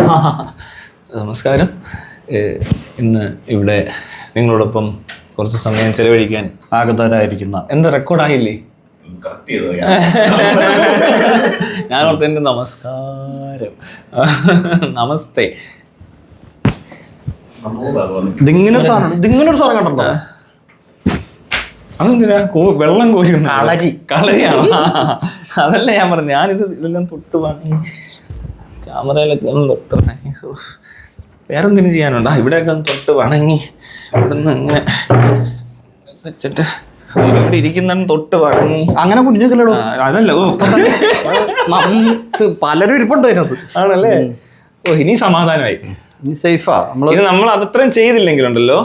നമസ്കാരം. ഇന്ന് ഇവിടെ നിങ്ങളോടൊപ്പം കുറച്ച് സമയം ചെലവഴിക്കാൻ ആഗതരായിരിക്കുന്ന എന്താ റെക്കോർഡായില്ലേ? ഞാൻ ഓർത്ത് എൻ്റെ നമസ്കാരം, നമസ്തേ. ഇതിങ്ങനൊരു സാധനം കണ്ടോ? അതെന്തിനാ വെള്ളം കോരുന്ന കളരിയാണോ? അതല്ല ഞാൻ പറഞ്ഞു. ഞാനിത് ഇതെല്ലാം തൊട്ട് വാങ്ങി ക്യാമറയിലൊക്കെ വേറെന്തിനും ചെയ്യാനുണ്ടോ? ഇവിടെയൊക്കെ ഒന്ന് തൊട്ട് വണങ്ങി ഇവിടുന്ന് ഇങ്ങനെ വെച്ചിട്ട് ഇവിടെ ഇരിക്കുന്ന തൊട്ട് വണങ്ങി അങ്ങനെ കുഞ്ഞിക്കല്ലോ. അതല്ലോ പലരും ഇരിപ്പുണ്ട് അതിനകത്ത്. ആണല്ലേ? ഓ, ഇനി സമാധാനമായി, സേഫാ. ഇത് നമ്മൾ അതത്രയും ചെയ്തില്ലെങ്കിലുണ്ടല്ലോ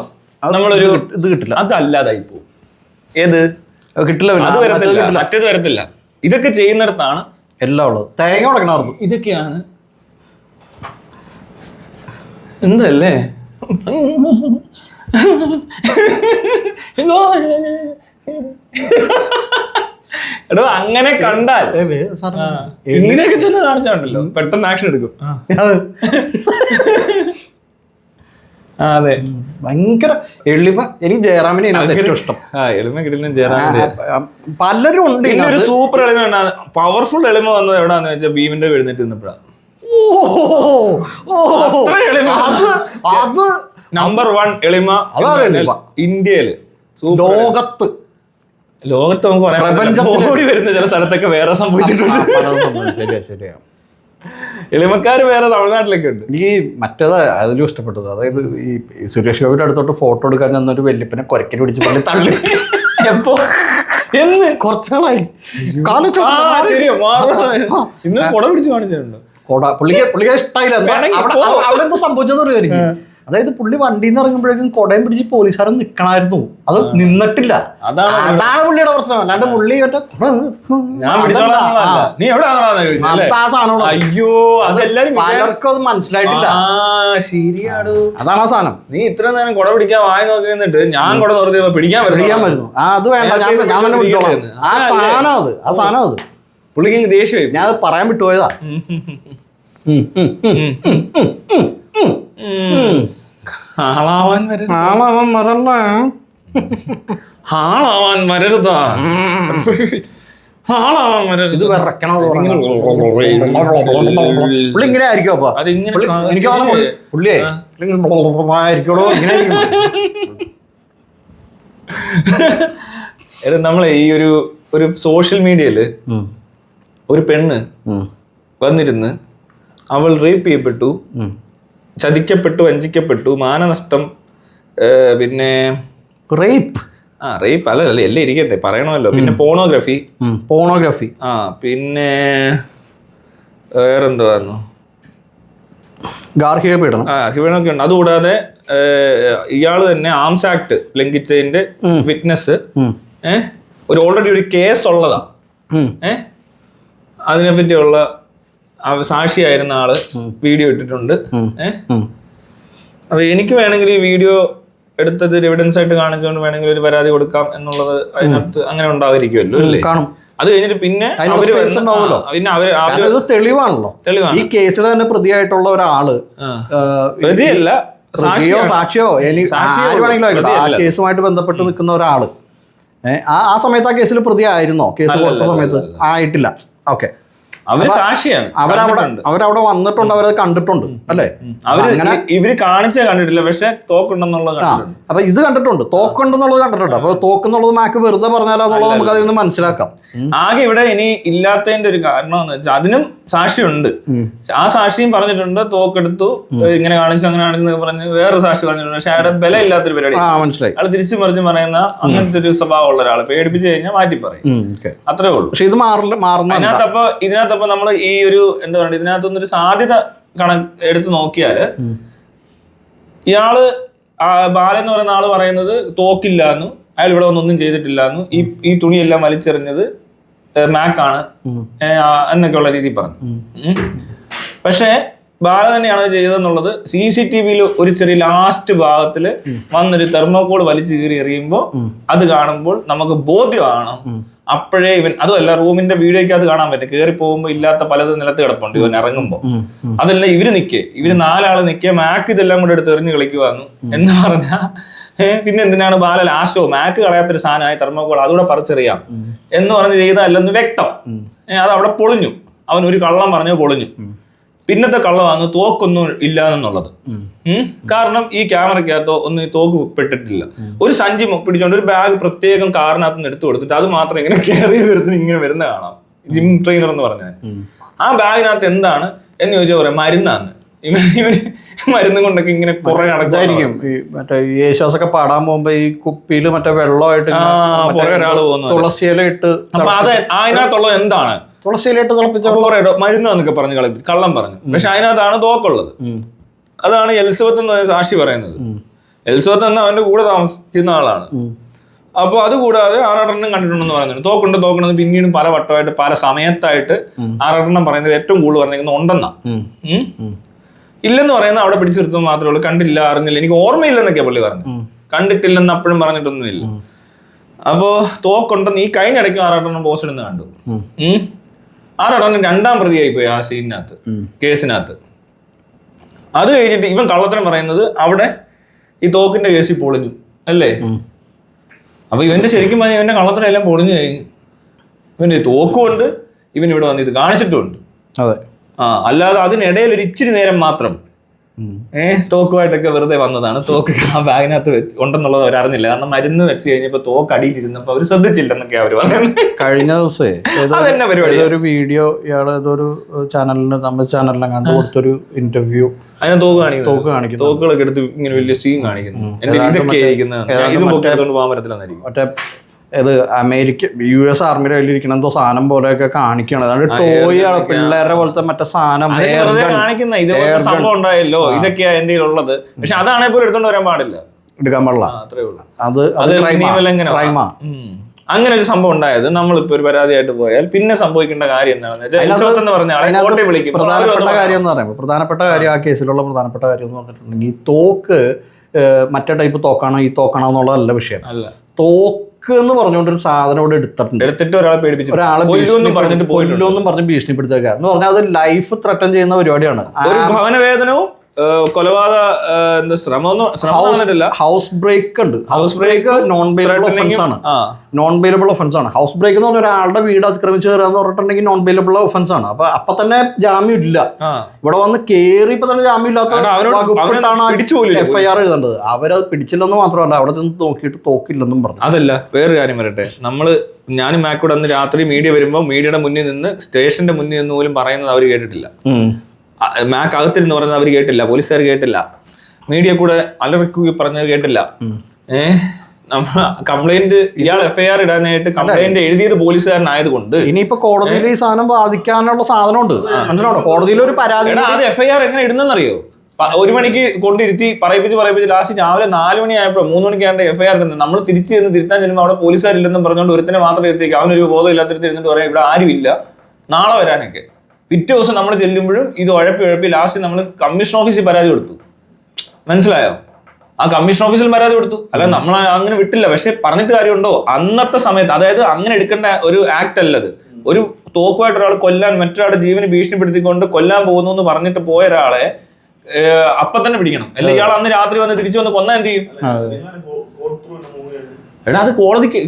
നമ്മളൊരു ഇത് കിട്ടില്ല. അതല്ലാതായി പോകും. ഏത് കിട്ടില്ല, അത് വരത്തില്ല, മറ്റേത് വരത്തില്ല. ഇതൊക്കെ ചെയ്യുന്നിടത്താണ് എല്ലാം ഉള്ളത്. തേങ്ങ ഉടക്കണമായിരുന്നു. ഇതൊക്കെയാണ് എന്തല്ലേ? എടോ, അങ്ങനെ കണ്ടാൽ ഇങ്ങനെയൊക്കെ ചെന്ന് കാണിച്ചാണ്ടല്ലോ പെട്ടെന്ന് ആക്ഷൻ എടുക്കും. അതെ, ഭയങ്കര എളിമ. എനിക്ക് ജയറാമിനെ ഏറ്റവും ഇഷ്ടം. എളിമ കിട്ടില്ല ജയറാമിന്റെ. പലരും ഉണ്ട്. ഒരു സൂപ്പർ എളിമ, പവർഫുൾ എളിമ വന്നത് എവിടാന്ന് വെച്ചാൽ ഭീമിന്റെ എഴുന്നേറ്റ് നിന്നപ്പോഴാണ്. അത് നമ്പർ 1 എളിമ ഇന്ത്യയില്, ലോകത്ത് നമുക്ക് പറയാൻ ഓടി വരുന്ന ചില സ്ഥലത്തൊക്കെ വേറെ സംഭവിച്ചിട്ടുണ്ട്. ശരിയാ. എളിമക്കാര് വേറെ തമിഴ്നാട്ടിലൊക്കെ ഉണ്ട്. എനിക്ക് മറ്റേത് അതിലും ഇഷ്ടപ്പെട്ടത്, അതായത് ഈ സുരേഷ് ഗോപിയുടെ അടുത്തോട്ട് ഫോട്ടോ എടുക്കാൻ ചെന്നൊരു വെല്ലിപ്പിനെ കൊരക്കൽ പിടിച്ച് പള്ളി തള്ളി. എപ്പോ? എന്ന് കുറച്ചാളായി. ഇന്ന് കൊട പിടിച്ച് കാണിച്ചിട്ടുണ്ടോ? പുള്ളിക്ക് ഇഷ്ടമായില്ല. അവിടെ എന്താ സംഭവിച്ചെന്ന് പറയുമായിരിക്കും. അതായത് പുള്ളി വണ്ടിയിൽ നിന്ന് ഇറങ്ങുമ്പോഴേക്കും കൊടയും പിടിച്ച് പോലീസുകാരൻ നിൽക്കണമായിരുന്നു. അത് നിന്നിട്ടില്ല. അതാണ് പുള്ളിയുടെ പ്രശ്നം. അല്ലാണ്ട് പുള്ളി അയ്യോ, പലർക്കും അത് മനസ്സിലായിട്ടില്ല. അതാണ് ആ സാധനം. നീ ഇത്ര നേരം കൊട പിടിക്കാൻ വായി നോക്കി നിന്നിട്ട് ഞാൻ കൊട നിർത്തി പിടിക്കാൻ വരുന്നു. അത് വേണ്ട, ഞാൻ തന്നെ പിടിച്ചോളാം. ആ സാധനം അത് പുള്ളിക്ക് ദേഷ്യമായി. ഞാൻ അത് പറയാൻ വിട്ടുപോയതാ. ആളാവാൻ വരരുതാ. ഇത് വിറക്കണം. പുള്ളി ഇങ്ങനെ ആയിരിക്കും. അപ്പൊ എനിക്ക് പുള്ളിയെ ആയിരിക്കോളൂ ഇങ്ങനെ. നമ്മളെ ഈ ഒരു സോഷ്യൽ മീഡിയയില് ഒരു പെണ്ണ് വന്നിരുന്ന് അവൾ റേപ്പ് ചെയ്യപ്പെട്ടു, ചതിക്കപ്പെട്ടു, വഞ്ചിക്കപ്പെട്ടു, മാനനഷ്ടം, പിന്നെ റേപ്പ് അല്ല എല്ലാം ഇരിക്കട്ടെ, പറയണമല്ലോ. പിന്നെ പോണോഗ്രഫി. പിന്നെ വേറെന്തുവായിരുന്നു, ഗാർഹിക പീഡനം ഒക്കെ ഉണ്ട്. അതുകൂടാതെ ഇയാള് തന്നെ ആംസ് ആക്ട് ലംഘിച്ചതിന്റെ വിറ്റ്നസ്, ഓൾറെഡി ഒരു കേസ് ഉള്ളതാ. അതിനെ പറ്റിയുള്ള സാക്ഷിയായിരുന്ന ആള് വീഡിയോ ഇട്ടിട്ടുണ്ട്. അപ്പൊ എനിക്ക് വേണമെങ്കിൽ ഈ വീഡിയോ എടുത്തത് എവിഡൻസ് ആയിട്ട് കാണിച്ചുകൊണ്ട് വേണമെങ്കിൽ ഒരു പരാതി കൊടുക്കാം എന്നുള്ളത് അതിനകത്ത് അങ്ങനെ ഉണ്ടായിരിക്കുമല്ലോ അല്ലേ? അത് കഴിഞ്ഞിട്ട് പിന്നെ തെളിവാണല്ലോ. ഈ കേസിൽ തന്നെ പ്രതിയായിട്ടുള്ള ഒരാള്, പ്രതിയല്ല സാക്ഷിയോ ആര് വേണമെങ്കിലും ആ കേസുമായിട്ട് ബന്ധപ്പെട്ട് നിൽക്കുന്ന ഒരാള് ആ സമയത്ത് ആ കേസിൽ പ്രതി ആയിരുന്നോ? കേസ് കൊടുത്ത സമയത്ത് ആയിട്ടില്ല. ഓക്കെ, അവരവിടെ വന്നിട്ടുണ്ട്, അവരത് കണ്ടിട്ടുണ്ട് അല്ലേ? ഇവര് കാണിച്ചേ കണ്ടിട്ടില്ല, പക്ഷെ തോക്കുണ്ടെന്നുള്ളത്. അപ്പൊ ഇത് കണ്ടിട്ടുണ്ട്, തോക്കുണ്ടെന്നുള്ളത് കണ്ടിട്ടുണ്ട്. അപ്പൊ തോക്കുന്നുള്ളത് മാക്ക് വെറുതെ പറഞ്ഞാലെന്നുള്ളത് നമുക്ക് അതിൽ നിന്ന് മനസ്സിലാക്കാം. ആകെ ഇവിടെ ഇനി ഇല്ലാത്തതിന്റെ ഒരു കാരണം എന്ന് വെച്ചാൽ അതിനും സാക്ഷിയുണ്ട്. ആ സാക്ഷിയും പറഞ്ഞിട്ടുണ്ട് തോക്കെടുത്തു, ഇങ്ങനെ കാണിച്ചു, അങ്ങനെ കാണിച്ചു പറഞ്ഞ് വേറെ സാക്ഷി പറഞ്ഞിട്ടുണ്ട്. പക്ഷെ അയാളുടെ ബലം ഇല്ലാത്തൊരു പരിപാടി. മനസ്സിലായി. അയാൾ തിരിച്ചു മറിച്ച് പറയുന്ന അങ്ങനത്തെ ഒരു സ്വഭാവമുള്ള ഒരാളെ പേടിപ്പിച്ചു കഴിഞ്ഞാൽ മാറ്റി പറയും. അത്രേ ഉള്ളൂ. പക്ഷെ ഇത് ഇതിനകത്തപ്പോ നമ്മൾ ഈ ഒരു എന്താ പറയുക, ഇതിനകത്തൊന്നൊരു സാധ്യത എടുത്ത് നോക്കിയാല് ഇയാള് ബാലൻ എന്ന് പറയുന്ന ആള് പറയുന്നത് തോക്കില്ലാന്നു, അയാൾ ഇവിടെ ഒന്നും ചെയ്തിട്ടില്ലാന്നു, ഈ തുണിയെല്ലാം വലിച്ചെറിഞ്ഞത് മാക്കാണ് എന്നൊക്കെയുള്ള രീതിയിൽ പറഞ്ഞു. പക്ഷെ ബാല തന്നെയാണ് ചെയ്തതെന്നുള്ളത് CCTV-യിൽ ഒരു ചെറിയ ലാസ്റ്റ് ഭാഗത്തില് വന്നൊരു തെർമോകോൾ വലിച്ചു കീറി എറിയുമ്പോൾ അത് കാണുമ്പോൾ നമുക്ക് ബോധ്യമാണ് അപ്പോഴേ ഇവൻ അതുമല്ല റൂമിന്റെ വീഡിയോയ്ക്ക് അത് കാണാൻ പറ്റും, കയറി പോകുമ്പോൾ ഇല്ലാത്ത പലതും നിലത്ത് കിടപ്പുണ്ട് ഇവൻ ഇറങ്ങുമ്പോൾ. അതല്ല ഇവര് 4 ആള് നിൽക്കുക, മാക്ക് ഇതെല്ലാം കൂടെ എടുത്ത് എറിഞ്ഞ് കളിക്കുവാന്നു എന്ന് പറഞ്ഞാ പിന്നെ എന്തിനാണ് ബാല ലാസ്റ്റോ മാക്ക് കളയാത്തൊരു സാധനമായി തെർമോക്കോൾ അതുകൂടെ പറിച്ചെറിയാം എന്ന് പറഞ്ഞ് ചെയ്തതല്ലെന്ന് വ്യക്തം. അത് അവിടെ പൊളിഞ്ഞു, അവൻ ഒരു കള്ളം പറഞ്ഞു പൊളിഞ്ഞു. പിന്നത്തെ കള്ളമാണ് തോക്കൊന്നും ഇല്ല എന്നുള്ളത്. കാരണം ഈ ക്യാമറയ്ക്കകത്തോ ഒന്നും തോക്ക് പെട്ടിട്ടില്ല. ഒരു സഞ്ചി പിടിച്ചോണ്ട് ഒരു ബാഗ് പ്രത്യേകം കാറിനകത്ത് നിന്ന് എടുത്തു കൊടുത്തിട്ട് അത് മാത്രം ഇങ്ങനെ കയറി തീർത്തിന് ഇങ്ങനെ വരുന്ന കാണാം. ജിം ട്രെയിനർ എന്ന് പറഞ്ഞാൽ ആ ബാഗിനകത്ത് എന്താണ് എന്ന് ചോദിച്ചാൽ പറയാം മരുന്നാണ്. ഇവന് മരുന്നും കൊണ്ടൊക്കെ ഇങ്ങനെ കുറെ നടക്കുമായിരിക്കും. ഈ മറ്റേ യേശുദാസൊക്കെ പാടാൻ പോകുമ്പോ ഈ കുപ്പിയില് മറ്റേ വെള്ളമായിട്ട് ഒരാള് പോകുന്നു, തുളസിയില ഇട്ട്. അപ്പൊ അത് അതിനകത്തുള്ളത് എന്താണ്? തുളസിയിലിട്ട് തിളപ്പിച്ച മരുന്നാന്നൊക്കെ പറഞ്ഞ് കള്ളം പറഞ്ഞു. പക്ഷെ അതിനകത്താണ് തോക്കുള്ളത്. അതാണ് എലിസബത്ത് എന്ന് സാക്ഷി പറയുന്നത്. എലിസബത്ത് എന്ന അവന്റെ കൂടെ താമസിക്കുന്ന ആളാണ്. അപ്പൊ അതുകൂടാതെ 6 കണ്ടിട്ടുണ്ടെന്ന് പറയുന്നുണ്ട്. തോക്കുണ്ടെന്ന് പിന്നീടും പല വട്ടമായിട്ട് പല സമയത്തായിട്ട് 6 പറയുന്നത് ഏറ്റവും കൂടുതൽ പറഞ്ഞിരിക്കുന്നത് ഉണ്ടെന്നാ. ഇല്ലെന്ന് പറയുന്നത് അവിടെ പിടിച്ചു നിർത്തുമ്പോൾ മാത്രമേ ഉള്ളൂ. കണ്ടില്ല, അറിഞ്ഞില്ല, എനിക്ക് ഓർമ്മയില്ലെന്നൊക്കെയാ പുള്ളി പറഞ്ഞു. കണ്ടിട്ടില്ലെന്ന് അപ്പോഴും പറഞ്ഞിട്ടൊന്നുമില്ല. അപ്പോ തോക്കുണ്ടെന്ന് ഈ കഴിഞ്ഞിടയ്ക്ക് 6 പോസ്റ്റ് ഇടുന്ന കണ്ടു. 6 2ാം പ്രതിയായി പോയി ആ സീനിനകത്ത്, കേസിനകത്ത്. അത് കഴിഞ്ഞിട്ട് ഇവൻ കള്ളത്തരം പറയുന്നത് അവിടെ ഈ തോക്കിന്റെ കേസിൽ പൊളിഞ്ഞു അല്ലേ. അപ്പൊ ഇവന്റെ ശരിക്കും പറഞ്ഞാൽ ഇവന്റെ കള്ളത്തരം എല്ലാം പൊളിഞ്ഞു കഴിഞ്ഞു. ഇവന്റെ തോക്കുകൊണ്ട് ഇവൻ ഇവിടെ വന്ന് ഇത് കാണിച്ചിട്ടുമുണ്ട്. അതെ. അല്ലാതെ അതിനിടയിൽ ഒരു ഇച്ചിരി നേരം മാത്രം തോക്കുമായിട്ടൊക്കെ വെറുതെ വന്നതാണ്. തോക്ക് ആ ബാഗിനകത്ത് ഉണ്ടെന്നുള്ളത് അവരറിഞ്ഞില്ല. കാരണം മരുന്ന് വെച്ച് കഴിഞ്ഞപ്പോ തോക്ക് അടിയിലിരുന്നപ്പോ അവര് ശ്രദ്ധിച്ചില്ലെന്നൊക്കെ അവര് പറയുന്നത്. കഴിഞ്ഞ ദിവസേ അതെന്നെ പരിപാടി, ഒരു വീഡിയോ ഇയാള് ഏതൊരു ചാനലിന് നമ്മുടെ ചാനലിനെ കണ്ടു കൊടുത്തൊരു ഇന്റർവ്യൂ, അതിനെ തോക്ക് കാണിക്കുന്നു, തോക്കുകളൊക്കെ എടുത്ത് ഇങ്ങനെ വലിയ സീൻ കാണിക്കുന്നു. പോകാൻ പറ്റത്തില്ലെന്നായിരിക്കും. മറ്റേ ഇത് US ആർമിയുടെ കയ്യിലിരിക്കുന്ന എന്തോ സാധനം പോലെയൊക്കെ കാണിക്കണം. അതായത് ടോയാണ്, പിള്ളേരുടെ പോലത്തെ മറ്റേ സാധനം കാണിക്കുന്ന. ഇത് സംഭവം ഉണ്ടായല്ലോ, ഇതൊക്കെയാ എന്റെ ഉള്ളത്. പക്ഷെ അതാണെങ്കിൽ പോലും എടുത്തോണ്ട് വരാൻ പാടില്ല, എടുക്കാൻ പാടില്ല. അത്രേ ഉള്ളൂ. അത് അങ്ങനെ ഒരു സംഭവം ഉണ്ടായത് നമ്മളിപ്പോ ഒരു പരാതിയായിട്ട് പോയാൽ പിന്നെ സംഭവിക്കേണ്ട കാര്യം എന്താണെന്ന് പറഞ്ഞാൽ പ്രധാനപ്പെട്ട കാര്യം ആ കേസിലുള്ള പ്രധാനപ്പെട്ട കാര്യം എന്ന് പറഞ്ഞിട്ടുണ്ടെങ്കിൽ ഈ തോക്ക് മറ്റേ ടൈപ്പ് തോക്കാണോ ഈ തോക്കാണോ എന്നുള്ളതല്ല വിഷയം. തോക്ക് എന്ന് പറഞ്ഞുകൊണ്ടൊരു സാധനം ഇവിടെ എടുത്തിട്ട് ഒരാളെ പേടിപ്പിച്ചു, കൊല്ലുമെന്നും പറഞ്ഞ് ഭീഷണിപ്പെടുത്തുക എന്ന് പറഞ്ഞാൽ അത് ലൈഫ് ത്രട്ടൻ ചെയ്യുന്ന പരിപാടിയാണ്. ഒരു ഭവനവേദനവും കൊലപാതക ശ്രമമൊന്നും. ഹൗസ് ബ്രേക്ക് ഉണ്ട്. House break non bailable offence ആണ്. ഹൗസ് ബ്രേക്ക് എന്ന് പറഞ്ഞാൽ ഒരാളുടെ വീട് അതിക്രമിച്ച് കയറുക എന്ന് പറഞ്ഞിട്ടുണ്ടെങ്കിൽ നോൺ ബെയിലബിൾ ഒഫൻസ് ആണ്. അപ്പൊ തന്നെ ജാമ്യം ഇല്ല. ഇവിടെ വന്ന് കേറി ഇപ്പൊ തന്നെ ജാമ്യം ഇല്ലാത്ത FIR എഴുതേണ്ടത്. അവരത് പിടിച്ചില്ലെന്ന് മാത്രമല്ല അവിടെ നിന്ന് നോക്കിയിട്ട് തോക്കില്ലെന്നും പറഞ്ഞു. അതല്ല, വേറൊരു കാര്യം വരട്ടെ. ഞാനും മാക്കൂടെ അന്ന് രാത്രി മീഡിയ വരുമ്പോൾ മീഡിയയുടെ മുന്നിൽ നിന്ന് സ്റ്റേഷന്റെ മുന്നിൽ നിന്ന് പോലും പറയുന്നത് അവർ കേട്ടിട്ടില്ല. മാക്ക് അകത്തിരുന്ന് പറഞ്ഞത് അവർ കേട്ടില്ല, പോലീസുകാർ കേട്ടില്ല, മീഡിയ കൂടെ അലറിക്കുക പറഞ്ഞത് കേട്ടില്ല. കംപ്ലൈന്റ് ഇയാൾ FIR ഇടാനായിട്ട് കംപ്ലൈന്റ് എഴുതിയത് പോലീസുകാരനായതുകൊണ്ട് ഇനിയിപ്പോ കോടതിയിൽ ഈ സാധനം ബാധിക്കാനുള്ള സാധനമുണ്ട്. കോടതിയിൽ ഒരു പരാതി അത് FIR എങ്ങനെ ഇടുന്നറിയോ? 1 മണിക്ക് കൊണ്ടിരുത്തി പറയിപ്പിച്ച് ലാസ്റ്റ് രാവിലെ 4 മണിയായപ്പോൾ 3 മണിക്കാണ്ട് FIR ഇടുന്നത്. നമ്മൾ തിരിച്ച് ചെന്ന് തിരുത്താൻ ചെല്ലുമ്പോൾ അവിടെ പോലീസുകാരില്ലെന്നും പറഞ്ഞുകൊണ്ട് ഒരുത്തിനെ മാത്രം ഇരുത്തേക്ക് അവനൊരു ബോധം ഇല്ലാത്തിരുത്തി ഇരുന്നിട്ട് പറയാം ഇവിടെ ആരുമില്ല നാളെ വരാനൊക്കെ. പിറ്റേ ദിവസം നമ്മൾ ചെല്ലുമ്പോഴും ഇത് ഉഴപ്പി ലാസ്റ്റ് നമ്മൾ കമ്മീഷൻ ഓഫീസിൽ പരാതി കൊടുത്തു. മനസ്സിലായോ? ആ കമ്മീഷൻ ഓഫീസിൽ പരാതി കൊടുത്തു. അല്ല നമ്മൾ അങ്ങനെ വിട്ടില്ല. പക്ഷെ പറഞ്ഞിട്ട് കാര്യമുണ്ടോ? അന്നത്തെ സമയത്ത്, അതായത് അങ്ങനെ എടുക്കേണ്ട ഒരു ആക്ട് അല്ലത്. ഒരു തോക്കുമായിട്ട് ഒരാൾ കൊല്ലാൻ, മറ്റൊരാളുടെ ജീവന് ഭീഷണിപ്പെടുത്തിക്കൊണ്ട് കൊല്ലാൻ പോകുന്നു എന്ന് പറഞ്ഞിട്ട് പോയ ഒരാളെ അപ്പൊ തന്നെ പിടിക്കണം. അല്ലെ ഇയാൾ അന്ന് രാത്രി വന്ന് തിരിച്ചു വന്ന് കൊന്നാ എന്ത് ചെയ്യും? എടാ അത്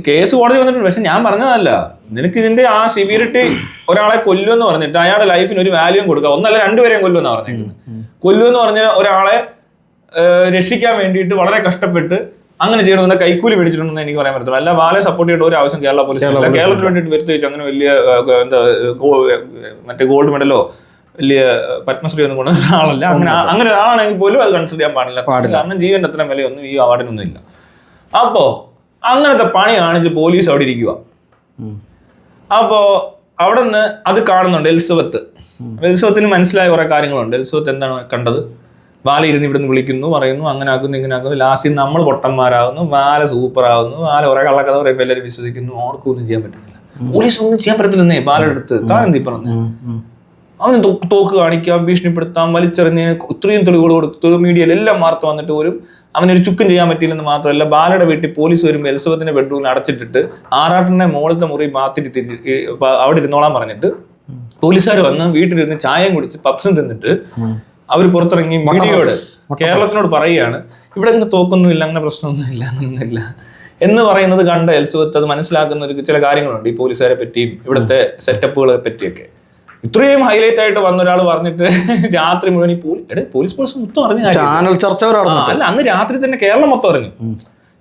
കേസ് കോടതി വന്നിട്ടുണ്ട്. പക്ഷെ ഞാൻ പറഞ്ഞതല്ല, നിനക്ക് ഇതിന്റെ ആ സിവിയറിറ്റി ഒരാളെ കൊല്ലുമെന്ന് പറഞ്ഞിട്ട് അയാളുടെ ലൈഫിന് ഒരു വാല്യൂം കൊടുക്കുക. 1 അല്ല 2 പേരെയും കൊല്ലുമെന്നാ പറഞ്ഞിരിക്കുന്നത്. കൊല്ലുമെന്ന് പറഞ്ഞ ഒരാളെ രക്ഷിക്കാൻ വേണ്ടിയിട്ട് വളരെ കഷ്ടപ്പെട്ട് അങ്ങനെ ചെയ്യണമെന്ന് കൈക്കൂലി മേടിച്ചിട്ടുണ്ടെന്ന് എനിക്ക് പറയാൻ പറ്റത്തില്ല. അല്ല ബാലെ സപ്പോർട്ട് ചെയ്യേണ്ട ഒരു ആവശ്യം കേരള പോലീസ് അല്ല. കേരളത്തിന് വേണ്ടിയിട്ട് വരുത്തിച്ച് അങ്ങനെ വലിയ മറ്റേ ഗോൾഡ് മെഡലോ വലിയ പത്മശ്രീ ഒന്നും കൊണ്ടുവന്ന ആളല്ല. അങ്ങനെ ഒരാളാണെങ്കിൽ പോലും അത് കൺസിഡർ ചെയ്യാൻ പാടില്ല. കാരണം ജീവന്റെ അത്രയും വിലയൊന്നും ഈ അവാർഡിനൊന്നും ഇല്ല. അപ്പോ അങ്ങനത്തെ പണി കാണിച്ച് പോലീസ് അവിടെ ഇരിക്കുക. അപ്പോ അവിടെ നിന്ന് അത് കാണുന്നുണ്ട് എലിസബത്തിന് മനസ്സിലായ കുറെ കാര്യങ്ങളുണ്ട്. എലിസബത്ത് എന്താണ് കണ്ടത്? ബാല ഇരുന്ന് ഇവിടുന്ന് വിളിക്കുന്നു, പറയുന്നു, അങ്ങനെ ആക്കുന്നു, ഇങ്ങനെ ആക്കുന്നു. ലാസ്റ്റ് നമ്മൾ പൊട്ടന്മാരാകുന്നു, ബാല സൂപ്പർ ആകുന്നു, ബാല കുറെ കള്ളക്കഥ പറയുമ്പോൾ എല്ലാവരും വിശ്വസിക്കുന്നു. ആർക്കും ഒന്നും ചെയ്യാൻ പറ്റുന്നില്ല. പോലീസ് ഒന്നും ചെയ്യാൻ പറ്റത്തില്ലെന്നേ ബാലയുടെ അടുത്ത്. താൻ എന്തി പറഞ്ഞു? അവന് തോക്ക് കാണിക്കാം, ഭീഷണിപ്പെടുത്താം, വലിച്ചെറിഞ്ഞ് ഇത്രയും തെളിവുകൾ കൊടുത്തു, മീഡിയയിൽ എല്ലാം വാർത്ത വന്നിട്ട് പോലും അവനൊരു ചുക്കും ചെയ്യാൻ പറ്റിയില്ലെന്ന് മാത്രമല്ല, ബാലയുടെ വീട്ടിൽ പോലീസ് വരുമ്പോൾ എലിസബത്തിന്റെ ബെഡ്റൂമിൽ അടച്ചിട്ടിട്ട് ആറാട്ടിന്റെ മുകളിലത്തെ മുറി മാത്തിട്ട് അവിടെ ഇരുന്നോളാൻ പറഞ്ഞിട്ട് പോലീസുകാർ വന്ന് വീട്ടിലിരുന്ന് ചായയും കുടിച്ച് പപ്സും തിന്നിട്ട് അവർ പുറത്തിറങ്ങി മീഡിയയോട് കേരളത്തിനോട് പറയുകയാണ് ഇവിടെ അങ്ങനെ തോക്കൊന്നുമില്ല, അങ്ങനെ പ്രശ്നമൊന്നുമില്ല എന്ന് പറയുന്നത് കണ്ട എലിസബത്ത് അത് മനസ്സിലാക്കുന്ന ചില കാര്യങ്ങളുണ്ട് ഈ പോലീസുകാരെ പറ്റിയും ഇവിടുത്തെ സെറ്റപ്പുകളെ പറ്റിയൊക്കെ. ഇത്രയും ഹൈലൈറ്റ് ആയിട്ട് വന്ന ഒരാൾ പറഞ്ഞിട്ട് രാത്രി മുഴുവൻ ഈ പോലീസ് പേഴ്സൺ മൊത്തം പറഞ്ഞ ചാനൽ ചർച്ച അല്ല, അന്ന് രാത്രി തന്നെ കേരളം മൊത്തം അറിഞ്ഞു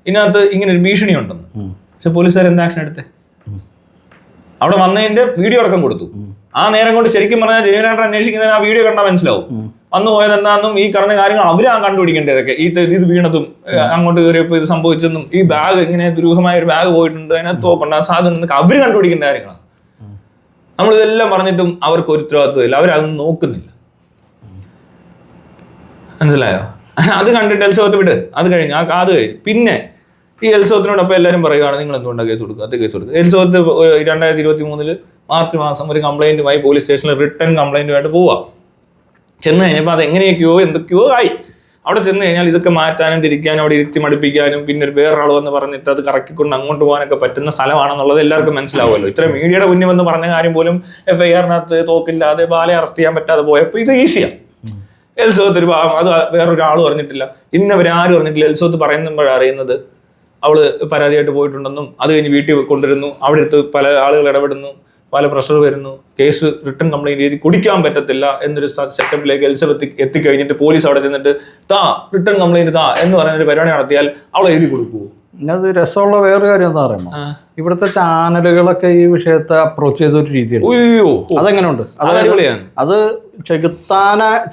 ഇതിനകത്ത് ഇങ്ങനെ ഒരു ഭീഷണി ഉണ്ടെന്ന്. പക്ഷെ പോലീസുകാർ എന്ത് ആക്ഷൻ എടുത്തേ? അവിടെ വന്നതിന്റെ വീഡിയോ അടക്കം കൊടുത്തു. ആ നേരം കൊണ്ട് ശരിക്കും പറഞ്ഞാൽ ജനുവനായിട്ട് അന്വേഷിക്കുന്നതിന് ആ വീഡിയോ കണ്ടാൽ മനസ്സിലാവും വന്നു പോയത് എന്താണെന്നും ഈ പറഞ്ഞ കാര്യങ്ങൾ അവരാ കണ്ടുപിടിക്കേണ്ടതൊക്കെ. ഇത് വീണതും അങ്ങോട്ട് കയറിയപ്പോൾ ഇത് സംഭവിച്ചെന്നും ഈ ബാഗ് ഇങ്ങനെ ദുരൂഹമായ ഒരു ബാഗ് പോയിട്ടുണ്ട് അതിനകത്ത് തോക്കണ്ട സാധനം എന്നൊക്കെ അവർ കണ്ടുപിടിക്കേണ്ട കാര്യങ്ങളാണ്. നമ്മളിതെല്ലാം പറഞ്ഞിട്ടും അവർക്ക് ഒരു ഉത്തരവാദിത്വമില്ല, അവരതൊന്നും നോക്കുന്നില്ല. മനസ്സിലായോ? അത് കണ്ടിട്ട് എലിസബത്ത് വിട്, അത് കഴിഞ്ഞു അത് കഴിഞ്ഞു. പിന്നെ ഈ എലിസബത്തിനോടൊപ്പം എല്ലാവരും പറയുകയാണ് നിങ്ങൾ എന്തുകൊണ്ടാണ് കേസ് കൊടുക്കുക, അത് കേസ് കൊടുക്കുക. എലിസബത്ത് 2023 മാർച്ച് മാസം ഒരു കംപ്ലൈന്റുമായി പോലീസ് സ്റ്റേഷനിൽ റിട്ടേൺ കംപ്ലൈന്റുമായിട്ട് പോവാം. ചെന്ന് കഴിഞ്ഞപ്പോൾ അത് എങ്ങനെയൊക്കെയോ എന്തൊക്കെയോ ആയി. അവിടെ ചെന്ന് കഴിഞ്ഞാൽ ഇതൊക്കെ മാറ്റാനും തിരിക്കാനും അവിടെ ഇരുത്തി മടുപ്പിക്കാനും പിന്നെ ഒരു വേറൊരാൾ വന്ന് പറഞ്ഞിട്ട് അത് കറക്കിക്കൊണ്ട് അങ്ങോട്ട് പോകാനൊക്കെ പറ്റുന്ന സ്ഥലമാണെന്നുള്ളത് എല്ലാവർക്കും മനസ്സിലാവുമല്ലോ. ഇത്ര മീഡിയയുടെ മുന്നിൽ വന്ന് പറഞ്ഞ കാര്യം പോലും FIR-നകത്ത് തോക്കില്ലാതെ ബാലെ അറസ്റ്റ് ചെയ്യാൻ പറ്റാതെ പോയപ്പോൾ ഇത് ഈസിയാണ്. എലിസബത്ത് അത് വേറൊരാൾ പറഞ്ഞിട്ടില്ല, ഇന്നവരാരും പറഞ്ഞിട്ടില്ല. എലിസബത്ത് പറയുമ്പോഴാണ് അറിയുന്നത് അവള് പരാതിയായിട്ട് പോയിട്ടുണ്ടെന്നും അത് കഴിഞ്ഞ് വീട്ടിൽ കൊണ്ടുവരുന്നു, അവിടെ അടുത്ത് പല ആളുകൾ ഇടപെടുന്നു, പല പ്രഷർ വരുന്നു, കേസ് റിട്ടേൺ കംപ്ലൈന്റ് എഴുതി കുടിക്കാൻ പറ്റത്തില്ല എന്നൊരു സെറ്റപ്പിലേക്ക് എലിസബത്ത് എത്തിക്കഴിഞ്ഞിട്ട് പോലീസ് അവിടെ ചെന്നിട്ട് റിട്ടേൺ കംപ്ലൈന്റ് എന്ന് പറയുന്നൊരു പരിപാടി നടത്തിയാൽ അവൾ എഴുതി കൊടുക്കുമോ? അത് രസമുള്ള വേറൊരു കാര്യം എന്താ പറയുമ്പോ ഇവിടുത്തെ ചാനലുകളൊക്കെ ഈ വിഷയത്തെ അപ്രോച്ച് ചെയ്ത ഒരു രീതിയാണ്. അതെങ്ങനെയുണ്ട്? അത്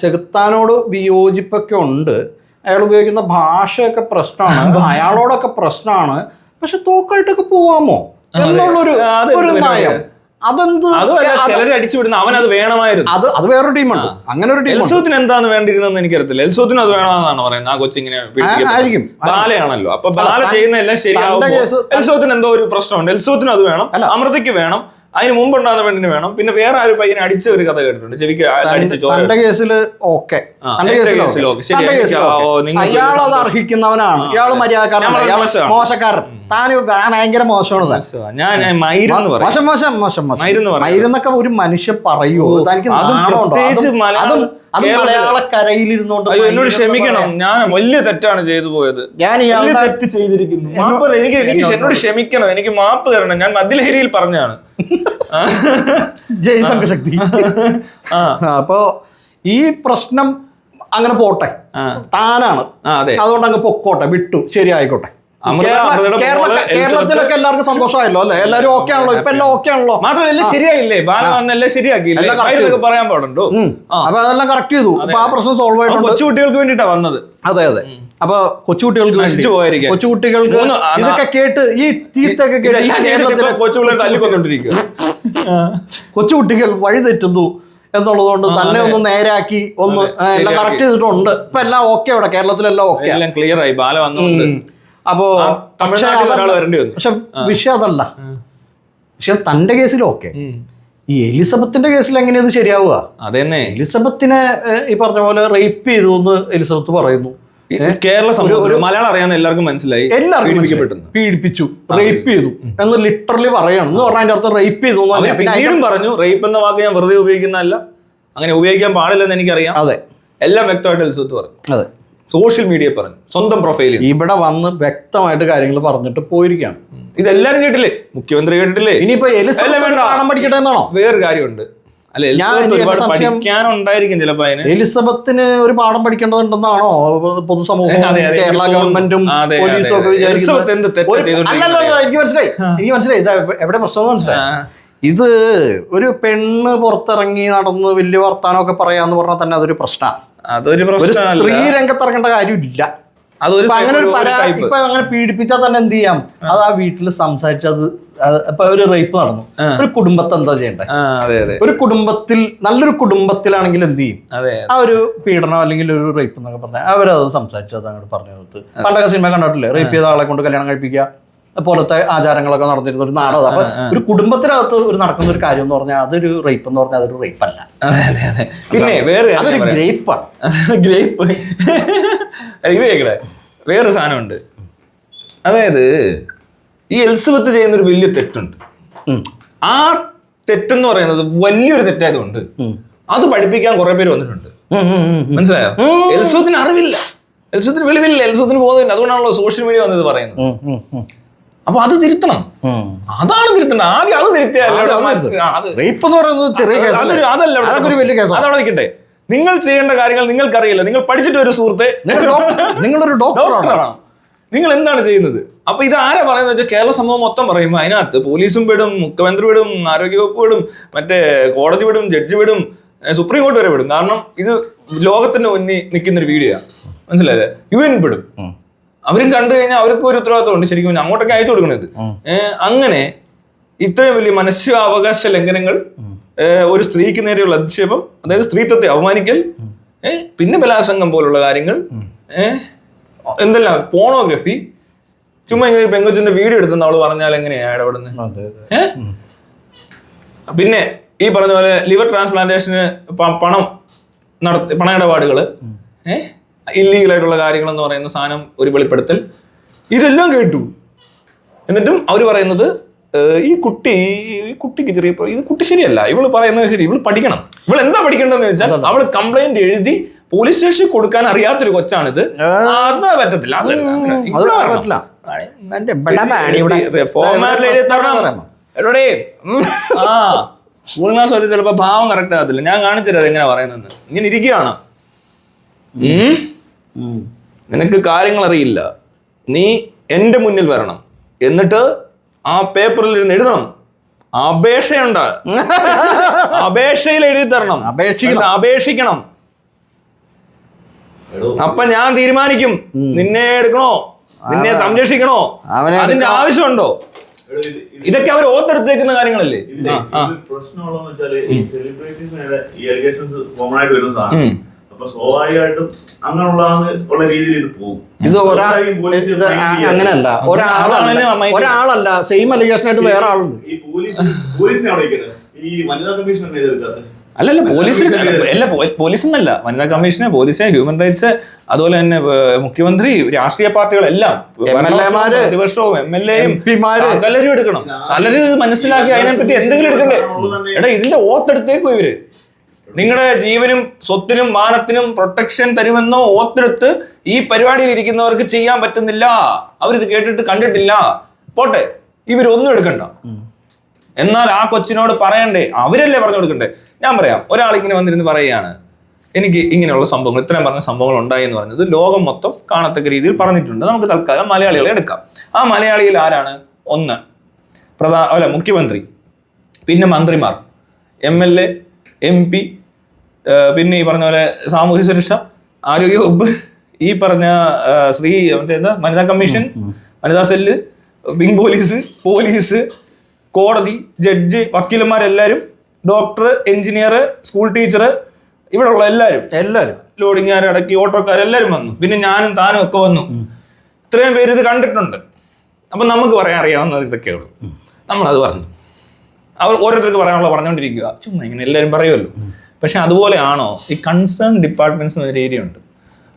ചെകുത്താനോട് വിയോജിപ്പൊക്കെ ഉണ്ട്. അയാൾ ഉപയോഗിക്കുന്ന ഭാഷയൊക്കെ പ്രശ്നമാണ്, അയാളോടൊക്കെ പ്രശ്നമാണ്. പക്ഷെ തോക്കായിട്ടൊക്കെ പോവാമോ എന്നുള്ളൊരു നയം അതെന്ത് അടിച്ചുവിടുന്ന അവൻ അത് വേണമായിരുന്നു. അത് വേറൊരു ടീമുണ്ട്, അങ്ങനെ ഒരു ടീം. എലിസബത്തിന് എന്താണ് വേണ്ടിയിരുന്നെന്ന് എനിക്കറിയത്തില്ല. എലിസബത്തിന് അത് വേണമെന്നാണ് പറയുന്നത്. ആ കൊച്ചിങ്ങനെ ആയിരിക്കും, ബാലയാണല്ലോ. അപ്പൊ ബാല ചെയ്യുന്നതെല്ലാം ശരിയാവും. എലിസബത്തിന് എന്തോ ഒരു പ്രശ്നമുണ്ട്, എലിസബത്തിന് അത് വേണം, അമൃതയ്ക്ക് വേണം, അതിന് മുമ്പുണ്ടാകുന്ന പെണ്ണിന് വേണം. പിന്നെ വേറെ ആരും പയ്യനെ അടിച്ച ഒരു കഥ കേട്ടിട്ടുണ്ട്, ചെവിക്ക് തന്റെ കേസിൽ ഓക്കെ, അയാളത് അർഹിക്കുന്നവനാണ്, ഇയാള് മര്യാദക്കാരൻ, മോശക്കാരൻ, താൻ ഭയങ്കര മോശമാണ്. ഞാൻ മയിരുന്നൊക്കെ ഒരു മനുഷ്യൻ പറയുമോ? തനിക്ക് മലയാളക്കരയിലിരുന്നോണ്ട് എന്നോട് ക്ഷമിക്കണം, ഞാൻ വലിയ തെറ്റാണ് ചെയ്തു പോയത്, ഞാൻ തെറ്റ് ചെയ്തിരിക്കുന്നു, എനിക്ക് എന്നോട് ക്ഷമിക്കണം, എനിക്ക് മാപ്പ് തരണം, ഞാൻ മദ്യലഹരിയിൽ പറഞ്ഞാണ്. ജയ് സംഘശക്തി. അപ്പോ ഈ പ്രശ്നം അങ്ങനെ പോട്ടെ, താനാണ്, അതുകൊണ്ട് അങ്ങ് പൊക്കോട്ടെ, വിട്ടു, ശരി ആയിക്കോട്ടെ. കേരളത്തിലൊക്കെ എല്ലാവർക്കും സന്തോഷമായല്ലോ അല്ലെ? എല്ലാരും ഓക്കെ ആണല്ലോ, ഇപ്പൊ എല്ലാം ഓക്കെ ആണല്ലോ. മാത്രമല്ല ശരിയായില്ലേ, പറയാൻ പാടുണ്ടോ? അപ്പൊ അതെല്ലാം കറക്റ്റ് ചെയ്തു. അപ്പൊ ആ പ്രശ്നം സോൾവ് ആയിട്ടുണ്ട്. കൊച്ചുകുട്ടികൾക്ക് വേണ്ടിട്ടാ വന്നത്. അതെ. അപ്പൊ കൊച്ചുകുട്ടികൾക്ക് ഇതൊക്കെ കേട്ട് ഈ തീർത്തൊക്കെ കേട്ട് കൊച്ചുകുട്ടികൾ വഴി തെറ്റുന്നു എന്നുള്ളതുകൊണ്ട് തന്നെ ഒന്ന് നേരാക്കി ഒന്ന് എല്ലാം കറക്റ്റ് ചെയ്തിട്ടുണ്ട്. ഇപ്പൊ എല്ലാം ഓക്കെ, അവിടെ കേരളത്തിലെല്ലാം ഓക്കെ, എല്ലാം ക്ലിയർ ആയി. ബാല വന്നുകൊണ്ട് അപ്പോ പക്ഷെ വിഷയം അതല്ല. പക്ഷെ തന്റെ കേസിൽ ഓക്കെ, ഈ എലിസബത്തിന്റെ കേസിൽ എങ്ങനെയത് ശരിയാവുക? അതെന്നെ, എലിസബത്തിനെ ഈ പറഞ്ഞ പോലെ റേപ്പ് ചെയ്തു എന്ന് എലിസബത്ത് പറയുന്നു. കേരള സമൂഹത്തിൽ മലയാളം അറിയാവുന്ന എല്ലാവർക്കും മനസ്സിലായി, എല്ലാവർക്കും പീഡിപ്പിച്ചു, റേപ്പ് ചെയ്തു എന്ന് ലിറ്ററലി പറയണം. എന്ന് പറഞ്ഞാൽ അതിന്റെ അർത്ഥം റേപ്പ് ചെയ്തു. പിന്നീടും പറഞ്ഞു റേപ്പ് എന്ന വാക്ക് ഞാൻ വെറുതെ ഉപയോഗിക്കുന്നതല്ല, അങ്ങനെ ഉപയോഗിക്കാൻ പാടില്ലെന്ന് എനിക്കറിയാം. അതെ, എല്ലാം വ്യക്തമായിട്ട് എലിസബത്ത് പറഞ്ഞു. അതെ, സോഷ്യൽ മീഡിയ പറഞ്ഞു, സ്വന്തം പ്രൊഫൈലിൽ ഇവിടെ വന്ന് വ്യക്തമായിട്ട് കാര്യങ്ങൾ പറഞ്ഞിട്ട് പോയിരിക്കുകയാണ്. ഇതെല്ലാരും കേട്ടില്ലേ? മുഖ്യമന്ത്രി കേട്ടിട്ടില്ലേ? ഇനിയിപ്പോ പാഠം പഠിക്കട്ടെ എന്നാണോ? വേറെ കാര്യമുണ്ട്. അല്ല, ഒരുപാട് പഠിക്കാനുണ്ടായിരിക്കും ചിലപ്പോ. എലിസബത്തിന് ഒരു പാഠം പഠിക്കേണ്ടതുണ്ടെന്നാണോ പൊതുസമൂഹം, കേരള ഗവൺമെന്റും പോലീസും ഒക്കെ വിചാരിക്കുന്നത്? എനിക്ക് മനസ്സിലായി ഇത് എവിടെ പ്രശ്നം മനസ്സിലായി. ഇത് ഒരു പെണ്ണ് പുറത്തിറങ്ങി നടന്ന് വലിയ വർത്താനമൊക്കെ പറയാന്ന് പറഞ്ഞാൽ തന്നെ അതൊരു പ്രശ്നമാണ്. സ്ത്രീ രംഗത്തിറങ്ങേണ്ട കാര്യമില്ല. അങ്ങനെ പീഡിപ്പിച്ചാൽ തന്നെ എന്ത് ചെയ്യാം? അത് ആ വീട്ടിൽ സംസാരിച്ചത് ഇപ്പൊ ഒരു റേപ്പ് നടന്നു, ഒരു കുടുംബത്തെ എന്താ ചെയ്യണ്ടേ? ഒരു കുടുംബത്തിൽ, നല്ലൊരു കുടുംബത്തിലാണെങ്കിൽ എന്ത് ചെയ്യും? ആ ഒരു പീഡനം അല്ലെങ്കിൽ ഒരു റേപ്പ് എന്നൊക്കെ പറഞ്ഞാൽ അവരത് സംസാരിച്ചത് അങ്ങോട്ട് പറഞ്ഞു കൊടുത്ത്. പണ്ടൊക്കെ സിനിമ കണ്ടിട്ടില്ലേ? റേപ്പ് ചെയ്ത ആളെ കൊണ്ട് കല്യാണം കഴിപ്പിക്കുക, പോലത്തെ ആചാരങ്ങളൊക്കെ നടന്നിരുന്ന ഒരു നാടകം. അപ്പൊ ഒരു കുടുംബത്തിനകത്ത് ഒരു നടക്കുന്ന ഒരു കാര്യം എന്ന് പറഞ്ഞാൽ അതൊരു റേപ്പ് എന്ന് പറഞ്ഞാൽ അതൊരു റേപ്പ് അല്ല. പിന്നെ വേറെ അതൊരു ഗ്രേപ്പാണ്. ഗ്രേപ്പ് ഇത് കേൾക്കണേ, വേറൊരു സാധനമുണ്ട്. അതായത് ഈ എലിസബത്ത് ചെയ്യുന്നൊരു വലിയ തെറ്റുണ്ട്. ആ തെറ്റെന്ന് പറയുന്നത് വലിയൊരു തെറ്റായതുകൊണ്ട് അത് പഠിപ്പിക്കാൻ കുറെ പേര് വന്നിട്ടുണ്ട്. മനസ്സിലായോ? എലിസബത്തിന് അറിവില്ല, എലിസബത്തിന് വെളിവില്ല, എലിസബത്തിന് ബോധമില്ല. അതുകൊണ്ടാണല്ലോ സോഷ്യൽ മീഡിയ വന്നത് പറയുന്നത്. അപ്പൊ അത് തിരുത്തണം, അതാണ് തിരുത്തണം. ആദ്യം അത് അതവിടെ നിൽക്കട്ടെ. നിങ്ങൾ ചെയ്യേണ്ട കാര്യങ്ങൾ നിങ്ങൾക്കറിയില്ല. നിങ്ങൾ പഠിച്ചിട്ട് ഒരു സുഹൃത്തെ, നിങ്ങളൊരു ഡോക്ടറാണ്, നിങ്ങൾ എന്താണ് ചെയ്യുന്നത്? അപ്പൊ ഇത് ആരാ പറയുന്നത് വെച്ചാൽ കേരള സമൂഹം മൊത്തം പറയുമ്പോൾ അതിനകത്ത് പോലീസും വിടും, മുഖ്യമന്ത്രി വിടും, ആരോഗ്യവകുപ്പ് വിടും, മറ്റേ കോടതി വിടും, ജഡ്ജി വിടും, സുപ്രീം കോടതി വരെ വിടും. കാരണം ഇത് ലോകത്തിന്റെ മുന്നിൽ നിൽക്കുന്നൊരു വീഡിയോ ആണ്. മനസ്സിലായില്ലേ? UN വിടും. അവരും കണ്ടു കഴിഞ്ഞാൽ അവർക്ക് ഒരു ഉത്തരവാദിത്വം ഉണ്ട് ശരിക്കും അങ്ങോട്ടൊക്കെ അയച്ചു കൊടുക്കുന്നത്. അങ്ങനെ ഇത്രയും വലിയ മനുഷ്യാവകാശ ലംഘനങ്ങൾ, ഒരു സ്ത്രീക്ക് നേരെയുള്ള അധിക്ഷേപം, അതായത് സ്ത്രീത്വത്തെ അവമാനിക്കൽ, പിന്നെ ബലാത്സംഗം പോലുള്ള കാര്യങ്ങൾ, എന്തെല്ലാം പോണോഗ്രഫി, ചുമ്മാ ഇങ്ങനെ പെങ്കൊച്ചിന്റെ വീഡിയോ എടുത്തെന്ന് അവള് പറഞ്ഞാൽ എങ്ങനെയാ ഇടപെടുന്നത്? പിന്നെ ഈ പറഞ്ഞ പോലെ ലിവർ ട്രാൻസ്പ്ലാന്റേഷന് പണ ഇടപാടുകള്, ഇല്ലീഗലായിട്ടുള്ള കാര്യങ്ങൾ എന്ന് പറയുന്ന സാധനം, ഒരു വെളിപ്പെടുത്തൽ, ഇതെല്ലാം കേട്ടു. എന്നിട്ടും അവർ പറയുന്നത് ഈ കുട്ടിക്ക് ചെറിയ ഇത് കുട്ടി ശരിയല്ല, ഇവള് പറയുന്നത് ശരി, ഇവള് പഠിക്കണം. ഇവൾ എന്താ പഠിക്കേണ്ടതെന്ന് വെച്ചാൽ അവള് കംപ്ലൈന്റ് എഴുതി പോലീസ് സ്റ്റേഷനിൽ കൊടുക്കാൻ അറിയാത്തൊരു കൊച്ചാണിത്. അത് പറ്റത്തില്ല. സ്കൂൾ ക്ലാസ് വരെ ചിലപ്പോ ഭാവം കറക്റ്റ് ആകത്തില്ല. ഞാൻ കാണിച്ചുതരാം എങ്ങനെ പറയുന്നത്. ഇങ്ങനെ ഇരിക്കുകയാണ്, നിനക്ക് കാര്യങ്ങൾ അറിയില്ല, നീ എന്റെ മുന്നിൽ വരണം, എന്നിട്ട് ആ പേപ്പറിൽ ഇരുന്ന് എഴുതണം. അപേക്ഷയുണ്ട്, അപേക്ഷയിൽ എഴുതി തരണം, അപേക്ഷിക്കണം. അപ്പൊ ഞാൻ തീരുമാനിക്കും നിന്നെ എടുക്കണോ, നിന്നെ സംരക്ഷിക്കണോ, അതിന്റെ ആവശ്യമുണ്ടോ. ഇതൊക്കെ അവർ ഓർത്തെടുത്തേക്കുന്ന കാര്യങ്ങളല്ലേ. പ്രശ്നമുള്ളതെന്ന് വെച്ചാല് ഈ സെലിബ്രിറ്റീസിന് ഈ അലിഗേഷൻസ് കോമൺ ആയിട്ട് വരുന്ന സാധനം. അപ്പൊ സ്വാഭാവികമായിട്ടും അങ്ങനെയുള്ള രീതിയിൽ ഇത് പോകും. ഇത് അങ്ങനെയല്ല, ഒരാളല്ല സെയിം അലിഗേഷൻ ആയിട്ട് വേറെ ആളുണ്ട്. ഈ പോലീസിനെ അവിടെ ഈ വനിതാ കമ്മീഷൻ എടുക്കാത്ത അല്ലല്ല, പോലീസെന്നല്ല, വനിതാ കമ്മീഷന്, പോലീസ്, ഹ്യൂമൻ റൈറ്റ്സ്, അതുപോലെ തന്നെ മുഖ്യമന്ത്രി, രാഷ്ട്രീയ പാർട്ടികളെല്ലാം, പ്രതിപക്ഷവും MLA-യും പലരും എടുക്കണം. പലരും മനസ്സിലാക്കി അതിനെപ്പറ്റി എന്തെങ്കിലും എടുക്കണ്ടേ? എടാ, ഇതിന്റെ ഓത്തെടുത്തേക്കോ ഇവര്. നിങ്ങളുടെ ജീവനും സ്വത്തിനും മാനത്തിനും പ്രൊട്ടക്ഷൻ തരുമെന്നോ ഓർത്തെടുത്ത് ഈ പരിപാടിയിൽ ഇരിക്കുന്നവർക്ക് ചെയ്യാൻ പറ്റുന്നില്ല. അവരിത് കേട്ടിട്ട് കണ്ടിട്ടില്ല, പോട്ടെ, ഇവരൊന്നും എടുക്കണ്ട. എന്നാൽ ആ കൊച്ചിനോട് പറയണ്ടേ? അവരല്ലേ പറഞ്ഞു കൊടുക്കണ്ടേ? ഞാൻ പറയാം, ഒരാളിങ്ങനെ വന്നിരുന്ന് പറയുകയാണ്, എനിക്ക് ഇങ്ങനെയുള്ള സംഭവങ്ങൾ, ഇത്രയും പറഞ്ഞ സംഭവങ്ങൾ ഉണ്ടായി എന്ന് പറഞ്ഞത് ലോകം മൊത്തം കാണത്തക്ക രീതിയിൽ പറഞ്ഞിട്ടുണ്ട്. നമുക്ക് തൽക്കാലം മലയാളികളെ എടുക്കാം. ആ മലയാളിയിൽ ആരാണ്? ഒന്ന് മുഖ്യമന്ത്രി, പിന്നെ മന്ത്രിമാർ, MLA, MP, പിന്നെ ഈ പറഞ്ഞ പോലെ സാമൂഹ്യ സുരക്ഷ, ആരോഗ്യവകുപ്പ്, ഈ പറഞ്ഞ വനിതാ കമ്മീഷൻ, വനിതാ സെല്ല്, വിംഗ് പോലീസ്, കോടതി, ജഡ്ജി, വക്കീലന്മാരെല്ലാവരും, ഡോക്ടർ, എഞ്ചിനീയർ, സ്കൂൾ ടീച്ചർ, ഇവിടെ ഉള്ള എല്ലാവരും ലോഡിങ്ങാരടക്കി ഓട്ടോക്കാരെല്ലാവരും വന്നു. പിന്നെ ഞാനും താനും ഒക്കെ വന്നു. ഇത്രയും പേര് ഇത് കണ്ടിട്ടുണ്ട്. അപ്പം നമുക്ക് പറയാൻ അറിയാവുന്നത് ഇതൊക്കെയുള്ളൂ. നമ്മളത് പറഞ്ഞു. അവർ ഓരോരുത്തർക്ക് പറയാനുള്ള പറഞ്ഞുകൊണ്ടിരിക്കുക. ചുമ്മാ ഇങ്ങനെ എല്ലാവരും പറയുമല്ലോ. പക്ഷെ അതുപോലെയാണോ ഈ കൺസേൺ ഡിപ്പാർട്ട്മെന്റ്സ് എന്നൊരു ഏരിയ ഉണ്ട്,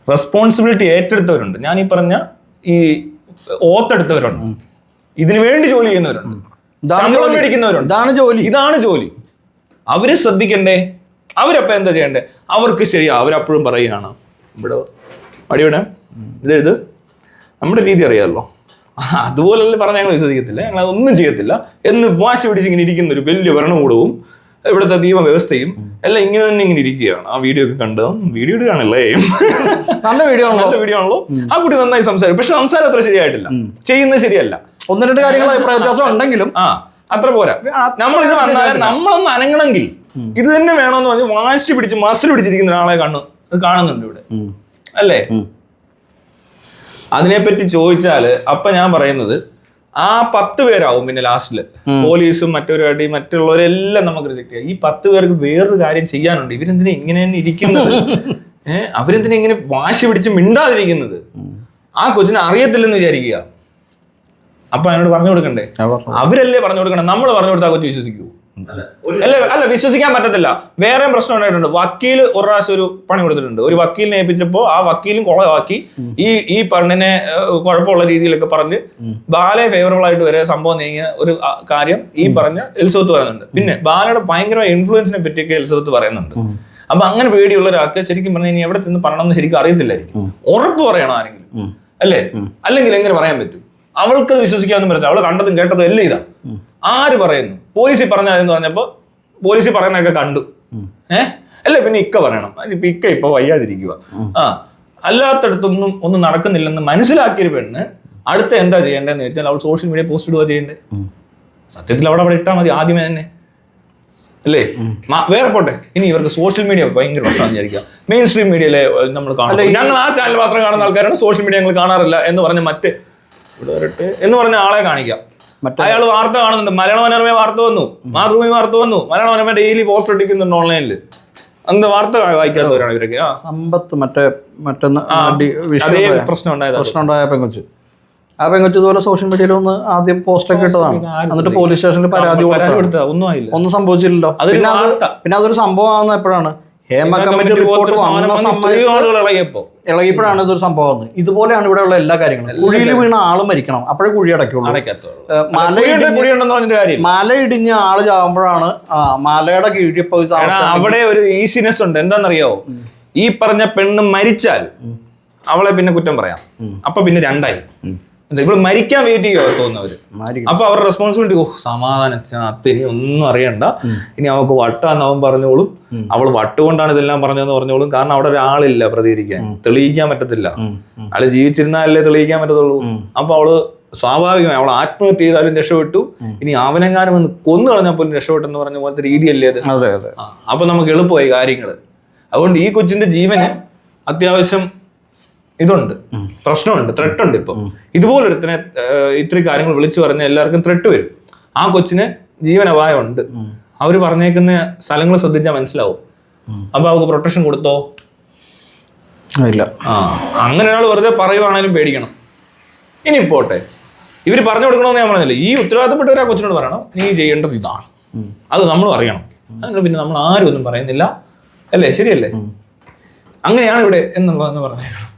റെസ്പോൺസിബിലിറ്റി ഏറ്റെടുത്തവരുണ്ട്. ഞാൻ ഈ പറഞ്ഞ ഈ ഓത്തെടുത്തവരുണ്ട്, ഇതിനു വേണ്ടി ജോലി ചെയ്യുന്നവരുണ്ട്, ശമ്പളം മേടിക്കുന്നവരുണ്ട്. ഇതാണ് ജോലി. അവര് ശ്രദ്ധിക്കണ്ടേ? അവരപ്പം എന്താ ചെയ്യണ്ടേ? അവർക്ക് ശരിയാ, അവരപ്പോഴും പറയുകയാണ് ഇവിടെ അടിവിടെ ഇത് നമ്മുടെ രീതി അറിയാമല്ലോ, അതുപോലെല്ലാം പറഞ്ഞാൽ ഞങ്ങൾ വിശ്വസിക്കത്തില്ല, ഞങ്ങൾ അതൊന്നും ചെയ്യത്തില്ല എന്ന് വാശി പിടിച്ച് ഇങ്ങനെ ഇരിക്കുന്ന ഒരു വലിയ ഭരണകൂടവും ഇവിടുത്തെ നിയമവ്യവസ്ഥയും എല്ലാം ഇങ്ങനെ തന്നെ ഇങ്ങനെ ഇരിക്കുകയാണ്. ആ വീഡിയോ ഒക്കെ കണ്ട് വീഡിയോ ഇടുകയാണല്ലേ, നല്ല വീഡിയോ ആണല്ലോ. ആ കുട്ടി നന്നായി സംസാരിക്കും, പക്ഷെ സംസാരം അത്ര ശരിയായിട്ടില്ല, ചെയ്യുന്നത് ശരിയല്ല. ഒന്ന് രണ്ട് കാര്യങ്ങൾ വ്യത്യാസം ഉണ്ടെങ്കിലും അത്ര പോരാ. നമ്മളിത് വന്നാലും നമ്മളൊന്ന് അനങ്ങണമെങ്കിൽ ഇത് തന്നെ വേണമെന്ന് പറഞ്ഞ് വാശി പിടിച്ച് മസിൽ പിടിച്ചിരിക്കുന്ന ഒരാളെ കാണുന്നുണ്ട് ഇവിടെ, അല്ലേ? അതിനെപ്പറ്റി ചോദിച്ചാല് അപ്പൊ ഞാൻ പറയുന്നത് ആ 10 പേരാവും പിന്നെ ലാസ്റ്റില് പോലീസും മറ്റൊരുമായിട്ട് മറ്റുള്ളവരെല്ലാം നമുക്ക് റിജക്ട് ചെയ്യാം. ഈ 10 പേർക്ക് വേറൊരു കാര്യം ചെയ്യാനുണ്ട്. ഇവരെന്തിനാ ഇങ്ങനെ തന്നെ ഇരിക്കുന്നത്? അവരെന്തിനാ ഇങ്ങനെ വാശി പിടിച്ച് മിണ്ടാതിരിക്കുന്നത്? ആ കൊച്ചിനെ അറിയത്തില്ലെന്ന് വിചാരിക്കുക. അപ്പൊ അതിനോട് പറഞ്ഞു കൊടുക്കണ്ടേ? അവരല്ലേ പറഞ്ഞു കൊടുക്കണം, നമ്മൾ പറഞ്ഞു കൊടുത്താൽ കൊച്ചു വിശ്വസിക്കൂ? അല്ല, വിശ്വസിക്കാൻ പറ്റത്തില്ല. വേറെയും പ്രശ്നം ഉണ്ടായിട്ടുണ്ട്. വക്കീൽ ഒരു പ്രാവശ്യം ഒരു പണി കൊടുത്തിട്ടുണ്ട്. ഒരു വക്കീലിനെ ഏൽപ്പിച്ചപ്പോ ആ വക്കീലും കുളമാക്കി ഈ പെണ്ണിനെ കുഴപ്പമുള്ള രീതിയിലൊക്കെ പറഞ്ഞ് ബാലയെ ഫേവറബിൾ ആയിട്ട് വരെ സംഭവം നീങ്ങിയ ഒരു കാര്യം ഈ പറഞ്ഞ എലിസബത്ത് പറയുന്നുണ്ട്. പിന്നെ ബാലയുടെ ഭയങ്കര ഇൻഫ്ലുവൻസിനെ പറ്റിയൊക്കെ എലിസബത്ത് പറയുന്നുണ്ട്. അപ്പൊ അങ്ങനെ പേടിയുള്ള ഒരാൾക്ക് ശരിക്കും പറഞ്ഞാൽ ഇനി എവിടെ ചെന്ന് പറയണമെന്ന് ശരിക്കും അറിയത്തില്ലായിരിക്കും. ഉറപ്പ് പറയണം ആരെങ്കിലും, അല്ലേ? അല്ലെങ്കിൽ എങ്ങനെ പറയാൻ പറ്റും? അവൾക്ക് വിശ്വസിക്കാനൊന്നും പറ്റില്ല. അവള് കണ്ടതും കേട്ടതും എല്ലാം ഇതാ. ആര് പറയുന്നു? പോലീസിൽ പറഞ്ഞതെന്ന് പറഞ്ഞപ്പോ പോലീസിൽ പറയുന്നതൊക്കെ കണ്ടു. അല്ലേ? പിന്നെ ഇക്ക പറയണം. ഇപ്പൊ വയ്യാതിരിക്കുക. അല്ലാത്തടത്തൊന്നും ഒന്നും നടക്കുന്നില്ലെന്ന് മനസ്സിലാക്കിയൊരു പെണ്ണ് അടുത്ത എന്താ ചെയ്യേണ്ടതെന്ന് വെച്ചാൽ അവൾ സോഷ്യൽ മീഡിയ പോസ്റ്റ് ഇടുക ചെയ്യേണ്ടത്. സത്യത്തിൽ അവിടെ ഇട്ടാൽ മതി ആദ്യമേ തന്നെ, അല്ലേ? വേറെ പോട്ടെ. ഇനി ഇവർക്ക് സോഷ്യൽ മീഡിയ ഭയങ്കര പ്രശ്നമാണെന്ന് വിചാരിക്കാം. മെയിൻ സ്ട്രീം മീഡിയയിലെ നമ്മൾ കാണാം. ഞങ്ങൾ ആ ചാനൽ മാത്രം കാണുന്ന ആൾക്കാരാണ്, സോഷ്യൽ മീഡിയ ഞങ്ങൾ കാണാറില്ല എന്ന് പറഞ്ഞ് എന്ന് പറഞ്ഞ ആളെ കാണിക്കാം. അയാൾ വാർത്ത കാണുന്നുണ്ട്. മലയാള മനോരമ വാർത്ത വന്നു, മാതൃഭൂമി വാർത്ത വന്നു, മലയാള മനോരമ ഡെയിലി പോസ്റ്റ് ഒട്ടിക്കുന്നുണ്ട് ഓൺലൈനിൽ. അന്ന് വാർത്ത വായിക്കാത്തവരാണ് ഇവരൊക്കെ. അതേ പ്രശ്നം ഉണ്ടായ പെങ്കൊച്ച് ഇതുപോലെ സോഷ്യൽ മീഡിയയിൽ ഒന്ന് ആദ്യം പോസ്റ്റൊക്കെ ഇട്ടതാണ്. എന്നിട്ട് പോലീസ് സ്റ്റേഷനിൽ പരാതി കൊടുത്ത ഒന്നും സംഭവിച്ചില്ലല്ലോ. പിന്നെ അതൊരു സംഭവമാകുന്ന എപ്പോഴാണ് ഹേമ കമ്മിറ്റി റിപ്പോർട്ട് ഇളകിയപ്പോഴാണ് ഇതൊരു സംഭവം. ഇതുപോലെയാണ് ഇവിടെയുള്ള എല്ലാ കാര്യങ്ങളും. കുഴിയിൽ വീണ ആള് മരിക്കണം, അപ്പോഴേ കുഴി അടയ്ക്കുള്ളൂ. മല ഇടിഞ്ഞ ആള് ചാവുമ്പോഴാണ് മലയുടെ കീഴിൽ പോയി. അവിടെ ഒരു ഈസിനെസ് ഉണ്ട്. എന്താണെന്നറിയോ? ഈ പറഞ്ഞ പെണ്ണ് മരിച്ചാൽ അവളെ പിന്നെ കുറ്റം പറയാം. അപ്പൊ പിന്നെ രണ്ടായി. ഇവിടെ മരിക്കാൻ വെയിറ്റ് ചെയ്യുക തോന്നുന്നവര്. അപ്പൊ അവരുടെ റെസ്പോൺസിബിലിറ്റി, സമാധാനം, ഇനി ഒന്നും അറിയണ്ട, ഇനി അവൾക്ക് വട്ടാന്ന് അവൻ പറഞ്ഞോളും, അവൾ വട്ടുകൊണ്ടാണ് ഇതെല്ലാം പറഞ്ഞതെന്ന് പറഞ്ഞോളും. കാരണം അവിടെ ഒരാളില്ല പ്രതികരിക്കാൻ, തെളിയിക്കാൻ പറ്റത്തില്ല. അവള് ജീവിച്ചിരുന്നാലല്ലേ തെളിയിക്കാൻ പറ്റത്തുള്ളൂ. അപ്പൊ അവള് സ്വാഭാവികമായി അവൾ ആത്മഹത്യ ചെയ്താലും രക്ഷപ്പെട്ടു, ഇനി അവനെങ്ങാനും വന്ന് കൊന്നു കളഞ്ഞപ്പോൾ രക്ഷപ്പെട്ടെന്ന് പറഞ്ഞ പോലത്തെ രീതിയല്ലേ അത്. അപ്പൊ നമുക്ക് എളുപ്പമായി കാര്യങ്ങള്. അതുകൊണ്ട് ഈ കൊച്ചിന്റെ ജീവന് അത്യാവശ്യം ഇതുണ്ട്, പ്രശ്നമുണ്ട്, ത്രെട്ടുണ്ട്. ഇപ്പൊ ഇതുപോലൊരുത്തനെ ഇത്രയും കാര്യങ്ങൾ വിളിച്ചു പറഞ്ഞ എല്ലാവർക്കും ത്രെട്ട് വരും. ആ കൊച്ചിന് ജീവൻ അപായമുണ്ട്. അവര് പറഞ്ഞേക്കുന്ന സ്ഥലങ്ങൾ ശ്രദ്ധിച്ചാൽ മനസ്സിലാവും. അപ്പൊ അവർക്ക് പ്രൊട്ടക്ഷൻ കൊടുത്തോ? ഇല്ല. അങ്ങനെ ഒരാൾ വെറുതെ പറയുവാണേലും പേടിക്കണം. ഇനി പോട്ടെ, ഇവര് പറഞ്ഞു കൊടുക്കണമെന്ന് ഞാൻ പറഞ്ഞില്ല. ഈ ഉത്തരവാദിത്തപ്പെട്ടവർ ആ കൊച്ചിനോട് പറയണം, നീ ചെയ്യേണ്ടത് ഇതാണ്, അത് നമ്മളും അറിയണം. അതിന് പിന്നെ നമ്മൾ ആരും ഒന്നും പറയുന്നില്ല, അല്ലേ? ശരിയല്ലേ? അങ്ങനെയാണ് ഇവിടെ എന്നുള്ളതെന്ന് പറഞ്ഞേക്കണം.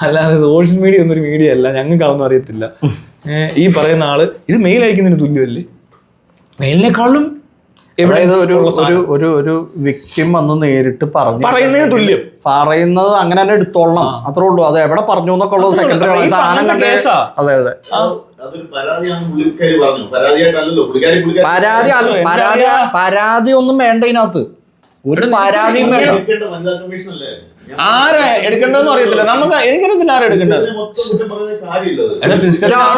അല്ലാതെ സോഷ്യൽ മീഡിയ ഒന്നൊരു മീഡിയ അല്ല, ഞങ്ങൾക്ക് അതൊന്നും അറിയത്തില്ല. ഈ പറയുന്ന ആള് ഇത് മെയിൽ അയക്കുന്നതിന് തുല്യമല്ലേ? മെയിലിനേക്കാളും ഒരു വിക്ടിം വന്ന് നേരിട്ട് പറയുന്നതിന് തുല്യം പറയുന്നത് അങ്ങനെ തന്നെ എടുത്തോളണം, അത്രേ ഉള്ളൂ. അത് എവിടെ പറഞ്ഞു എന്നൊക്കെ ഉള്ളത് സെക്കൻഡറി. പരാതി ഒന്നും വേണ്ട ഇതിനകത്ത്. ഒരു പരാതിയും ആരാ എടുക്കേണ്ടതെന്ന് അറിയത്തില്ല നമുക്ക്. എനിക്കറിയത്തില്ല ആരാ എടുക്കേണ്ടത്. സിസ്റ്റത്തിലാണ്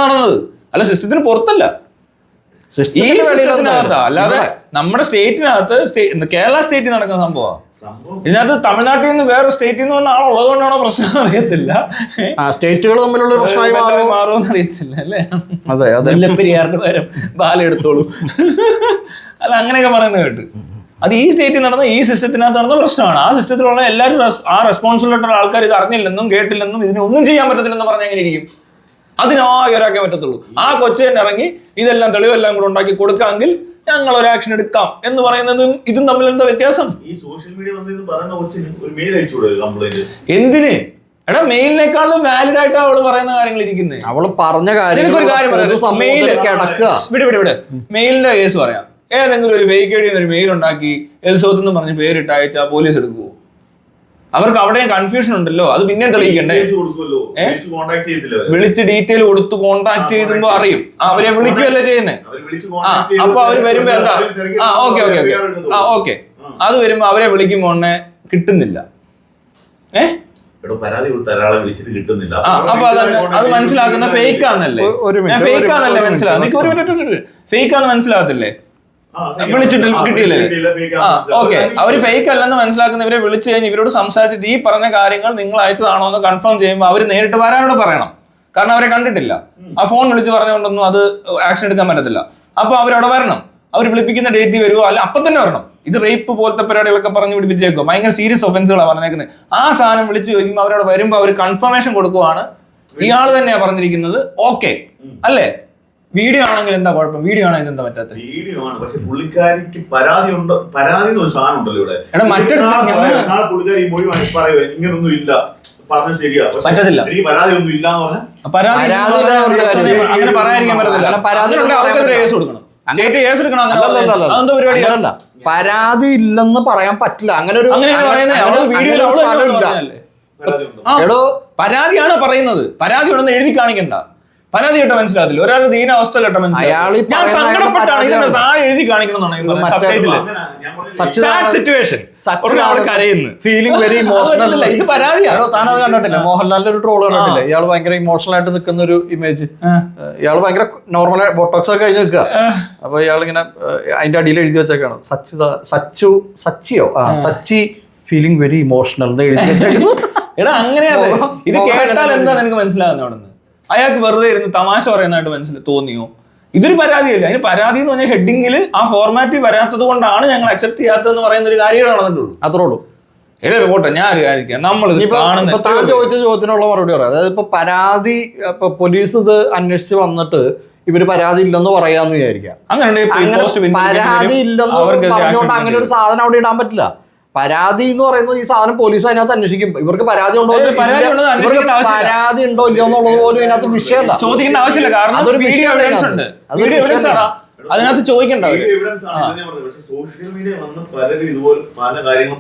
നടന്നത്, അല്ല സിസ്റ്റത്തിന് പുറത്തല്ല. ഈ സിസ്റ്റത്തിനകത്താ, അല്ലാതെ നമ്മുടെ സ്റ്റേറ്റിനകത്ത് കേരള സ്റ്റേറ്റിൽ നടക്കുന്ന സംഭവമാണ്. ഇതിനകത്ത് തമിഴ്നാട്ടിൽ നിന്ന് വേറെ സ്റ്റേറ്റിൽ നിന്ന് വന്ന ആളുള്ളത് കൊണ്ടാണോ പ്രശ്നം അറിയത്തില്ല. സ്റ്റേറ്റുകൾ തമ്മിലുള്ള പ്രശ്നമായി മാറുമെന്ന് അറിയത്തില്ല, അല്ലേ? മുല്ലപ്പെരിയാറിന്റെ പകരം ബാല എടുത്തോളൂ, അല്ല അങ്ങനെയൊക്കെ പറയുന്നത് കേട്ട്. അത് ഈ സ്റ്റേറ്റിൽ നടന്ന ഈ സിസ്റ്റത്തിനകത്ത് നടന്ന പ്രശ്നമാണ്. ആ സിസ്റ്റത്തിലുള്ള എല്ലാവരും ആ റെസ്പോൺസിബിൾ ആയിട്ടുള്ള ആൾക്കാർ ഇത് അറിഞ്ഞില്ലെന്നും കേട്ടില്ലെന്നും ഇതിനൊന്നും ചെയ്യാൻ പറ്റത്തില്ലെന്ന് പറഞ്ഞാൽ എങ്ങനെ ഇരിക്കും? അതിനാകെ ഒരാക്കേ പറ്റത്തുള്ളൂ. ആ കൊച്ചു തന്നെ ഇറങ്ങി ഇതെല്ലാം തെളിവെല്ലാം കൂടെ ഉണ്ടാക്കി കൊടുക്കാമെങ്കിൽ ഞങ്ങൾ ഒരു ആക്ഷൻ എടുക്കാം എന്ന് പറയുന്നതും ഇതും തമ്മിൽ എന്താ വ്യത്യാസം? ഈ സോഷ്യൽ മീഡിയ ഒരു മെയിൽ അയച്ചു. എന്തിന്? എടാ, മെയിലിനേക്കാളും വാലിഡ് ആയിട്ട് അവള് പറയുന്ന കാര്യങ്ങൾ ഇരിക്കുന്നത്. അവള് പറഞ്ഞ കാര്യം വിട്. മെയിലിന്റെ കേസ് പറയാം. ഏതെങ്കിലും ഒരു ഫേക്ക് ഐ ഡി ഒരു മെയിൽ ഉണ്ടാക്കി എലിസബത്ത് എന്ന് പറഞ്ഞ് പേരിട്ട് അയച്ചാൽ പോലീസ് എടുക്കുവോ? അവർക്ക് അവിടെയും കൺഫ്യൂഷൻ ഉണ്ടല്ലോ. അത് പിന്നെയും തെളിയിക്കണ്ടേ? വിളിച്ച് ഡീറ്റെയിൽ കൊടുത്ത് കോൺടാക്ട് ചെയ്തുമ്പോ അറിയും. അവരെ വിളിക്കുകയല്ലേ ചെയ്യുന്നേ. അപ്പൊ അവര് വരുമ്പോ എന്താ? ഓക്കെ അത് വരുമ്പോ അവരെ വിളിക്കുമ്പോ കിട്ടുന്നില്ല. അപ്പൊ അത് മനസ്സിലാക്കുന്ന ഫേക്ക് ആണെന്നല്ലേ? ഫേക്ക് ആണെന്നല്ലേ മനസ്സിലാകും? ഫേക്ക് ആണെന്ന് മനസ്സിലാകത്തില്ലേ? വിളിച്ചിട്ട് കിട്ടിയില്ലേ? ഓക്കെ, അവര് ഫേക്ക് അല്ലെന്ന് മനസ്സിലാക്കുന്ന ഇവരെ വിളിച്ചു കഴിഞ്ഞ് ഇവരോട് സംസാരിച്ചിട്ട് ഈ പറഞ്ഞ കാര്യങ്ങൾ നിങ്ങൾ അയച്ചതാണോ എന്ന് കൺഫേം ചെയ്യുമ്പോൾ അവര് നേരിട്ട് വരാനോട് പറയണം. കാരണം അവരെ കണ്ടിട്ടില്ല. ആ ഫോൺ വിളിച്ച് പറഞ്ഞുകൊണ്ടൊന്നും അത് ആക്ഷൻ എടുക്കാൻ പറ്റത്തില്ല. അപ്പൊ അവരവിടെ വരണം. അവർ വിളിപ്പിക്കുന്ന ഡേറ്റ് വരുമോ, അല്ല അപ്പം തന്നെ വരണം. ഇത് റേപ്പ് പോലത്തെ പരിപാടികളൊക്കെ പറഞ്ഞ് പിടിപ്പിച്ചേക്കോ, ഭയങ്കര സീരിയസ് ഒഫൻസുകളാണ് പറഞ്ഞേക്കുന്നത്. ആ സാധനം വിളിച്ചു ചോദിക്കുമ്പോൾ അവരവിടെ വരുമ്പോൾ അവർ കൺഫർമേഷൻ കൊടുക്കുവാണ് ഇയാള് തന്നെയാ പറഞ്ഞിരിക്കുന്നത് ഓക്കെ അല്ലേ? വീഡിയോ ആണെങ്കിൽ എന്താ കുഴപ്പം? വീഡിയോ ആണെങ്കിൽ എന്താ പറ്റാത്ത? വീഡിയോ ആണ്, പക്ഷെ പുള്ളിക്കാരിക്ക് പരാതി ഉണ്ട്. പരാതി എന്നൊരു സാധനം ഉണ്ടല്ലോ ഇവിടെ. പുള്ളിക്കാരി മൊഴി പറയുക ഇങ്ങനൊന്നും ഇല്ല, പറഞ്ഞത് ശരിയാ, പറ്റത്തില്ല, എനിക്ക് പരാതി ഒന്നും ഇല്ല എന്ന് പറഞ്ഞാൽ അങ്ങനെ പറയാതിരിക്കാൻ പറ്റത്തില്ല. കേസ് കൊടുക്കണം. പരാതി ഇല്ലെന്ന് പറയാൻ പറ്റില്ല. അങ്ങനെ ഒരു പരാതിയാണ് പറയുന്നത്. പരാതി ഉണ്ടെന്ന് എഴുതി കാണിക്കണ്ട. പരാതി കേട്ട മനസ്സിലാകത്തില്ല. ഒരാളുടെ ദീനാവസ്ഥയിലോട്ട് മനസ്സിലായി. ഞാൻ സങ്കടപ്പെട്ടാണ് ഇതിന്റെ താഴെ എഴുതി കാണിക്കണം ഫീലിംഗ് വെരി ഇമോഷണൽ. ഇത് പരാതിയാണ്. താനത് കണ്ടിട്ടില്ല? മോഹൻലാലിന്റെ ഒരു ട്രോൾ കണ്ടിട്ടില്ല? ഇയാൾ ഭയങ്കര ഇമോഷണൽ ആയിട്ട് നിൽക്കുന്ന ഒരു ഇമേജ്. ഇയാൾ ഭയങ്കര നോർമൽ ബോട്ടോക്സ് ഒക്കെ കഴിഞ്ഞ് നിൽക്കുക. അപ്പൊ ഇയാൾ ഇങ്ങനെ അതിന്റെ അടിയിൽ എഴുതി വെച്ചേക്കാണ് സച്ചി ഫീലിംഗ് വെരി ഇമോഷണൽ എന്ന് എഴുതി വെച്ചേക്കുന്നു. എടാ അങ്ങനെയാണ്. ഇത് കേട്ടാൽ എന്താ നിനക്ക് മനസ്സിലാകുന്ന? അവിടെ നിന്ന് അയാൾക്ക് വെറുതെ ഇരുന്ന് തമാശ പറയുന്നതായിട്ട് തോന്നിയോ? ഇതൊരു പരാതിയല്ല. അതിന് പരാതി എന്ന് പറഞ്ഞാൽ ഹെഡിങ്ങിൽ ആ ഫോർമാറ്റ് വരാത്തത് കൊണ്ടാണ് ഞങ്ങൾ അക്സെപ്റ്റ് ചെയ്യാത്തതെന്ന് പറയുന്ന ഒരു കാര്യം നടന്നിട്ടുള്ളൂ. അത്രേ ഉള്ളൂ. പോട്ടെ, ഞാൻ ഒരു കാര്യം നമ്മൾ താൻ ചോദിച്ച ചോദ്യത്തിനുള്ള മറുപടി പറയാം. അതായത് ഇപ്പൊ പരാതി പോലീസ് ഇത് അന്വേഷിച്ച് വന്നിട്ട് ഇവര് പരാതി ഇല്ലെന്ന് പറയാന്ന് വിചാരിക്കാം. പരാതി ഇല്ലെന്ന് പറഞ്ഞുകൊണ്ട് അങ്ങനെ ഒരു സാധനം അവിടെ ഇടാൻ പറ്റില്ല. പരാതി എന്ന് പറയുന്നത് ഈ സാധനം പോലീസ് അതിനകത്ത് അന്വേഷിക്കും. ഇവർക്ക് പരാതി ഉണ്ടോ പരാതി ഉണ്ടോ ഇല്ലയോ എന്നുള്ളത് പോലും ഇതിനകത്ത് വിഷയമല്ല, ചോദിക്കേണ്ട ആവശ്യമില്ല. കാരണം അതിനകത്ത് ചോദിക്കണ്ട. സോഷ്യൽ മീഡിയ വന്ന് പലരും ഇതുപോലെ പല കാര്യങ്ങളും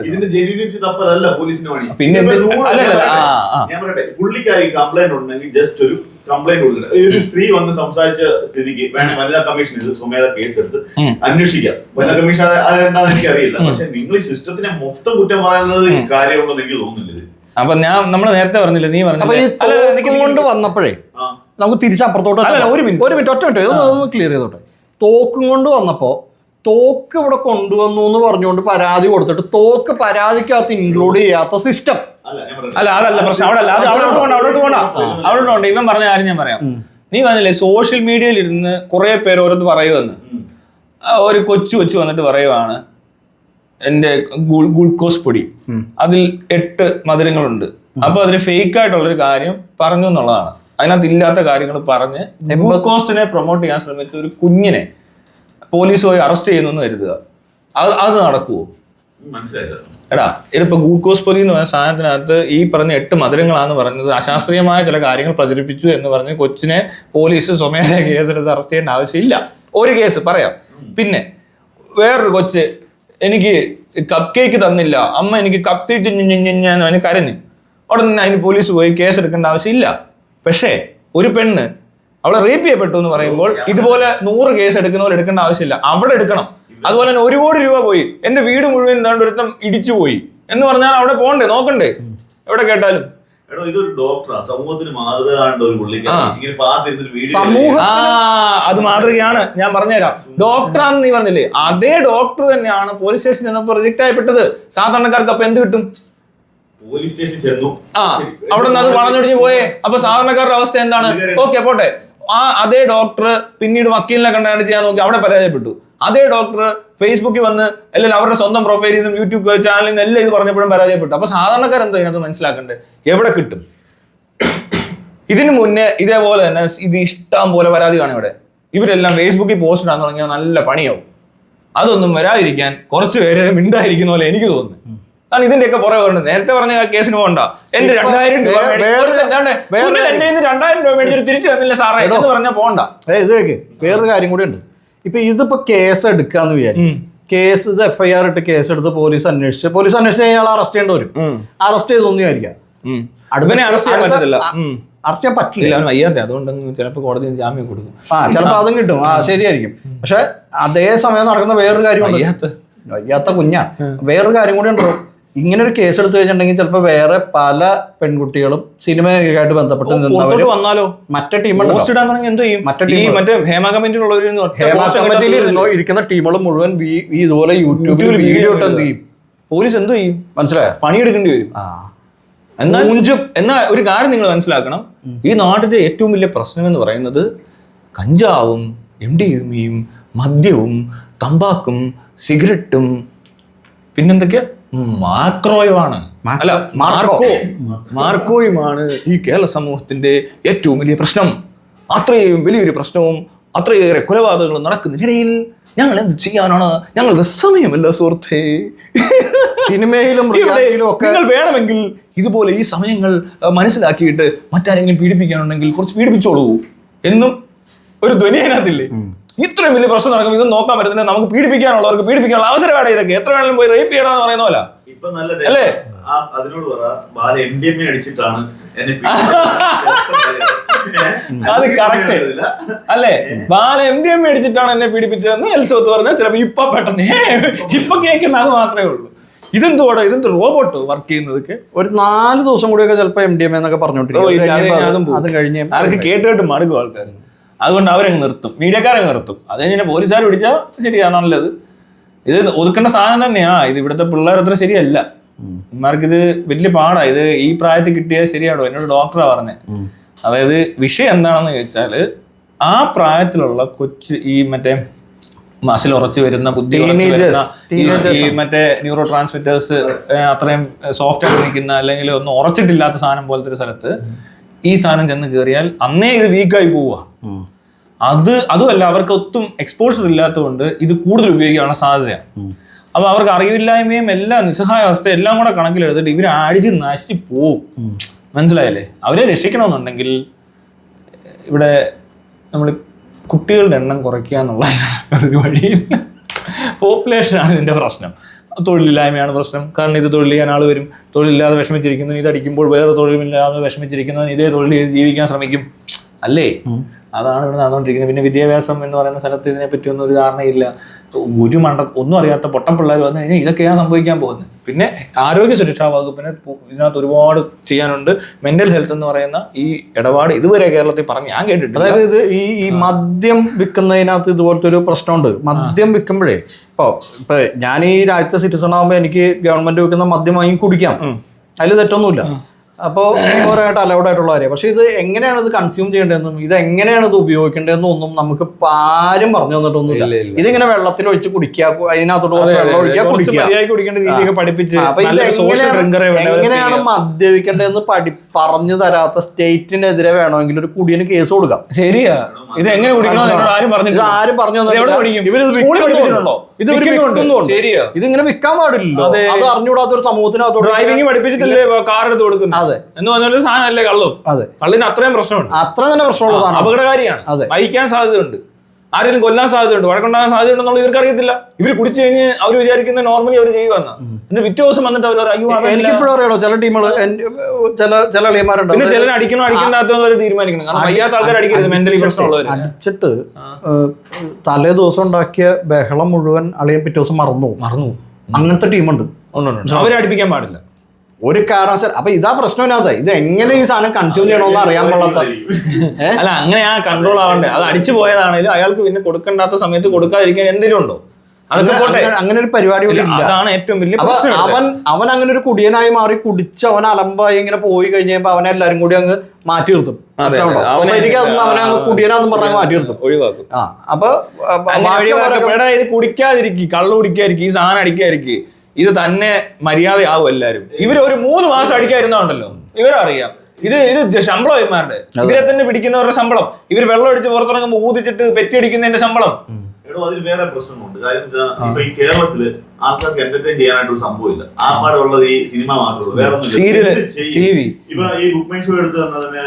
ഇതിന്റെ ജെന്യൂനിറ്റി തപ്പലല്ല പോലീസിന് പണി. പിന്നെ ഞാൻ പറയട്ടെ, പുള്ളിക്കാരി കംപ്ലൈന്റ് ഉണ്ടെങ്കിൽ ജസ്റ്റ് ഒരു കംപ്ലൈന്റ് കൊടുക്കുക. ഒരു സ്ത്രീ വന്ന് സംസാരിച്ച സ്ഥിതിക്ക് വേണേ വനിതാ കമ്മീഷൻ ഇത് സ്വമേധ കേസ് എടുത്ത് അന്വേഷിക്കാം. വനിതാ കമ്മീഷൻ അതെന്താണെന്ന് എനിക്ക് അറിയില്ല. പക്ഷെ നിങ്ങൾ ഈ സിസ്റ്റത്തിനെ മൊത്തം കുറ്റം പറയുന്നത് കാര്യമുണ്ടെന്ന് എനിക്ക് തോന്നുന്നില്ല. അപ്പൊ നമ്മൾ നേരത്തെ പറഞ്ഞില്ല, നീ പറഞ്ഞു കൊണ്ട് വന്നപ്പോഴേ നമുക്ക് തിരിച്ചപ്പുറത്തോട്ട് ഒരു മിനിറ്റ് ഒറ്റ മിനിറ്റ് ഇതൊന്ന് ക്ലിയർ ചെയ്തോട്ടെ. തോക്കും കൊണ്ട് വന്നപ്പോ തോക്ക് ഇവിടെ കൊണ്ടുവന്നു എന്ന് പറഞ്ഞുകൊണ്ട് പരാതി കൊടുത്തിട്ട് തോക്ക് പരാതിക്കകത്ത് ഇൻക്ലൂഡ് ചെയ്യാത്ത സിസ്റ്റം അതല്ല പ്രശ്നം. അവിടെ ഇവൻ പറഞ്ഞ കാര്യം ഞാൻ പറയാം. നീ പറഞ്ഞില്ലേ സോഷ്യൽ മീഡിയയിൽ ഇരുന്ന് കുറെ പേര് ഓരോന്ന് പറയുമെന്ന്. ഒരു കൊച്ചു വന്നിട്ട് പറയുവാണ് എന്റെ ഗ്ലൂക്കോസ് പൊടി അതിൽ 8 മധുരങ്ങളുണ്ട്, അപ്പൊ അതിന് ഫേക്ക് ആയിട്ടുള്ളൊരു കാര്യം പറഞ്ഞു എന്നുള്ളതാണ്. അതിനകത്ത് ഇല്ലാത്ത കാര്യങ്ങൾ പറഞ്ഞ് ഗ്ലൂക്കോസിനെ പ്രൊമോട്ട് ചെയ്യാൻ ശ്രമിച്ച ഒരു കുഞ്ഞിനെ പോലീസ് പോയി അറസ്റ്റ് ചെയ്യുന്നു കരുതുക. അത് നടക്കുവോ? എടാ ഇതിപ്പോ ഗ്ലൂക്കോസ് പൊതി എന്ന് പറഞ്ഞ സാധനത്തിനകത്ത് ഈ പറഞ്ഞ 8 മധുരങ്ങളാന്ന് പറഞ്ഞത് അശാസ്ത്രീയമായ ചില കാര്യങ്ങൾ പ്രചരിപ്പിച്ചു എന്ന് പറഞ്ഞ് കൊച്ചിനെ പോലീസ് സ്വമേധയാ കേസെടുത്ത് അറസ്റ്റ് ചെയ്യേണ്ട ആവശ്യമില്ല. ഒരു കേസ് പറയാം. പിന്നെ വേറൊരു കൊച്ച് എനിക്ക് കപ്പ് കേക്ക് തന്നില്ല, അമ്മ എനിക്ക് കപ്പ് കേക്ക് കരഞ്ഞ് ഉടനെ അതിന് പോലീസ് പോയി കേസ് എടുക്കേണ്ട ആവശ്യമില്ല. പക്ഷേ ഒരു പെണ്ണ് അവളെ റേപ്പ് ചെയ്യപ്പെട്ടു എന്ന് പറയുമ്പോൾ ഇതുപോലെ 100 കേസ് എടുക്കുന്ന പോലെ എടുക്കേണ്ട ആവശ്യമില്ല, അവിടെ എടുക്കണം. അതുപോലെ തന്നെ 1 കോടി രൂപ പോയി, എന്റെ വീട് മുഴുവൻ എന്താണ്ട് ഒരുത്തം ഇടിച്ചു പോയി എന്ന് പറഞ്ഞാൽ അവിടെ പോകണ്ടേ, നോക്കണ്ടേ എവിടെ കേട്ടാലും. ഇതൊരു ഡോക്ടറാണ്, സമൂഹത്തിന് മാതൃകയാണ് ഒരു പുള്ളിക്കാരൻ. അത് മാതൃകയാണ്. ഞാൻ പറഞ്ഞുതരാം. ഡോക്ടറാന്ന് നീ പറഞ്ഞില്ലേ, അതേ ഡോക്ടർ തന്നെയാണ് പോലീസ് സ്റ്റേഷനിൽ ചെന്നപ്പോൾ റിജക്ട് ആയിപ്പെട്ടത്. സാധാരണക്കാർക്ക് അപ്പൊ എന്ത് കിട്ടും? പോലീസ് സ്റ്റേഷൻ ചെന്നു, അവിടെ നിന്ന് അത് വളഞ്ഞൊടിഞ്ഞു പോയേ. അപ്പൊ സാധാരണക്കാരുടെ അവസ്ഥ എന്താണ്? ഓക്കെ പോട്ടെ, അതേ ഡോക്ടർ പിന്നീട് വക്കീലിനെ കണ്ടാണ്ട് ചെയ്യാൻ നോക്കി, അവിടെ പരാജയപ്പെട്ടു. അതേ ഡോക്ടർ ഫേസ്ബുക്കിൽ വന്ന് അല്ലെങ്കിൽ അവരുടെ സ്വന്തം പ്രൊഫൈലിൽ നിന്നും യൂട്യൂബ് ചാനലിൽ നിന്ന് എല്ലാം ഇത് പറഞ്ഞപ്പോഴും പരാജയപ്പെട്ടു. അപ്പൊ സാധാരണക്കാരെന്തോ ഇതിനകത്ത് മനസ്സിലാക്കണ്ടേ, എവിടെ കിട്ടും? ഇതിനു മുന്നേ ഇതേപോലെ തന്നെ ഇത് ഇഷ്ടം പോലെ പരാതി കാണും ഇവിടെ. ഇവരെല്ലാം ഫേസ്ബുക്കിൽ പോസ്റ്റ് ഇടാൻ തുടങ്ങിയാൽ നല്ല പണിയാവും. അതൊന്നും വരാതിരിക്കാൻ കുറച്ച് പേര് മിണ്ടായിരിക്കുന്ന പോലെ എനിക്ക് തോന്നുന്നു. കാരണം ഇതിന്റെയൊക്കെ പുറകെ പറയുന്നത് നേരത്തെ പറഞ്ഞ കേസിന് പോകണ്ട, എന്റെ 2000 രൂപ എന്റെ 2000 രൂപ മേടിച്ചിട്ട് തിരിച്ചു തന്നില്ല സാറേ എന്ന് പറഞ്ഞാൽ പോകണ്ട. ഇത് വേറൊരു കാര്യം കൂടി ഉണ്ട്. ഇപ്പൊ ഇതിപ്പോ കേസ് എടുക്കാന്ന് വിചാരിക്കും. കേസ് ഇത് FIR ഇട്ട് കേസ് എടുത്ത് പോലീസ് അന്വേഷിച്ച് അയാൾ അറസ്റ്റ് ചെയ്യേണ്ടി വരും. അറസ്റ്റ് ചെയ്തൊന്നും വിചാരിക്കാം, അറസ്റ്റ് ചെയ്യാൻ പറ്റത്തില്ല. അറസ്റ്റ് ചെയ്യാൻ പറ്റില്ല, വയ്യാതെ. അതുകൊണ്ട് ചിലപ്പോൾ കോടതി ജാമ്യം കൊടുക്കും. ചിലപ്പോൾ അതും കിട്ടും. ശരിയായിരിക്കും. പക്ഷെ അതേ സമയം നടക്കുന്ന വേറൊരു കാര്യമുണ്ട്. വയ്യാത്ത കുഞ്ഞാ. വേറൊരു കാര്യം കൂടി ഉണ്ടോ, ഇങ്ങനെ ഒരു കേസ് എടുത്തു കഴിഞ്ഞിട്ടുണ്ടെങ്കിൽ ചിലപ്പോൾ വേറെ പല പെൺകുട്ടികളും സിനിമയായിട്ട് ബന്ധപ്പെട്ട് വന്നാലോ മറ്റേ ടീമിൽ ഇരിക്കുന്ന ടീമുകൾ മുഴുവൻ ഇതുപോലെ യൂട്യൂബിൽ വീഡിയോ ഇട്ട് എന്ത് ചെയ്യും? പോലീസ് എന്ത് ചെയ്യും? മനസ്സിലായോ? പണിയെടുക്കേണ്ടി വരും. എന്നാ ഒരു കാര്യം നിങ്ങൾ മനസ്സിലാക്കണം, ഈ നാട്ടിലെ ഏറ്റവും വലിയ പ്രശ്നം എന്ന് പറയുന്നത് കഞ്ചാവും MDMA-യും മദ്യവും തമ്പാക്കും സിഗരറ്റും പിന്നെന്തൊക്കെയാ മാക്രോയുമാണ് അല്ല മാർക്കോയുമാണ് ഈ കേരള സമൂഹത്തിന്റെ ഏറ്റവും വലിയ പ്രശ്നം. അത്രയും വലിയൊരു പ്രശ്നവും അത്രയേറെ കൊലപാതകങ്ങളും നടക്കുന്നതിനിടയിൽ ഞങ്ങൾ എന്ത് ചെയ്യാനാണ്? ഞങ്ങൾക്ക് സമയമല്ല സുഹൃത്തേ. സിനിമയിലും നിങ്ങൾ വേണമെങ്കിൽ ഇതുപോലെ ഈ സമയങ്ങൾ മനസ്സിലാക്കിയിട്ട് മറ്റാരെങ്കിലും പീഡിപ്പിക്കാനുണ്ടെങ്കിൽ കുറച്ച് പീഡിപ്പിച്ചോളൂ എന്നും ഒരു ധ്വനി അതിനകത്തില്ലേ? ഇത്രയും വലിയ പ്രശ്നം നടക്കും, ഇതൊന്നും നോക്കാൻ പറ്റുന്നില്ല, നമുക്ക് പീഡിപ്പിക്കാനുള്ളവർക്ക് പീഡിപ്പിക്കാനുള്ള അവസരമാണ് ഇതൊക്കെ. എത്ര വേണമെങ്കിലും പോയി റേപ്പ് ചെയ്യണമെന്ന് പറയുന്ന പോലെ അല്ലേ? അതിനോട് പറ MDMA അടിച്ചിട്ടാണ് അത് കറക്റ്റ് അല്ലേ? ബാല MDMA അടിച്ചിട്ടാണ് എന്നെ പീഡിപ്പിച്ചതെന്ന് എൽസോത്ത് പറഞ്ഞാൽ ചിലപ്പോ ഇപ്പൊ പെട്ടെന്ന് ഇപ്പൊ കേൾക്കുന്ന അത് മാത്രമേ ഉള്ളൂ. ഇതെന്തോടെ ഇതെന്ത് റോബോട്ട് വർക്ക് ചെയ്യുന്നതൊക്കെ ഒരു 4 ദിവസം കൂടിയൊക്കെ ചിലപ്പോ MDMA എന്നൊക്കെ പറഞ്ഞോണ്ടിരിക്കും. ആർക്ക് കേട്ട് മടുക്കും ആൾക്കാർ. അതുകൊണ്ട് അവരങ്ങ് നിർത്തും, മീഡിയക്കാരങ്ങ് നിർത്തും. അത് കഴിഞ്ഞാൽ പോലീസുകാർ പിടിച്ചാൽ ശരിയാ, നല്ലത്. ഇത് ഒതുക്കേണ്ട സാധനം തന്നെയാ. ഇത് ഇവിടുത്തെ പിള്ളേർ അത്ര ശരിയല്ല. ഇമാർക്കിത് വലിയ പാടാ. ഇത് ഈ പ്രായത്തിൽ കിട്ടിയാൽ ശരിയാണോ? എന്നോട് ഡോക്ടറാ പറഞ്ഞത്. അതായത് വിഷയം എന്താണെന്ന് ചോദിച്ചാൽ ആ പ്രായത്തിലുള്ള കൊച്ചു ഈ മറ്റേ മസിൽ ഉറച്ചു വരുന്ന ബുദ്ധി ഈ മറ്റേ ന്യൂറോ ട്രാൻസ്മിറ്റേഴ്സ് അത്രയും സോഫ്റ്റ് ആയിട്ട് നിൽക്കുന്ന അല്ലെങ്കിൽ ഒന്നും ഉറച്ചിട്ടില്ലാത്ത സാധനം പോലത്തെ ഒരു സ്ഥലത്ത് ഈ സാധനം ചെന്ന് കയറിയാൽ അന്നേ ഇത് വീക്കായി പോവുക. അതുമല്ല, അവർക്ക് ഒട്ടും എക്സ്പോഷർ ഇല്ലാത്തതുകൊണ്ട് ഇത് കൂടുതൽ ഉപയോഗിക്കാനുള്ള സാധ്യതയാണ്. അപ്പൊ അവർക്ക് അറിവില്ലായ്മയും എല്ലാം നിസ്സഹായാവസ്ഥ എല്ലാം കൂടെ കണക്കിലെടുത്തിട്ട് ഇവർ അടിച്ച് നശിച്ച് പോവും. മനസ്സിലായല്ലേ? അവരെ രക്ഷിക്കണമെന്നുണ്ടെങ്കിൽ ഇവിടെ നമ്മൾ കുട്ടികളുടെ എണ്ണം കുറയ്ക്കുക എന്നുള്ള ഒരു വഴിയില്ല. പോപ്പുലേഷനാണ് ഇതിൻ്റെ പ്രശ്നം. തൊഴിലില്ലായ്മയാണ് പ്രശ്നം. കാരണം ഇത് തൊഴിൽ ചെയ്യാൻ ആൾ വരും. തൊഴിലില്ലാതെ വിഷമിച്ചിരിക്കുന്നവന് ഇതടിക്കുമ്പോൾ വേറെ തൊഴിലില്ലാതെ വിഷമിച്ചിരിക്കുന്നവന് ഇതേ തൊഴിൽ ചെയ്ത് ജീവിക്കാൻ ശ്രമിക്കും അല്ലേ? അതാണ് ഇവിടെ നടന്നുകൊണ്ടിരിക്കുന്നത്. പിന്നെ വിദ്യാഭ്യാസം എന്ന് പറയുന്ന സ്ഥലത്ത് ഇതിനെപ്പറ്റി ഒന്നും ഒരു ധാരണയില്ല. ഒന്നും അറിയാത്ത പൊട്ടപ്പിള്ളേർ വന്നു കഴിഞ്ഞാൽ ഇതൊക്കെയാണ് സംഭവിക്കാൻ പോകുന്നത്. പിന്നെ ആരോഗ്യ സുരക്ഷാ വകുപ്പിന് ഇതിനകത്ത് ഒരുപാട് ചെയ്യാനുണ്ട്. മെന്റൽ ഹെൽത്ത് എന്ന് പറയുന്ന ഈ ഇടപാട് ഇതുവരെ കേരളത്തിൽ പറഞ്ഞ് ഞാൻ കേട്ടിട്ടുണ്ട്. അതായത് ഇത് ഈ മദ്യം വിൽക്കുന്നതിനകത്ത് ഇതുപോലത്തെ ഒരു പ്രശ്നമുണ്ട്. മദ്യം വിൽക്കുമ്പോഴേ ഇപ്പൊ ഞാൻ ഈ രാജ്യത്തെ സിറ്റിസൺ ആകുമ്പോൾ എനിക്ക് ഗവൺമെന്റ് വിൽക്കുന്ന മദ്യം വാങ്ങി കുടിക്കാം, അതിൽ തെറ്റൊന്നുമില്ല. അപ്പോൾ ഓരോരായിട്ട് അലൗഡ് ആയിട്ടുള്ള കാര്യം. പക്ഷെ ഇത് എങ്ങനെയാണ് ഇത് കൺസ്യൂം ചെയ്യേണ്ടതെന്നും ഇത് എങ്ങനെയാണ് ഇത് ഉപയോഗിക്കേണ്ടതെന്നും ഒന്നും നമുക്ക് ആരും പറഞ്ഞു തന്നിട്ടൊന്നുമില്ല. ഇതിങ്ങനെ വെള്ളത്തിൽ ഒഴിച്ച് കുടിക്കുക, അതിനകത്തോട്ട് വെള്ളം ഒഴിക്കുക, എങ്ങനെയാണ് മദ്യപിക്കേണ്ടതെന്ന് പറഞ്ഞു തരാത്ത സ്റ്റേറ്റിനെതിരെ വേണമെങ്കിൽ ഒരു കുടിയന് കേസ് കൊടുക്കാം. ശരിയാ. ഇത് എങ്ങനെ ആരും പറഞ്ഞു ഇതിങ്ങനെ വിൽക്കാൻ പാടില്ലല്ലോ. അത് അറിഞ്ഞുകൂടാത്ത ഒരു സമൂഹത്തിനകത്തോട് ഡ്രൈവിംഗ് പഠിപ്പിച്ചിട്ടല്ലേ കാർ എടുത്ത് കൊടുക്കുന്നത്. എന്ന് പറഞ്ഞൊരു സാധനമല്ലേ കള്ളും. കള്ളിന് അത്രയും പ്രശ്നമുണ്ട്. അത്ര തന്നെ പ്രശ്നമുള്ള അപകടകാരിയാണ്. മരിക്കാൻ സാധ്യതയുണ്ട്, ആരെങ്കിലും കൊല്ലാൻ സാധ്യതയുണ്ട്, വഴക്കുണ്ടാകാൻ സാധ്യതയുണ്ടെന്നുള്ള ഇവർക്ക് അറിയത്തില്ല. ഇവർ കുടിച്ചു കഴിഞ്ഞ് അവർ വിചാരിക്കുന്ന നോർമലി അവർ ചെയ്യുവാന്ന എന്നിട്ട് പിറ്റേ ദിവസം വന്നിട്ട് അവർ എനിക്കിപ്പോഴും അറിയാലോ ചില ടീമുകൾ ചില അളിയന്മാരുണ്ട്. പിന്നെ ചിലർ അടിക്കണോ അടിക്കണ്ടാത്തോ തീരുമാനിക്കണം. കാരണം വയ്യാത്ത ആൾക്കാർ അടിക്കരുത്, മെന്റലി പ്രശ്നമുള്ളവർ. അടിച്ചിട്ട് തലേ ദിവസം ഉണ്ടാക്കിയ ബഹളം മുഴുവൻ അളിയൻ പിറ്റേ ദിവസം മറന്നു. അങ്ങനത്തെ ടീമുണ്ട്. അവരെ അടുപ്പിക്കാൻ പാടില്ല ഒരു കാരണവശാലും. അപ്പൊ ഇതാ പ്രശ്നമില്ലാത്ത ഇത് എങ്ങനെ ഈ സാധനം കൺസ്യൂം ചെയ്യണമെന്ന് അറിയാൻ പാടില്ലാത്ത. അല്ല, അങ്ങനെ ആ കൺട്രോൾ ആവണ്ടേ. അത് അടിച്ചു പോയതാണെങ്കിലും അയാൾക്ക് പിന്നെ കൊടുക്കേണ്ടാത്ത സമയത്ത് കൊടുക്കാതിരിക്കാൻ എന്തെങ്കിലും ഉണ്ടോ? അതൊക്കെ പോട്ടെ. അങ്ങനെ ഒരു പരിപാടി അതാണ് ഏറ്റവും വലിയ പ്രശ്നം. അവൻ അങ്ങനെ ഒരു കുടിയനായി മാറി കുടിച്ച് അവൻ അലമ്പായി ഇങ്ങനെ പോയി കഴിഞ്ഞപ്പോ അവനെ എല്ലാരും കൂടി അങ്ങ് മാറ്റി നിർത്തും. സൊസൈറ്റിക്ക് അവനെ അങ്ങ് കുടിയനാന്ന് പറഞ്ഞാൽ മാറ്റി നിർത്തും, ഒഴിവാക്കും. അപ്പൊ ഇത് കുടിക്കാതിരിക്കും, കള്ളു കുടിക്കാതിരിക്കും, ഈ സാധനം അടിക്കാതിരിക്കും, ഇത് തന്നെ മര്യാദയാവും എല്ലാരും. ഇവര് ഒരു 3 മാസം അടിക്കാതിരുന്നുണ്ടല്ലോ ഇവരറിയാം. ഇത് ശമ്പളം ഇവന്മാരുടെ. ഇവരെ തന്നെ പിടിക്കുന്നവരുടെ ശമ്പളം. ഇവർ വെള്ളം അടിച്ച് പുറത്തിറങ്ങുമ്പോൾ ഊതിച്ചിട്ട് പെറ്റിയടിക്കുന്നതിന്റെ ശമ്പളം. അതിൽ വേറെ പ്രശ്നമുണ്ട്. കാര്യം ഇപ്പൊ ഈ കേരളത്തില് ആൾക്കാർക്ക് എന്റർടൈൻ ചെയ്യാനായിട്ടൊരു സംഭവമില്ല. ആ പാടുള്ളത് ഈ സിനിമ മാത്രമേ ഉള്ളൂ, വേറെ ഒന്നും. ഇപ്പൊ ഈ ബുക്ക് മൈ ഷോ എടുത്ത് തന്നെ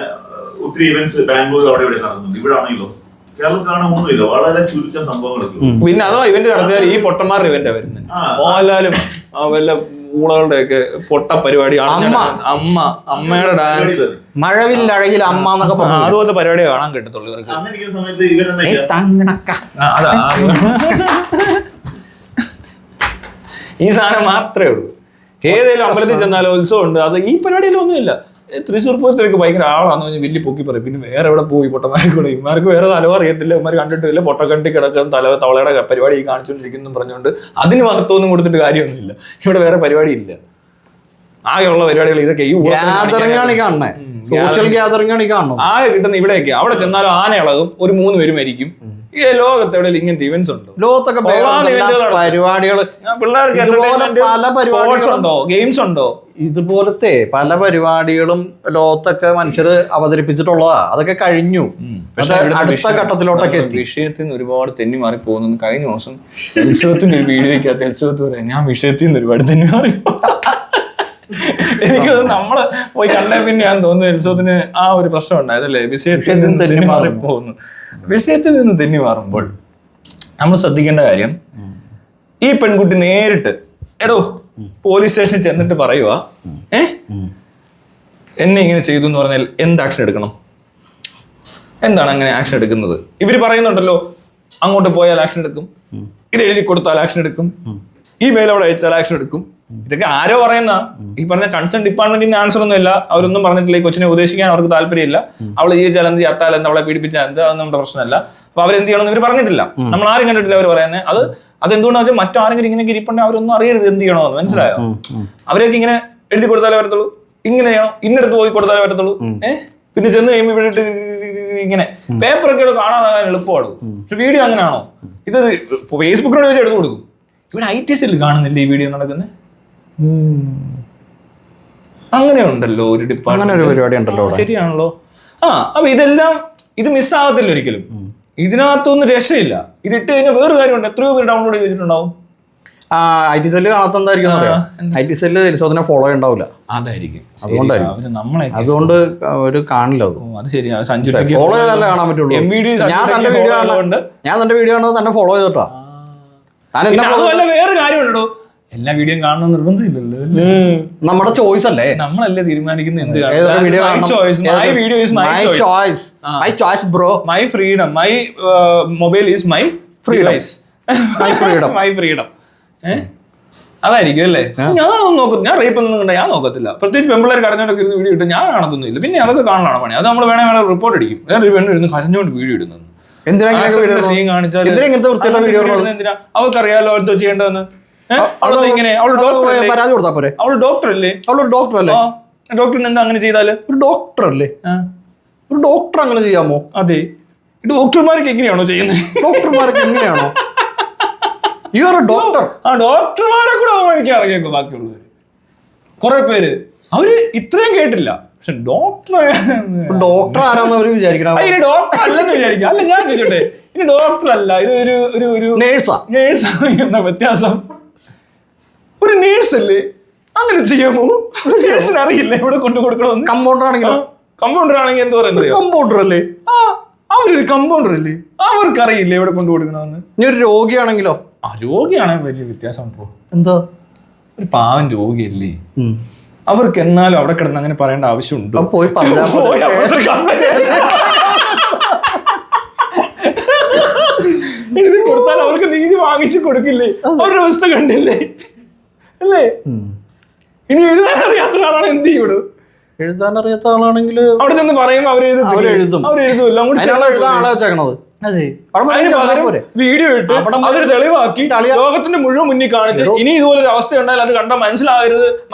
ഒത്തിരി ഇവന്റ്സ് ബാംഗ്ലൂർ അവിടെ ഇവിടെ നടക്കുന്നുണ്ട്. ഇവിടെ ആണെങ്കിലോ കേരളത്തിലാണ് ഒന്നുമില്ല, വളരെ ചുരുക്കം സംഭവങ്ങളൊക്കെ. പിന്നെ അതോ ഇവന്റ് നടത്തിയാൽ ഈ പൊട്ടന്മാരുടെ ഇവന്റ് വരുന്നത് മോഹൻലാലും വല്ല ഊളകളുടെ ഒക്കെ പൊട്ട പരിപാടി. അമ്മയുടെ ഡാൻസ്, മഴവില്ലഴകിൽ അമ്മ എന്നൊക്കെ അതുപോലത്തെ പരിപാടി കാണാൻ കിട്ടത്തുള്ളൂ ഇവർക്ക്. ഈ സാധനം മാത്രമേ ഉള്ളൂ. ഏതെങ്കിലും അമ്പലത്തിൽ ചെന്നാലോ ഉത്സവം ഉണ്ട്, അത് ഈ പരിപാടിയിലൊന്നുമില്ല. തൃശ്ശൂർ പൂരത്തിലേക്ക് ഭയങ്കര ആളാന്ന് പറഞ്ഞാൽ വലിയ പൊക്കി പറയും. പിന്നെ വേറെ എവിടെ പോയി പൊട്ടന്മാർക്ക് കൂടെ? ഇമാർക്ക് വേറെ തലവ് അറിയത്തില്ല, ഇമാർ കണ്ടിട്ടില്ല, പൊട്ടക്കണ്ടി കിടക്കുന്ന തവളയുടെ പരിപാടി കാണിച്ചുകൊണ്ടിരിക്കുന്നു പറഞ്ഞുകൊണ്ട് അതിന് മഹത്വമൊന്നും കൊടുത്തിട്ട് കാര്യമൊന്നുമില്ല. ഇവിടെ വേറെ പരിപാടി ഇല്ല. ആകെയുള്ള പരിപാടികൾ ഇതൊക്കെ. ഈ സോഷ്യൽ ഗ്യാതറിംഗ് ആണ് ഈ കാണുന്നത്. ആകെ കിട്ടുന്ന ഇവിടെയൊക്കെ. അവിടെ ചെന്നാലും ആന ഇളകും, ഒരു 3 പേര് മരിക്കും. ഈ ലോകത്ത് എവിടെയെങ്കിലും ഇങ്ങനത്തെ ഇവന്റ്സ് ഉണ്ടോ? ലോകത്തൊക്കെ പരിപാടികൾ, പിള്ളേർക്ക് സ്പോർട്സ് ഉണ്ടോ, ഗെയിംസ് ഉണ്ടോ? ഇതുപോലത്തെ പല പരിപാടികളും ലോകത്തൊക്കെ മനുഷ്യർ അവതരിപ്പിച്ചിട്ടുള്ളതാ. അതൊക്കെ കഴിഞ്ഞു. അടുത്ത ഘട്ടത്തിലോട്ടൊക്കെ വിഷയത്തിൽ നിന്ന് ഒരുപാട് തെന്നി മാറി പോകുന്നു. കഴിഞ്ഞ ദിവസം ഉത്സവത്തിന്റെ ഒരു വീഡിയോയ്ക്കകത്ത് ഉത്സവത്ത് പറയാം, ഞാൻ വിഷയത്തിൽ നിന്ന് ഒരുപാട് തെന്നി മാറി. എനിക്കത് നമ്മള് പോയി കണ്ടേ പിന്നെ ഞാൻ തോന്നുന്നു ഉത്സവത്തിന് ആ ഒരു പ്രശ്നം ഉണ്ടായതല്ലേ, വിഷയത്തിൽ നിന്ന് തെന്നി മാറി പോകുന്നു. വിഷയത്തിൽ നിന്ന് തെന്നി മാറുമ്പോൾ നമ്മൾ ശ്രദ്ധിക്കേണ്ട കാര്യം, ഈ പെൺകുട്ടി നേരിട്ട് എടോ പോലീസ് സ്റ്റേഷനിൽ ചെന്നിട്ട് പറയുക, എന്നെ ഇങ്ങനെ ചെയ്തു എന്ന് പറഞ്ഞാൽ എന്ത് ആക്ഷൻ എടുക്കണം? എന്താണ് അങ്ങനെ ആക്ഷൻ എടുക്കുന്നത്? ഇവര് പറയുന്നുണ്ടല്ലോ, അങ്ങോട്ട് പോയാൽ ആക്ഷൻ എടുക്കും, ഇത് എഴുതി കൊടുത്താൽ ആക്ഷൻ എടുക്കും, ഈ മെയിൽ അവിടെ അയച്ചാൽ ആക്ഷൻ എടുക്കും. ഇതൊക്കെ ആരോ പറയുന്ന, ഈ പറഞ്ഞ കൺസേൺ ഡിപ്പാർട്ട്മെന്റിന്റെ ആൻസർ ഒന്നും ഇല്ല. അവരൊന്നും പറഞ്ഞിട്ടില്ല. ഈ കൊച്ചിനെ ഉപദേശിക്കാൻ അവർക്ക് താല്പര്യമില്ല. അവള് ജീവിച്ചാൽ എന്ത്, ചത്താൽ എന്ത്, അവളെ പീഡിപ്പിച്ചാൽ എന്ത്, അതൊന്നും നമ്മുടെ പ്രശ്നമല്ല. അപ്പൊ അവരെന്ത് ചെയ്യണമെന്ന് ഇവർ പറഞ്ഞിട്ടില്ല. നമ്മൾ ആരും കണ്ടിട്ടില്ല അവർ പറയുന്നത്. അതെന്തുകൊണ്ടാന്ന് വെച്ചാൽ മറ്റാരെങ്കിലും ഇങ്ങനെ ഇരിപ്പുണ്ട്, അവരൊന്നും അറിയരുത് എന്ത് ചെയ്യണമെന്ന്. മനസ്സിലായോ? അവരൊക്കെ ഇങ്ങനെ എഴുതി കൊടുത്താലേ വരത്തുള്ളൂ, ഇങ്ങനെ ചെയ്യണം, ഇന്നടുത്ത് പോയി കൊടുത്താലേ വരത്തുള്ളൂ. പിന്നെ ചെന്ന് കഴിയുമ്പോൾ ഇവിടെ ഇങ്ങനെ പേപ്പറൊക്കെ കാണാൻ എളുപ്പമാണ്. പക്ഷെ വീഡിയോ അങ്ങനെയാണോ? ഇത് ഫേസ്ബുക്കിനോട് ചോദിച്ചാൽ എടുത്തു കൊടുക്കും. ഇവിടെ IT സെല്ല് കാണുന്നില്ല ഈ വീഡിയോ നടക്കുന്നത്. അങ്ങനെ ഉണ്ടല്ലോ ഒരു ഡിപ്പാർട്ട്മെന്റ്. ശരിയാണല്ലോ. അപ്പൊ ഇതെല്ലാം ഇത് മിസ്സാകത്തില്ല ഒരിക്കലും. ഇതിനകത്തൊന്നും രക്ഷയില്ല. ഇത് ഇട്ട് കഴിഞ്ഞാൽ വേറെ കാര്യമുണ്ട്, എത്രയോ പേര് ഡൗൺലോഡ് ചെയ്തിട്ടുണ്ടാവും. IT സെല്ല് കാണാത്തെന്തായിരിക്കും അറിയാം. IT സെല്ല് ഉത്സവത്തിനെ ഫോളോ ഉണ്ടാവില്ല. അതായിരിക്കും, അതുകൊണ്ട് ഒരു കാണില്ല. അത് ശരിയാ. ഫോളോ ചെയ്താലേ കാണാൻ പറ്റുള്ളൂ. ഞാൻ തന്റെ വീഡിയോ കാണുന്നത് തന്നെ ഫോളോ ചെയ്തിട്ടാ. അതുമല്ല വേറെ കാര്യമുണ്ടോ, എല്ലാ വീഡിയോ കാണണം നിർബന്ധമില്ലല്ലോ. നമ്മുടെ ചോയ്സ് അല്ലേ, നമ്മളല്ലേ തീരുമാനിക്കുന്നത് എന്ത് my freedom, my mobile is my freedom. അതായിരിക്കും അല്ലേ? ഞാനൊന്നും നോക്കും, ഞാൻ റേപ്പ് ഒന്നും കണ്ട ഞാൻ നോക്കത്തില്ല. പ്രത്യേകിച്ച് പെമ്പിള്ളേർ കരഞ്ഞോണ്ടൊക്കെ ഇരുന്ന് വീഡിയോ ഇട്ട് ഞാൻ കാണത്തൊന്നുമില്ല. പിന്നെ അതൊക്കെ കാണാനാണ് പണി. അത് നമ്മൾ വേണേ റിപ്പോർട്ട് അടിക്കും. വേറെ പെണ്ണിരുന്ന് കരഞ്ഞോണ്ട് വീഡിയോ ഇടുന്നത് സീൻ കാണിച്ചാൽ അവർക്കറിയാലോ എന്തോ ചെയ്യേണ്ടതെന്ന്. ഇങ്ങനെ അവള് ഡോക്ടർ അല്ലേ? ഡോക്ടറിന് എന്താ അങ്ങനെ ചെയ്താല്? ഒരു ഡോക്ടർ അല്ലേ? ഒരു ഡോക്ടർ അങ്ങനെ ചെയ്യാമോ? അതെ, ഡോക്ടർമാർക്ക് എങ്ങനെയാണോ ചെയ്യുന്നത്? ഡോക്ടർമാർക്ക് എങ്ങനെയാണോ? ഡോക്ടർ ഡോക്ടർമാരെ കൂടെ എനിക്ക് അറിയാം. ബാക്കിയുള്ളവര് കുറെ പേര് അവര് ഇത്രയും കേട്ടില്ല. പക്ഷെ ഡോക്ടർ ആരാന്ന് അവര് വിചാരിക്കണം. ഇനി ഡോക്ടർ അല്ലെന്ന് വിചാരിക്കാം. അല്ല ഞാൻ ചോദിച്ചോട്ടെ, ഇനി ഡോക്ടർ അല്ല, ഇത് ഒരു നേഴ്സാ. എന്താ വ്യത്യാസം? ഒരു നേഴ്സ് അല്ലേ? അങ്ങനെ ചെയ്യാമോ? നേഴ്സിന് അറിയില്ല ഇവിടെ കൊണ്ടു കൊടുക്കണമെന്ന്. കമ്പൗണ്ടർ ആണെങ്കിൽ എന്താ പറയുന്നത്? കമ്പൗണ്ടർ അല്ലേ? അവരൊരു കമ്പൗണ്ടർ അല്ലേ? അവർക്കറിയില്ല ഇവിടെ കൊണ്ടു കൊടുക്കണമെന്ന്. ഇനി ഒരു രോഗിയാണെങ്കിലോ? രോഗിയാണെങ്കിൽ വലിയ വ്യത്യാസം ഉണ്ടോ? എന്താ, ഒരു പാവം രോഗിയല്ലേ? അവർക്ക് എന്നാലും അവിടെ കിടന്ന് അങ്ങനെ പറയേണ്ട ആവശ്യമുണ്ടോ? പോയി എഴുതി കൊടുത്താൽ അവർക്ക് നീതി വാങ്ങിച്ചു കൊടുക്കില്ലേ? അവരുടെ അവസ്ഥ കണ്ടില്ലേ അല്ലേ? ഇനി എഴുതാൻ അറിയാത്ത ഒരാളാണ് എന്ത് ചെയ്യൂടൂ? എഴുതാൻ അറിയാത്ത ആളാണെങ്കിൽ അവിടെ ചെന്ന് പറയുമ്പോൾ അവരെഴുതും. വീഡിയോ ഇട്ട് അതൊരു തെളിവാക്കി ലോകത്തിന്റെ മുഴുവൻ മുന്നിൽ കാണിച്ച് ഇനി ഇതുപോലൊരു അവസ്ഥ ഉണ്ടായാൽ അത് കണ്ടാൽ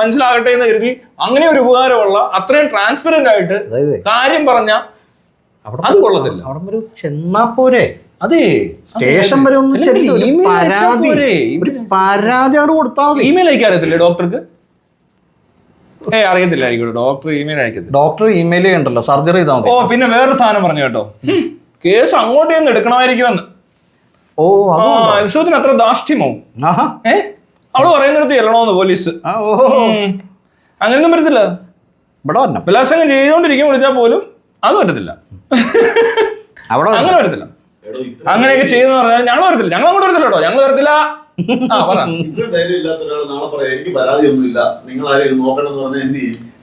മനസ്സിലാകട്ടെ എന്ന് കരുതി അങ്ങനെ ഒരു ഉപകാരമുള്ള അത്രയും ട്രാൻസ്പെറന്റ് ആയിട്ട് കാര്യം പറഞ്ഞ അത് കൊള്ളത്തില്ല. അവിടെ ഒരു ചെന്നാ പോരെ? അതെ, സ്റ്റേഷൻ വരെ ഒന്ന് പരാതി അവിടെ കൊടുത്താൽ മതി. ഇമെയിൽ അയക്കാൻ അറിയത്തില്ലേ ഡോക്ടർക്ക്? അറിയത്തില്ലായിരിക്കും. ഡോക്ടർ ഇമെയിൽ അയക്കത്തില്ല. ഡോക്ടർ ഇമെയിൽ ചെയ്യണ്ടല്ലോ, സർജറി ചെയ്താൽ മതി. പിന്നെ വേറൊരു സാധനം പറഞ്ഞു കേട്ടോ, കേസ് അങ്ങോട്ട് ചെന്ന് എടുക്കണമായിരിക്കുമെന്ന്. ഉത്സവത്തിന് അത്ര ധാർഷ്ട്യമോ? അവള് പറയുന്നിടത്ത് ചെല്ലണോന്ന് പോലീസ്. അങ്ങനെയൊന്നും പറ്റത്തില്ല. ബലാത്സംഗം ചെയ്തോണ്ടിരിക്കും വിളിച്ചാൽ പോലും അത് പറ്റത്തില്ല. അങ്ങനെ വരത്തില്ല. അങ്ങനെയൊക്കെ ചെയ്തെന്ന് പറഞ്ഞാൽ ഞങ്ങൾ വരത്തില്ല, ഞങ്ങൾ അങ്ങോട്ട് വരത്തില്ല കേട്ടോ, ഞങ്ങൾ വരത്തില്ല.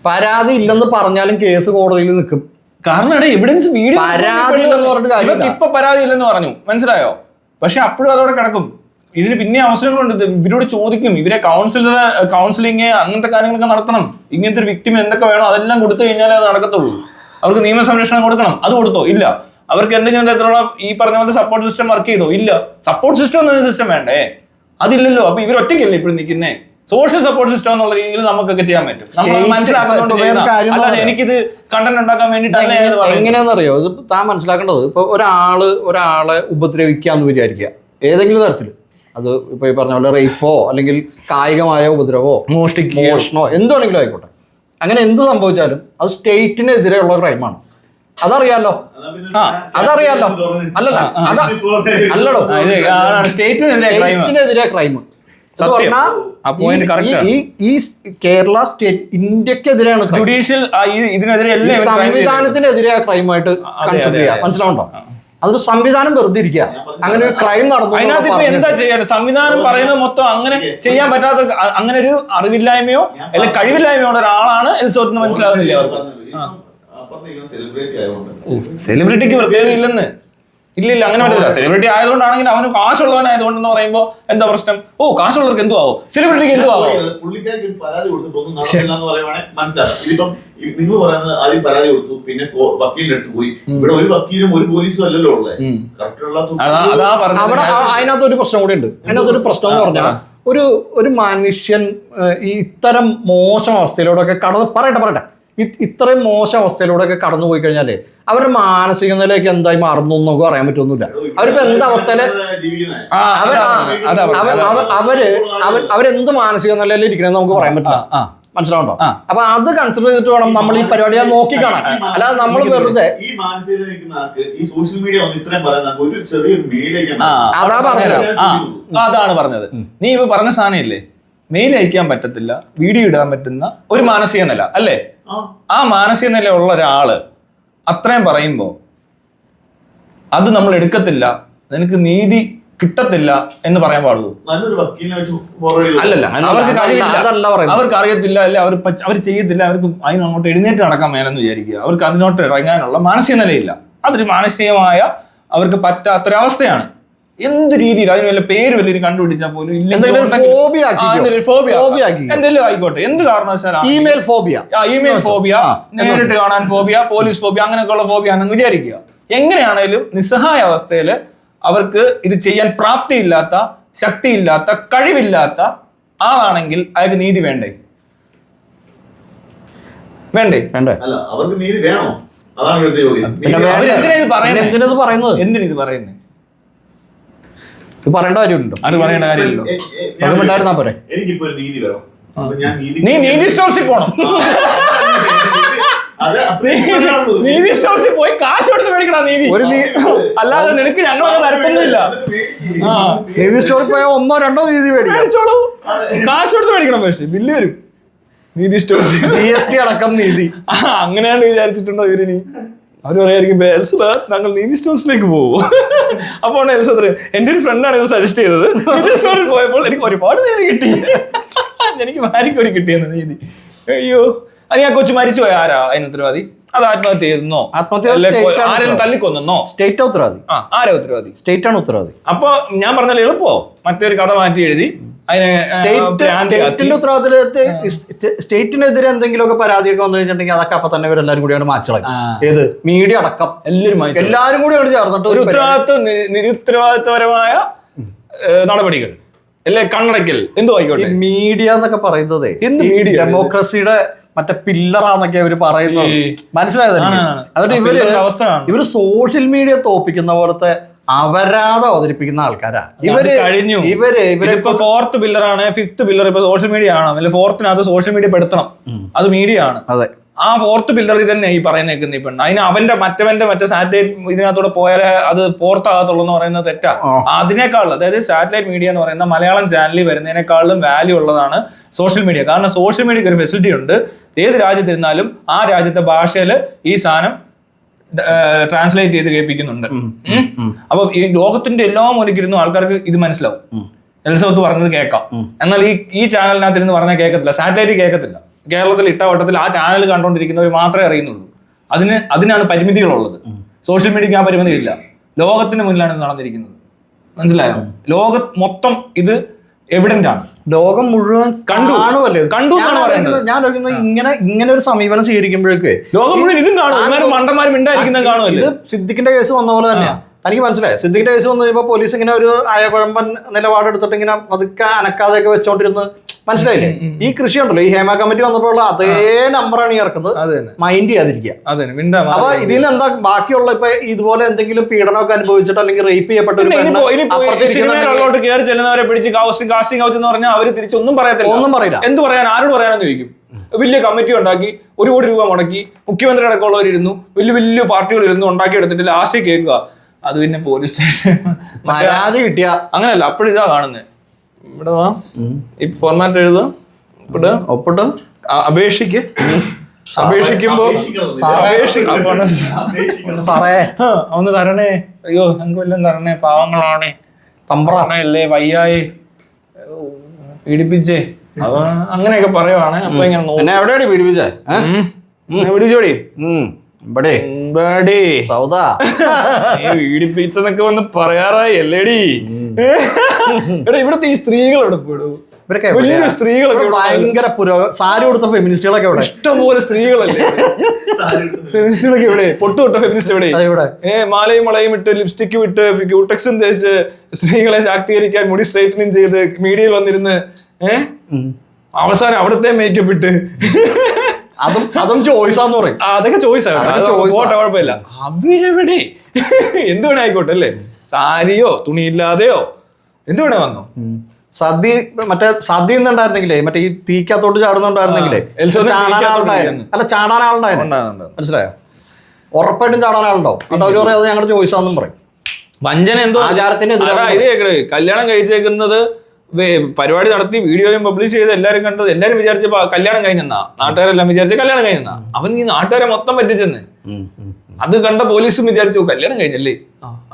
പരാതി ഇല്ലെന്ന് പറഞ്ഞാലും കേസ് കോടതിയിൽ നിൽക്കും. കാരണം എവിഡൻസ് വീഡിയോ ഇപ്പൊ പരാതി ഇല്ലെന്ന് പറഞ്ഞു, മനസ്സിലായോ? പക്ഷെ അപ്പോഴും അതോടെ കിടക്കും. ഇതിന് പിന്നെ അവസരങ്ങളുണ്ട്. ഇവരോട് ചോദിക്കും, ഇവരെ കൗൺസിലിങ് അങ്ങനത്തെ കാര്യങ്ങളൊക്കെ നടത്തണം. ഇങ്ങനത്തെ ഒരു വിക്ടിമിന് എന്തൊക്കെ വേണോ അതെല്ലാം കൊടുത്തു കഴിഞ്ഞാലേ അത് നടക്കത്തുള്ളൂ. അവർക്ക് നിയമ സംരക്ഷണം കൊടുക്കണം. അത് കൊടുത്തോ? ഇല്ല. അവർക്ക് എന്തെങ്കിലും തരത്തിലുള്ള ഈ പറഞ്ഞ പോലത്തെ സപ്പോർട്ട് സിസ്റ്റം വർക്ക് ചെയ്തോ? ഇല്ല. സപ്പോർട്ട് സിസ്റ്റം എന്ന സിസ്റ്റം വേണ്ടേ? അതില്ലല്ലോ. അപ്പൊ ഇവർ ഒറ്റയ്ക്കല്ലേ ഇപ്പോഴും നിൽക്കുന്നേ? സോഷ്യൽ സപ്പോർട്ട് സിസ്റ്റം എന്നുള്ള രീതിയിൽ നമുക്കൊക്കെ ചെയ്യാൻ പറ്റും. നമ്മൾ മനസ്സിലാക്കുന്നുണ്ട് ചെയ്യുന്ന, അല്ലാതെ എനിക്കിത് കണ്ടന്റ് ഉണ്ടാക്കാൻ വേണ്ടിയിട്ടല്ല. എങ്ങനെയാണെന്നറിയോ ഇത് താൻ മനസ്സിലാക്കേണ്ടത്? ഇപ്പൊ ഒരാളെ ഉപദ്രവിക്കാന്ന് വിചാരിക്കുക ഏതെങ്കിലും തരത്തിൽ, അത് ഇപ്പൊ ഈ പറഞ്ഞ പോലെ റേപ്പോ അല്ലെങ്കിൽ കായികമായ ഉപദ്രവോ മോഷണോ എന്തുവാണെങ്കിലും ആയിക്കോട്ടെ, അങ്ങനെ എന്ത് സംഭവിച്ചാലും അത് സ്റ്റേറ്റിനെതിരെയുള്ള ക്രൈമാണ്. അതറിയാലോ. അല്ലല്ലോ, സ്റ്റേറ്റിനെതിരെ ക്രൈം. ഈ കേരള സ്റ്റേറ്റ് ഇന്ത്യക്കെതിരെയാണ് ജുഡീഷ്യൽ ഇതിനെതിരെ സംവിധാനത്തിനെതിരെ ക്രൈമായിട്ട് കൺസിഡർ ചെയ്യാം. മനസ്സിലാവുണ്ടോ? അതൊരു സംവിധാനം വെറുതെ ഇരിക്കുക. അങ്ങനെ ഒരു ക്രൈം നടന്നു. അതിനകത്ത് ഇപ്പൊ എന്താ ചെയ്യാൻ? സംവിധാനം പറയുന്നത് മൊത്തം അങ്ങനെ ചെയ്യാൻ പറ്റാത്ത, അങ്ങനെ ഒരു അറിവില്ലായ്മയോ അല്ലെങ്കിൽ കഴിവില്ലായ്മയോ ഉള്ള ഒരാളാണ് എൽസോത്ത്. മനസ്സിലാവുന്നില്ല അവർക്ക്. സെലിബ്രിറ്റിക്ക് പ്രത്യേകത ഇല്ലെന്ന്. ഇല്ല, അങ്ങനെ പറ്റില്ല. സെലിബ്രിറ്റി ആയതുകൊണ്ടാണെങ്കിൽ അവന് കാശുള്ളവനായതുകൊണ്ടെന്ന് പറയുമ്പോ എന്താ പ്രശ്നം? ഓ, കാശുള്ളവർക്ക് എന്തു ആവോ, സെലിബ്രിറ്റിക്ക് എന്തു ആവോ? പുള്ളിക്കാർക്ക് പരാതി കൊടുത്തിട്ടൊന്നും നടന്നില്ല എന്ന് പറയുവാണെങ്കിൽ മനസ്സിലാവും. ഇതിപ്പം നിങ്ങൾ പറയുന്നത് ആദ്യം പരാതി കൊടുത്തു, പിന്നെ വക്കീലിന്റെ അടുത്ത് പോയി. ഇവിടെ ഒരു വക്കീലും ഒരു പോലീസും അല്ലല്ലോ ഉള്ളത്. അതിനകത്ത് ഒരു പ്രശ്നം കൂടി ഉണ്ട്. അതിനകത്തൊരു പ്രശ്നം എന്ന് പറഞ്ഞാൽ ഒരു മനുഷ്യൻ ഈ ഇത്തരം മോശം അവസ്ഥയിലൂടെയൊക്കെ പറയട്ടെ ഇത്രയും മോശം അവസ്ഥയിലൂടെയൊക്കെ കടന്നു പോയി കഴിഞ്ഞാലേ അവരുടെ മാനസിക നിലയൊക്കെ എന്തായി മാറുന്നു നമുക്ക് പറയാൻ പറ്റൊന്നുമില്ല. അവരിപ്പോ എന്ത് അവസ്ഥയില് അവരെന്ത് മാനസിക നിലയിൽ ഇരിക്കണമെന്ന് നമുക്ക് പറയാൻ പറ്റില്ല. മനസ്സിലാവുണ്ടോ? അപ്പൊ അത് കൺസിഡർ ചെയ്തിട്ട് വേണം നമ്മൾ ഈ പരിപാടിയെ നോക്കി കാണാൻ. അല്ലാതെ നമ്മൾ വെറുതെ ഈ മാനസികത നിൽക്കുന്ന ഈ സോഷ്യൽ മീഡിയ ഇത്രയും പറയുന്ന ഒരു ചെറിയൊരു അതാണ് പറഞ്ഞത്. നീ ഇപ്പൊ പറഞ്ഞ സാധനം ഇല്ലേ, മെയിൽ അയക്കാൻ പറ്റത്തില്ല, വീഡിയോ ഇടാൻ പറ്റുന്ന ഒരു മാനസിക നില അല്ലേ? ആ മാനസിക നില ഉള്ള ഒരാള് അത്രയും പറയുമ്പോ അത് നമ്മൾ എടുക്കത്തില്ല, നിനക്ക് നീതി കിട്ടത്തില്ല എന്ന് പറയാൻ പാടുള്ളൂ. അല്ലല്ല, അവർക്ക് അവർക്ക് അറിയത്തില്ല, അല്ലെ അവർ ചെയ്യത്തില്ല, അവർക്ക് അതിനങ്ങോട്ട് എഴുന്നേറ്റ് നടക്കാൻ മേലെന്ന് വിചാരിക്കുക. അവർക്ക് അതിനോട്ട് ഇറങ്ങാനുള്ള മാനസിക നിലയില്ല. അതൊരു മാനസികമായ അവർക്ക് പറ്റാത്തൊരവസ്ഥയാണ്. എന്ത് രീതിയിൽ അതിന് വല്ല പേര് വലിയ കണ്ടുപിടിച്ചാൽ പോലും എന്തെങ്കിലും ആയിക്കോട്ടെ, എന്ത് കാരണവശാലാണ് ഇമെയിൽ ഫോബിയ, നേരിട്ട് കാണാൻ ഫോബിയ, പോലീസ് ഫോബിയ, അങ്ങനെയൊക്കെയുള്ള ഫോബിയ ആണെന്ന് വിചാരിക്കുക. എങ്ങനെയാണേലും നിസ്സഹായ അവസ്ഥയിൽ അവർക്ക് ഇത് ചെയ്യാൻ പ്രാപ്തിയില്ലാത്ത, ശക്തിയില്ലാത്ത, കഴിവില്ലാത്ത ആളാണെങ്കിൽ അയാൾക്ക് നീതി വേണ്ടേ? അവർക്ക് നീതി വേണോ? അതാണ് എന്തിനിത് പറയുന്നത്? പറയേണ്ട കാര്യമുണ്ടോ? അത് പറയേണ്ട കാര്യമില്ലല്ലോ. എനിക്കിപ്പോ ഒരു നീതി വേണം. നീ നീതി സ്റ്റോഴ്സിൽ പോണം. നീതി സ്റ്റോഴ്സിൽ പോയി കാശ് കൊടുത്ത് മേടിക്കണ നീതി. അല്ലാതെ നിനക്ക് ഞങ്ങൾ തരപ്പൊന്നുമില്ല. നീതി സ്റ്റോറിൽ പോയാൽ 1-2 നീതി മേടിച്ചോളൂ. കാശ് കൊടുത്ത് മേടിക്കണം, പക്ഷേ ബില്ല് വരും. നീതി സ്റ്റോഴ്സിൽ GST അടക്കം നീതി. അങ്ങനെയാണ് വിചാരിച്ചിട്ടുണ്ടോ ഇവര്? നീ അവർ പറയായിരിക്കും ഞങ്ങൾ നീതി സ്റ്റോഴ്സിലേക്ക് പോകും. അപ്പോൾ എന്റെ ഒരു ഫ്രണ്ടാണ് ഇത് സജസ്റ്റ് ചെയ്തത്. നീതി സ്റ്റോറിൽ പോയപ്പോൾ എനിക്ക് ഒരുപാട് നീതി കിട്ടി. എനിക്ക് ഭാര്യയ്ക്കൊരു കിട്ടിയെന്ന് നീതി. അയ്യോ, അത് ഞാൻ കൊച്ചു മരിച്ചു പോയ ആരാ അതിന് ഉത്തരവാദി? അത് ആത്മഹത്യ ചെയ്തെന്നോ ആരെങ്കിലും തല്ലിക്കൊന്നോ? സ്റ്റേറ്റ് ഉത്തരവാദി. ആരാ ഉത്തരവാദി? സ്റ്റേറ്റ് ആണ് ഉത്തരവാദി. അപ്പൊ ഞാൻ പറഞ്ഞാൽ എളുപ്പമോ? മറ്റൊരു കഥ മാറ്റി എഴുതി സ്റ്റേറ്റിനെതിരെ എന്തെങ്കിലുമൊക്കെ പരാതിയൊക്കെ വന്നു കഴിഞ്ഞിട്ടുണ്ടെങ്കിൽ അതൊക്കെ അപ്പൊ തന്നെ ഇവരെല്ലാരും കൂടിയാണ് മാച്ചളയും. ഏത് മീഡിയ അടക്കം എല്ലാരും കൂടിയാണ് ചേർന്നിട്ട് ഒരു നിരുത്തരവാദിത്വപരമായ നടപടികൾ അല്ലെ, കണ്ണടക്കൽ എന്തോ ആയിക്കോട്ടെ. മീഡിയ എന്നൊക്കെ പറയുന്നത് ഡെമോക്രസിയുടെ മറ്റേ പില്ലറാന്നൊക്കെ അവര് പറയുന്നത് മനസ്സിലായതല്ലേ? അതുകൊണ്ട് ഇവര് സോഷ്യൽ മീഡിയ തോപ്പിക്കുന്ന പോലത്തെ അപരാധം അവതരിപ്പിക്കുന്ന ആൾക്കാരാ ഇവര്. ഇവരിപ്പോ 4th പില്ലറാണ്, 5th പില്ലർ ഇപ്പൊ സോഷ്യൽ മീഡിയ ആണ്. അല്ലെ 4th സോഷ്യൽ മീഡിയ പെടുത്തണം, അത് മീഡിയ ആണ്. അതെ, ആ 4th പില്ലറിൽ തന്നെ ഈ പറയുന്ന ഈ പെണ്ണ്. അതിന് അവന്റെ മറ്റേ സാറ്റലൈറ്റ് ഇതിനകത്തൂടെ പോയാലേ അത് 4th ആകത്തുള്ളൂ എന്ന് പറയുന്നത് തെറ്റാ. അതിനേക്കാളും, അതായത് സാറ്റലൈറ്റ് മീഡിയ എന്ന് പറയുന്ന മലയാളം ചാനലിൽ വരുന്നതിനേക്കാളും വാല്യൂ ഉള്ളതാണ് സോഷ്യൽ മീഡിയ. കാരണം സോഷ്യൽ മീഡിയക്ക് ഒരു ഫെസിലിറ്റി ഉണ്ട്. ഏത് രാജ്യത്തിരുന്നാലും ആ രാജ്യത്തെ ഭാഷയിൽ ഈ സാധനം ട്രാൻസ്ലേറ്റ് ചെയ്ത് കേൾപ്പിക്കുന്നുണ്ട്. അപ്പൊ ഈ ലോകത്തിന്റെ എല്ലാ മൂലക്കിരുന്നു ആൾക്കാർക്ക് ഇത് മനസ്സിലാവും. എൽസബത്ത് പറഞ്ഞത് കേൾക്കാം. എന്നാൽ ഈ ചാനലിനകത്ത് ഇരുന്ന് പറഞ്ഞാൽ കേൾക്കത്തില്ല, സാറ്റലൈറ്റ് കേൾക്കത്തില്ല. കേരളത്തിൽ ഇട്ടവട്ടത്തിൽ ആ ചാനൽ കണ്ടുകൊണ്ടിരിക്കുന്നവർ മാത്രമേ അറിയുന്നുള്ളൂ. അതിനാണ് പരിമിതികളുള്ളത്. സോഷ്യൽ മീഡിയക്ക് ആ പരിമിതി ഇല്ല. ലോകത്തിന് മുന്നിലാണ് ഇത് നടന്നിരിക്കുന്നത്. മനസ്സിലായോ? ലോകം മൊത്തം ഇത് എവിഡന്റ് ആണ്. ലോകം മുഴുവൻ കണ്ടു എന്നാണ് പറയുന്നത്. ഞാൻ ഇങ്ങനെ ഒരു സമീപനം സ്വീകരിക്കുമ്പോഴേക്ക് ലോകം മുഴുവൻ ഇതും കാണും. മണ്ടന്മാരും മിണ്ടായിരിക്കുന്നത് കാണുമല്ലോ. ഇത് സിദ്ദിഖിന്റെ കേസ് വന്ന പോലെ തന്നെയാ. തനിക്ക് മനസ്സിലായി? സിദ്ദിഖിന്റെ കേസ് വന്നു കഴിയുമ്പോൾ പോലീസ് ഇങ്ങനെ ഒരു അയകുഴമ്പൻ നിലപാടെടുത്തിട്ട് ഇങ്ങനെ പതുക്കെ അനക്കാതെയൊക്കെ വെച്ചോണ്ടിരുന്ന് മനസ്സിലായില്ലേ? ഈ കൃഷി ഉണ്ടല്ലോ, ഈ ഹേമ കമ്മിറ്റി വന്നപ്പോഴുള്ള അതേ നമ്പറാണ് ഈ ഇറക്കുന്നത്. മൈൻഡ് ചെയ്യാതിരിക്കുക. അപ്പൊ ഇതിൽ നിന്ന് എന്താ ബാക്കിയുള്ള ഇപ്പൊ ഇതുപോലെ എന്തെങ്കിലും പീഡനമൊക്കെ അനുഭവിച്ചിട്ട് അല്ലെങ്കിൽ റേപ്പ് ചെയ്യപ്പെട്ട കയറി ചെല്ലുന്നവരെ പിടിച്ച് കാസ്റ്റിംഗ് ഔട്ട് എന്ന് പറഞ്ഞാൽ അവര് തിരിച്ചൊന്നും പറയത്തില്ല, ഒന്നും പറയില്ല. എന്ത് പറയാൻ, ആരോട് പറയാനെന്ന് ചോദിക്കും. വലിയ കമ്മിറ്റി ഉണ്ടാക്കി 1 കോടി രൂപ മുടക്കി മുഖ്യമന്ത്രി അടക്കമുള്ളവരിരുന്നു, വലിയ പാർട്ടികൾ ഇരുന്നു, ഉണ്ടാക്കി എടുത്തിട്ട് ലാസ്റ്റ് കേൾക്കുക അത് പിന്നെ പോലീസ് സ്റ്റേഷൻ പരാതി കിട്ടിയ അങ്ങനെയല്ല. അപ്പോഴിതാ കാണുന്നത്, ഇവിടെ വാ, ഈ ഫോർമാറ്റ് എഴുതുക, ഒപ്പിട്ട് അപേക്ഷിക്കുമ്പോ സാറേ ഒന്ന് തരണേ, അയ്യോ ഞങ്ങൾക്ക് വല്ലതും തരണേ, പാവങ്ങളാണേ, തമ്പ്രാണല്ലേ, വയ്യായേ, പീഡിപ്പിച്ചേ, അവ അങ്ങനെയൊക്കെ പറയുവാണ്. അപ്പൊ ഇങ്ങനെ എവിടെയാണ് പീഡിപ്പിച്ചേ? പീഡിപ്പിച്ചോടി പീഡിപ്പിച്ചെന്നൊക്കെ വന്ന് പറയാറായി അല്ലേടി. എടാ ഇവിടുത്തെ ഈ സ്ത്രീകൾ എവിടെ പോയിടും? വലിയ സ്ത്രീകളൊക്കെ ഭയങ്കര സാരി കൊടുത്ത ഫെമിനിസ്റ്റുകളൊക്കെ ഇവിടെ ഇഷ്ടംപോലെ സ്ത്രീകളല്ലേ. ഫെമിനിസ്റ്റുകളൊക്കെ എവിടെ? പൊട്ടുതൊട്ട ഫെമിനിസ്റ്റ് എവിടെ? മാലയും വളയും ഇട്ട് ലിപ്സ്റ്റിക്കും ഇട്ട് ക്യൂടെക്സും തേച്ച് സ്ത്രീകളെ ശാക്തീകരിക്കാൻ മുടി സ്ട്രൈറ്റനിങ് ചെയ്ത് മീഡിയയിൽ വന്നിരുന്ന് അവസാനം അവിടുത്തെ മേക്കപ്പ് ഇട്ട് അതും ചോയ്സാന്ന് പറയും. അതൊക്കെ ചോയ്സാണ്, കുഴപ്പമില്ല. അവരെവിടെ എന്ത് വേണേ ആയിക്കോട്ടെ അല്ലേ, സാരിയോ തുണിയില്ലാതെയോ എന്ത് വേണേ വന്നോ. സദ്യ ഉണ്ടായിരുന്നെങ്കിലേ, മറ്റേ ഈ തീക്കകത്തോട്ട് ചാടുന്നുണ്ടായിരുന്നെങ്കിലേ ചാടാൻ ആളുണ്ടായിരുന്നു. മനസ്സിലായോ? ഉറപ്പായിട്ടും ചാടാൻ ആളുണ്ടാവും. അവര് പറയാം അത് ഞങ്ങളുടെ ചോയ്സാന്നും പറയും. വഞ്ചന എന്തോ ആചാരത്തിന് ഇത് കേക്കട്. കല്യാണം കഴിച്ചേക്കുന്നത് പരിപാടി നടത്തി വീഡിയോയും പബ്ലിഷ് ചെയ്ത് എല്ലാരും കണ്ടത്, എല്ലാരും വിചാരിച്ചപ്പോ കല്യാണം കഴിഞ്ഞെന്നാ, നാട്ടുകാരെല്ലാം വിചാരിച്ച കല്യാണം കഴിഞ്ഞെന്നാ. അവൻ ഈ നാട്ടുകാരെ മൊത്തം പറ്റിച്ചെന്ന്. അത് കണ്ട പോലീസും വിചാരിച്ചു കല്യാണം കഴിഞ്ഞല്ലേ.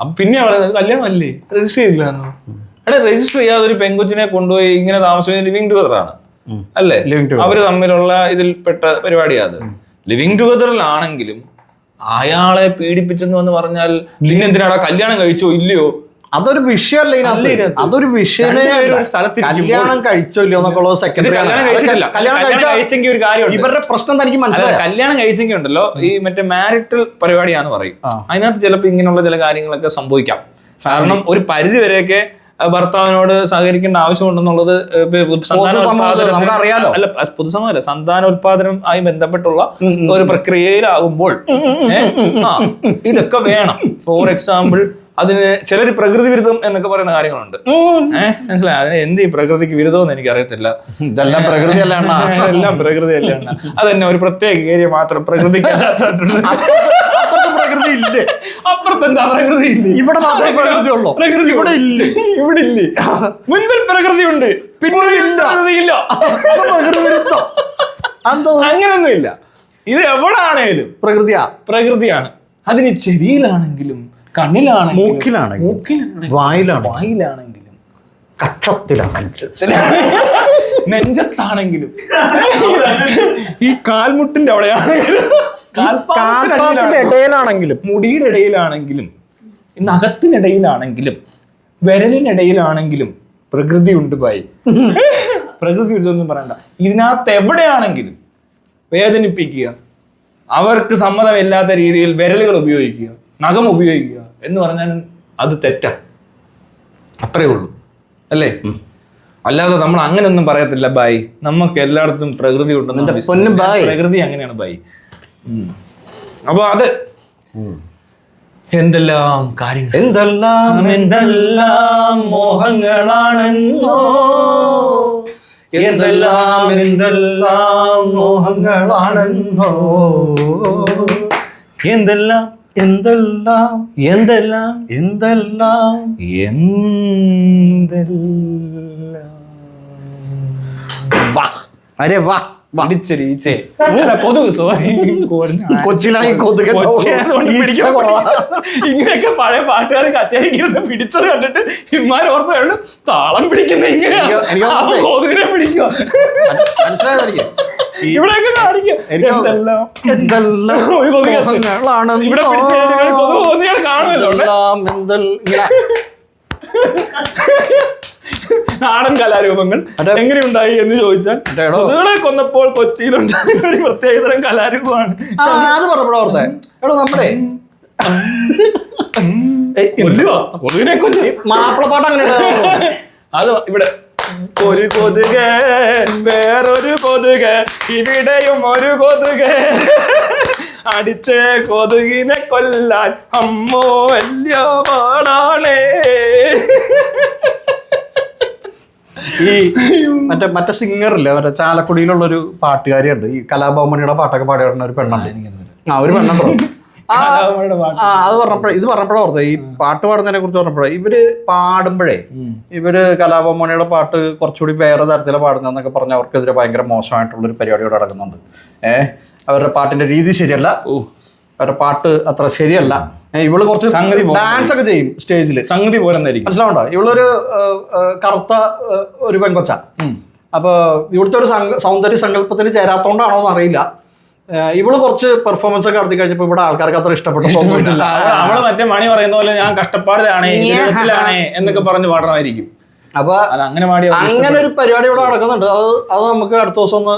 അപ്പൊ പിന്നെ പറയുന്നത് കല്യാണം അല്ലേ, രജിസ്റ്റർ ചെയ്തില്ല. എടാ രജിസ്റ്റർ ചെയ്യാതെ ഒരു പെങ്കൊച്ചിനെ കൊണ്ടുപോയി ഇങ്ങനെ താമസിക്കുന്ന ലിവിങ് ടുഗദർ ആണ് അല്ലേ, അവര് തമ്മിലുള്ള ഇതിൽപ്പെട്ട പരിപാടിയാണ്. ലിവിങ് ടുഗദറിലാണെങ്കിലും അയാളെ പീഡിപ്പിച്ചെന്ന് വന്ന് പറഞ്ഞാൽ പിന്നെ എന്തിനാടാ കല്യാണം കഴിച്ചോ ഇല്ലയോ, അതൊരു വിഷയമല്ല. അതൊരു വിഷയമേ. കല്യാണം കഴിച്ചോ ഇല്ലയോ എന്നൊക്കെ സെക്കൻഡറി. ഇവരുടെ പ്രശ്നം തനിക്ക് മനസ്സിലായി. കല്യാണം കഴിച്ചെങ്കിൽ ഉണ്ടല്ലോ ഈ മറ്റേ മാരിറ്റൽ പരിപാടിയാന്ന് പറയും. അതിനകത്ത് ചിലപ്പോൾ ഇങ്ങനെയുള്ള ചില കാര്യങ്ങളൊക്കെ സംഭവിക്കാം. കാരണം ഒരു പരിധി വരെയൊക്കെ ഭർത്താവിനോട് സഹകരിക്കേണ്ട ആവശ്യമുണ്ടെന്നുള്ളത് അല്ല, പൊതുസമൂഹമല്ല, സന്താനോത്പാദനം ആയി ബന്ധപ്പെട്ടുള്ള ഒരു പ്രക്രിയയിലാകുമ്പോൾ ഇതൊക്കെ വേണം. ഫോർ എക്സാമ്പിൾ അതിന് ചിലർ പ്രകൃതി വിരുദ്ധം എന്നൊക്കെ പറയുന്ന കാര്യങ്ങളുണ്ട്. മനസ്സിലായി? അതിന് എന്ത് ഈ പ്രകൃതിക്ക് വിരുദ്ധം എന്ന് എനിക്ക് അറിയത്തില്ല. ഇതെല്ലാം പ്രകൃതി അല്ലാണ്ട് എല്ലാം പ്രകൃതി അല്ലാണ്ട് അതന്നെ ഒരു പ്രത്യേക ഏരിയ മാത്രം പ്രകൃതിക്ക് പ്രകൃതി ഇല്ലേ? അപ്പുറത്തെന്താ പ്രകൃതി ഇല്ലേ? ഇവിടെ മാത്രമേ പ്രകൃതി ഉള്ളൂ. പ്രകൃതി ഇവിടെ ഇല്ല, ഇവിടെ ഇല്ലേ? മുൻപിൽ പ്രകൃതി ഉണ്ട്, പിന്നെ പ്രകൃതിയില്ല. അങ്ങനൊന്നും ഇല്ല. ഇത് എവിടാണേലും പ്രകൃതിയാണ്. അതിന് ചെവിയിലാണെങ്കിലും കണ്ണിലാണെങ്കിലും മൂക്കിലാണെങ്കിലും വായിലാണെങ്കിലും നെഞ്ചത്താണെങ്കിലും ഈ കാൽമുട്ടിന്റെ അവിടെയാണെങ്കിലും ഇടയിലാണെങ്കിലും മുടിയുടെ ഇടയിലാണെങ്കിലും നഖത്തിനിടയിലാണെങ്കിലും വിരലിനിടയിലാണെങ്കിലും പ്രകൃതി ഉണ്ട് ഭായി. പ്രകൃതി ഇതൊന്നും പറയണ്ട. ഇതിനകത്ത് എവിടെയാണെങ്കിലും വേദനിപ്പിക്കുക, അവർക്ക് സമ്മതമില്ലാത്ത രീതിയിൽ വിരലുകൾ ഉപയോഗിക്കുക, നഖം ഉപയോഗിക്കുക എന്ന് പറഞ്ഞാലും അത് തെറ്റാ. അത്രേ ഉള്ളൂ അല്ലേ? അല്ലാതെ നമ്മൾ അങ്ങനെയൊന്നും പറയത്തില്ല ബായ്. നമുക്ക് എല്ലായിടത്തും പ്രകൃതി ഉണ്ടെന്ന്. പ്രകൃതി അങ്ങനെയാണ് ബായ്. അപ്പൊ അത് എന്തെല്ലാം കാര്യങ്ങൾ, എന്തെല്ലാം മോഹങ്ങളാണെന്നോ, എന്തെല്ലാം മോഹങ്ങളാണെന്നോ, എന്തെല്ലാം അരെ വാ ഇങ്ങനെയൊക്കെ പഴയ പാട്ടുകാർ കച്ചേരിക്കിരുന്ന് പിടിച്ചത് കണ്ടിട്ട് ഇമാർ ഓർമ്മ താളം പിടിക്കുന്ന ഇങ്ങനെയാണ്. കൊതുകിനെ പിടിക്കുക ഇവിടെയൊക്കെ കാണിക്കുക. ഇവിടെ കൊതുക് കൊന്നിയാൽ കാണുമല്ലോ. നാടൻ കലാരൂപങ്ങൾ എങ്ങനെയുണ്ടായി എന്ന് ചോദിച്ചാൽ കൊതുകളെ കൊന്നപ്പോൾ കൊച്ചിയിലുണ്ടായ ഒരു പ്രത്യേകതരം കലാരൂപമാണ്. കൊതുകിനെ കൊല്ലി മാപ്പിളപ്പാട്ട് അങ്ങനെ അത് ഇവിടെ ഒരു കൊതുക്, വേറൊരു കൊതുക്, ഇവിടെയും ഒരു കൊതുക്, അടിച്ച് കൊതുകിനെ കൊല്ലാൻ അമ്മോ വലിയ പാടാണേ. ഈ മറ്റേ സിംഗറില്ലേ, മറ്റേ ചാലക്കുടിയിലുള്ളൊരു പാട്ടുകാരിയുണ്ട്, ഈ കലാഭവമണിയുടെ പാട്ടൊക്കെ പാടി വരുന്ന ഒരു പെണ്ണുണ്ട്. ഒരു പെണ്ണുണ്ടോ അത് പറഞ്ഞപ്പോഴേ ഇത് പറഞ്ഞപ്പോഴേ ഓർത്തത്, ഈ പാട്ട് പാടുന്നതിനെ കുറിച്ച് പറഞ്ഞപ്പോഴേ, ഇവര് പാടുമ്പോഴേ ഇവര് കലാഭവമണിയുടെ പാട്ട് കുറച്ചുകൂടി വേറെ തരത്തിലാണ് പാടുന്നതെന്നൊക്കെ പറഞ്ഞ് അവർക്കെതിരെ ഭയങ്കര മോശമായിട്ടുള്ളൊരു പരിപാടിയോട് നടക്കുന്നുണ്ട്. അവരുടെ പാട്ടിന്റെ രീതി ശരിയല്ല, അവരുടെ പാട്ട് അത്ര ശരിയല്ല. ഇവള് കുറച്ച് ഡാൻസ് ഒക്കെ ചെയ്യും സ്റ്റേജിൽ, സംഗതി പോലെ മനസ്സിലാവണ്ടോ. ഇവളൊരു കറുത്ത ഒരു പെൺകൊച്ച. അപ്പൊ ഇവിടുത്തെ ഒരു സൗന്ദര്യ സങ്കല്പത്തിന് ചേരാത്തോണ്ടാണോ എന്ന് അറിയില്ല, ഇവള് കുറച്ച് പെർഫോമൻസ് ഒക്കെ നടത്തി കഴിഞ്ഞപ്പോ ഇവിടെ ആൾക്കാർക്ക് അത്ര ഇഷ്ടപ്പെട്ടില്ല. അവള് മറ്റേ മണി പറയുന്ന പോലെ ഞാൻ കഷ്ടപ്പാടിലാണ് എന്നൊക്കെ പറഞ്ഞ് പാടണമായിരിക്കും. അപ്പൊ അങ്ങനെ ഒരു പരിപാടി ഇവിടെ നടക്കുന്നുണ്ട്. അത് നമുക്ക് അടുത്ത ദിവസം ഒന്ന്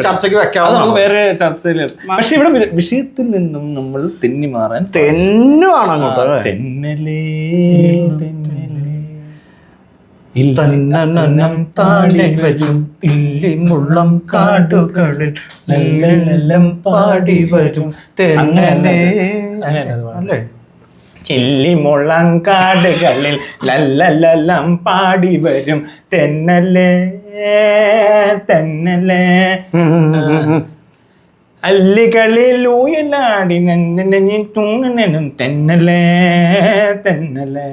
ചർച്ചയ്ക്ക് വെക്കാം, വേറെ ചർച്ചയിൽ. പക്ഷെ ഇവിടെ വിഷയത്തിൽ നിന്നും നമ്മൾ തെന്നി മാറാൻ തെന്നുവാണ് അങ്ങോട്ട്. തെന്നലേ മുള്ളം കാടുകളിൽ നെല്ലെല്ലാം പാടി വരും തെന്നലേ അല്ലേ. ചില്ലിമുള്ളം കാടുകളിൽ ലല്ലലെല്ലാം പാടി വരും തെന്നലേ തെന്നലേ. അല്ലികളിൽ ഊയലാടി നന്ദി തൂങ്ങനും തെന്നലേ തെന്നലേ